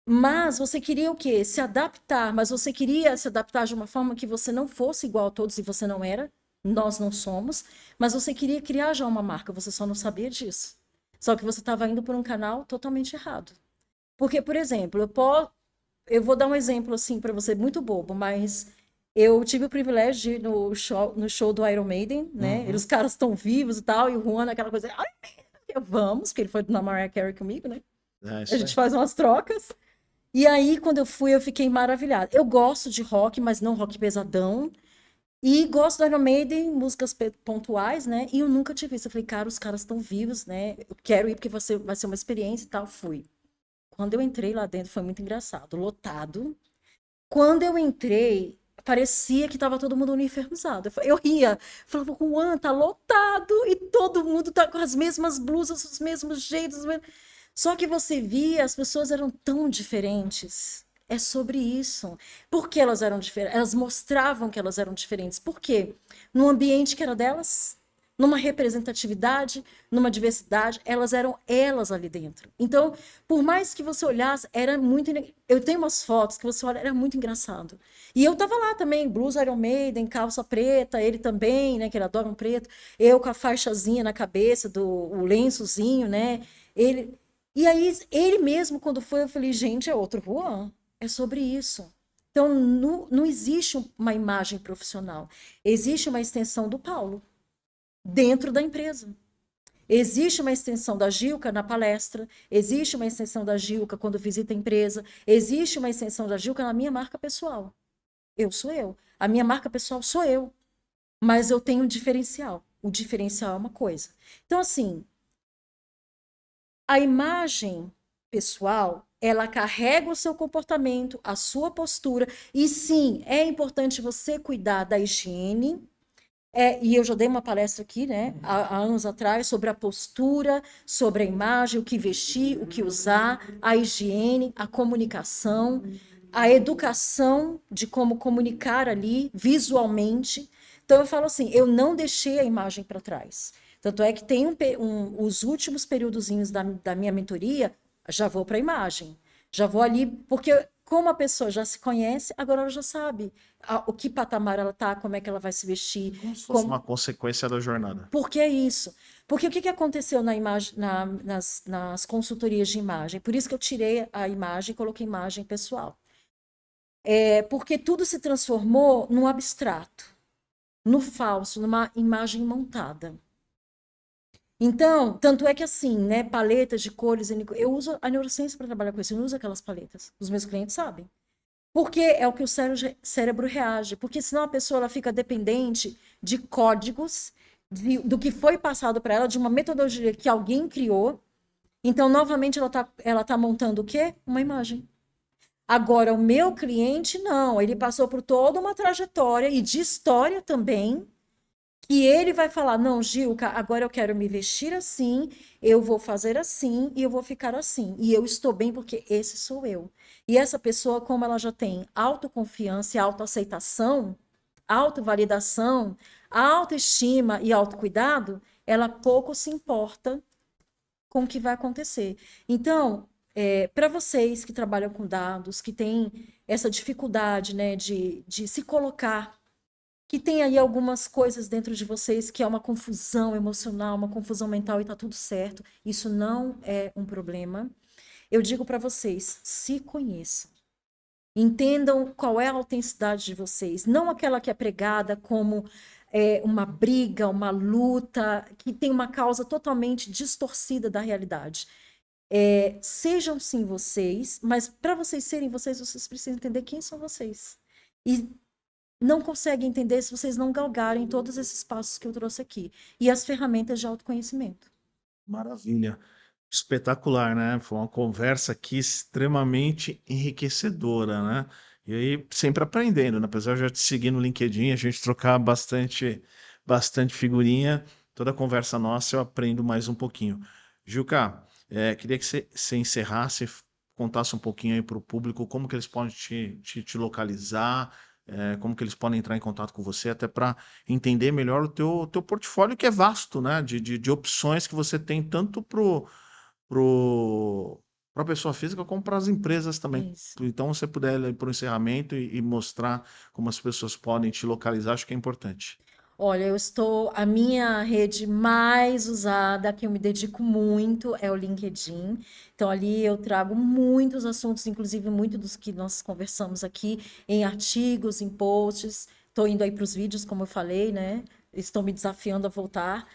Mas você queria o quê? Se adaptar. Mas você queria se adaptar de uma forma que você não fosse igual a todos e você não era. Nós não somos. Mas você queria criar já uma marca, você só não sabia disso. Só que você estava indo por um canal totalmente errado. Porque, por exemplo, eu vou dar um exemplo assim para você, muito bobo, mas eu tive o privilégio de ir no show do Iron Maiden, né? Uhum. Os caras estão vivos e tal, e o Juan, aquela coisa, ai, vamos, porque ele foi na Mariah Carey comigo, né? É A isso gente aí. faz umas trocas. E aí, quando eu fui, eu fiquei maravilhada. Eu gosto de rock, mas não rock pesadão. E gosto do Iron Maiden, músicas pontuais, né? E eu nunca tive isso. Eu falei, cara, os caras estão vivos, né? Eu quero ir porque vai ser uma experiência e tal. Fui. Quando eu entrei lá dentro, foi muito engraçado. Lotado. Quando eu entrei, parecia que estava todo mundo uniformizado. Eu ria. Falava, Juan, tá lotado. E todo mundo tá com as mesmas blusas, os mesmos jeitos. Só que você via, as pessoas eram tão diferentes. É sobre isso. Por que elas eram diferentes? Elas mostravam que elas eram diferentes. Por quê? No ambiente que era delas, numa representatividade, numa diversidade, elas eram elas ali dentro. Então, por mais que você olhasse, era muito. Eu tenho umas fotos que você olha, era muito engraçado. E eu tava lá também, blusa Iron Maiden, calça preta, ele também, né, que ele adora um preto. Eu com a faixazinha na cabeça, o lençozinho, né? Ele. E aí, ele mesmo, quando foi, eu falei, gente, é outro Juan. É sobre isso. Então, não existe uma imagem profissional. Existe uma extensão do Paulo dentro da empresa. Existe uma extensão da Gilca na palestra, existe uma extensão da Gilca quando visita a empresa, existe uma extensão da Gilca na minha marca pessoal. Eu sou eu. A minha marca pessoal sou eu. Mas eu tenho um diferencial. O diferencial é uma coisa. Então, assim, a imagem pessoal, ela carrega o seu comportamento, a sua postura. E sim, é importante você cuidar da higiene. E eu já dei uma palestra aqui, né, há anos atrás, sobre a postura, sobre a imagem, o que vestir, o que usar, a higiene, a comunicação, a educação de como comunicar ali visualmente. Então eu falo assim, eu não deixei a imagem para trás. Tanto é que tem os últimos períodozinhos da minha mentoria, já vou para a imagem. Já vou ali, porque como a pessoa já se conhece, agora ela já sabe o que patamar ela tá, como é que ela vai se vestir, Como se fosse uma como, consequência da jornada. por que é isso? Porque o que aconteceu na imagem, nas consultorias de imagem? Por isso que eu tirei a imagem e coloquei imagem pessoal. Porque tudo se transformou num abstrato, no falso, numa imagem montada. Então, tanto é que assim, né, paletas de cores, eu uso a neurociência para trabalhar com isso, eu não uso aquelas paletas. Os meus clientes sabem. Porque é o que o cérebro reage. Porque senão a pessoa ela fica dependente de códigos, do que foi passado para ela, de uma metodologia que alguém criou. Então, novamente, ela tá montando o quê? Uma imagem. Agora, o meu cliente, não. Ele passou por toda uma trajetória e de história também, que ele vai falar: não, Gilca, agora eu quero me vestir assim, eu vou fazer assim e eu vou ficar assim. E eu estou bem porque esse sou eu. E essa pessoa, como ela já tem autoconfiança e autoaceitação, autovalidação, autoestima e autocuidado, ela pouco se importa com o que vai acontecer. Então, para vocês que trabalham com dados, que têm essa dificuldade, né, de se colocar, que tem aí algumas coisas dentro de vocês que é uma confusão emocional, uma confusão mental e tá tudo certo, isso não é um problema. Eu digo para vocês, se conheçam. Entendam qual é a autenticidade de vocês, não aquela que é pregada como uma briga, uma luta, que tem uma causa totalmente distorcida da realidade. Sejam sim vocês, mas para vocês serem vocês, vocês precisam entender quem são vocês. E não conseguem entender se vocês não galgarem todos esses passos que eu trouxe aqui. E as ferramentas de autoconhecimento. Maravilha. Espetacular, né? Foi uma conversa aqui extremamente enriquecedora, né? E aí, sempre aprendendo, né? Apesar de eu já te seguir no LinkedIn, a gente trocar bastante figurinha, toda conversa nossa eu aprendo mais um pouquinho. Gilca, queria que você encerrasse, contasse um pouquinho aí para o público como que eles podem te localizar, como que eles podem entrar em contato com você, até para entender melhor o teu portfólio, que é vasto, né? De opções que você tem tanto para a pessoa física como para as empresas também. Isso. Então, se você puder ir para o encerramento e mostrar como as pessoas podem te localizar, acho que é importante. Olha, a minha rede mais usada, que eu me dedico muito, é o LinkedIn. Então, ali eu trago muitos assuntos, inclusive muitos dos que nós conversamos aqui, em artigos, em posts. Estou indo aí para os vídeos, como eu falei, né? Estou me desafiando a voltar.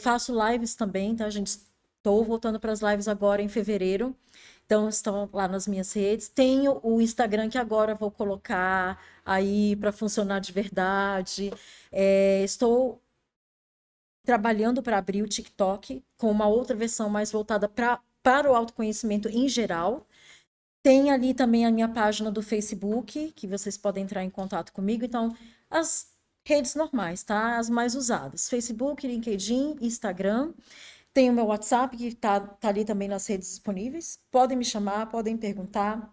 Faço lives também, tá, gente? Estou voltando para as lives agora em fevereiro. Então, estão lá nas minhas redes. Tenho o Instagram que agora vou colocar aí para funcionar de verdade. Estou trabalhando para abrir o TikTok com uma outra versão mais voltada para o autoconhecimento em geral. Tem ali também a minha página do Facebook, que vocês podem entrar em contato comigo. Então, as redes normais, tá? As mais usadas: Facebook, LinkedIn, Instagram. Tem o meu WhatsApp, que tá ali também nas redes disponíveis. Podem me chamar, podem perguntar,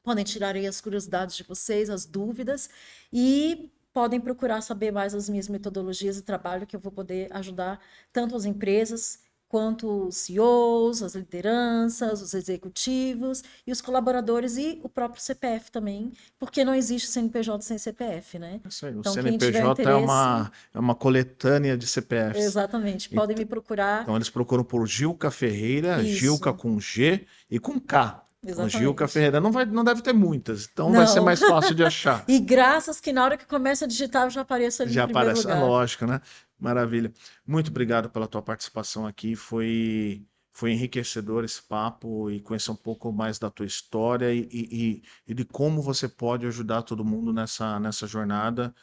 podem tirar aí as curiosidades de vocês, as dúvidas, e podem procurar saber mais as minhas metodologias de trabalho, que eu vou poder ajudar tanto as empresas quanto os CEOs, as lideranças, os executivos e os colaboradores e o próprio CPF também, porque não existe CNPJ sem CPF, né? É isso aí. O Então, quem tiver CNPJ é interesse, uma coletânea de CPFs. exatamente, podem me procurar. Então eles procuram por Gilca Ferreira, Gilca Isso, com G e com K. Então Gilca exatamente. Ferreira não deve ter muitas, então vai ser Não. mais fácil de achar. E graças que na hora que começa a digitar eu já apareço ali em Já primeiro aparece, é lugar. lógico, né? Maravilha. Muito obrigado pela tua participação aqui. Foi enriquecedor esse papo e conhecer um pouco mais da tua história e de como você pode ajudar todo mundo nessa jornada.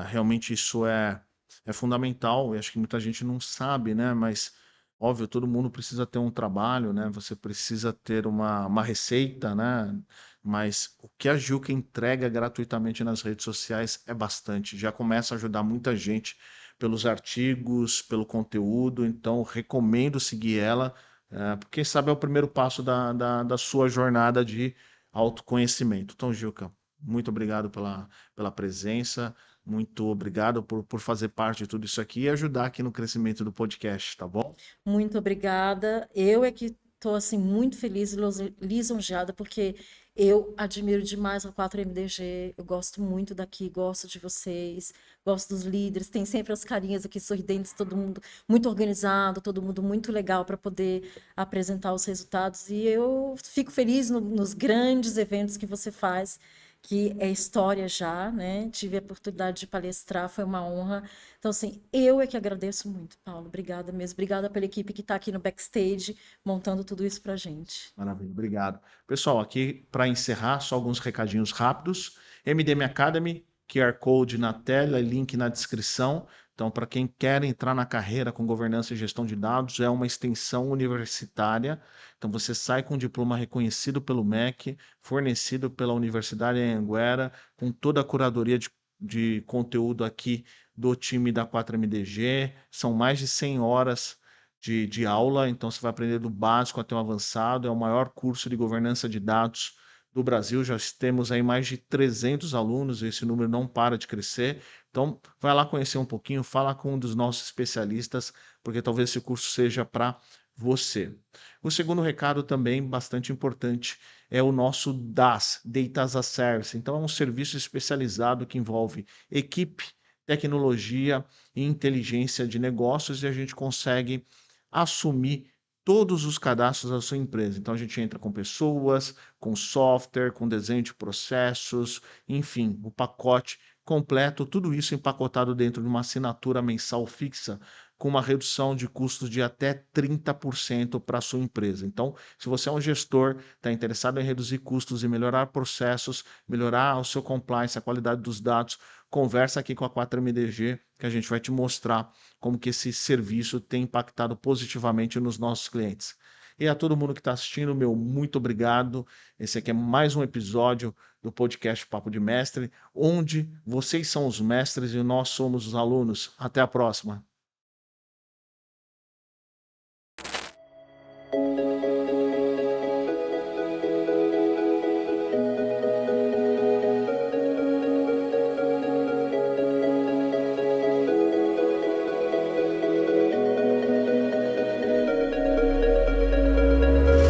Realmente isso é fundamental. E acho que muita gente não sabe, né? Mas, óbvio, todo mundo precisa ter um trabalho, né? Você precisa ter uma receita, né? Mas o que a Juca entrega gratuitamente nas redes sociais é bastante. Já começa a ajudar muita gente pelos artigos, pelo conteúdo. Então, recomendo seguir ela, porque quem sabe é o primeiro passo da sua jornada de autoconhecimento. Então, Juca, muito obrigado pela presença. Muito obrigado por fazer parte de tudo isso aqui e ajudar aqui no crescimento do podcast, tá bom? Muito obrigada. Eu é que estou assim muito feliz e lisonjeada porque eu admiro demais a 4MDG. Eu gosto muito daqui, gosto de vocês, gosto dos líderes. Tem sempre as carinhas aqui sorridentes, todo mundo muito organizado, todo mundo muito legal para poder apresentar os resultados. E eu fico feliz nos grandes eventos que você faz, que é história já, né? Tive a oportunidade de palestrar, foi uma honra. Então, assim, eu é que agradeço muito, Paulo. Obrigada mesmo. Obrigada pela equipe que está aqui no backstage montando tudo isso pra gente. Maravilha, obrigado. Pessoal, aqui para encerrar, só alguns recadinhos rápidos. MDM Academy, QR Code na tela e link na descrição. Então, para quem quer entrar na carreira com governança e gestão de dados, é uma extensão universitária. Então, você sai com um diploma reconhecido pelo MEC, fornecido pela Universidade Anhanguera, com toda a curadoria de conteúdo aqui do time da 4MDG. São mais de 100 horas de aula, então você vai aprender do básico até o avançado. É o maior curso de governança de dados do Brasil. Já temos aí mais de 300 alunos, e esse número não para de crescer. Então, vai lá conhecer um pouquinho, fala com um dos nossos especialistas, porque talvez esse curso seja para você. O segundo recado também bastante importante é o nosso DaaS, Data as a Service. Então, é um serviço especializado que envolve equipe, tecnologia e inteligência de negócios, e a gente consegue assumir todos os cadastros da sua empresa. Então a gente entra com pessoas, com software, com desenho de processos, enfim, o pacote completo, tudo isso empacotado dentro de uma assinatura mensal fixa, com uma redução de custos de até 30% para a sua empresa. Então, se você é um gestor, está interessado em reduzir custos e melhorar processos, melhorar o seu compliance, a qualidade dos dados, conversa aqui com a 4MDG, que a gente vai te mostrar como que esse serviço tem impactado positivamente nos nossos clientes. E a todo mundo que está assistindo, meu muito obrigado. Esse aqui é mais um episódio do podcast Papo de Mestre, onde vocês são os mestres e nós somos os alunos. Até a próxima.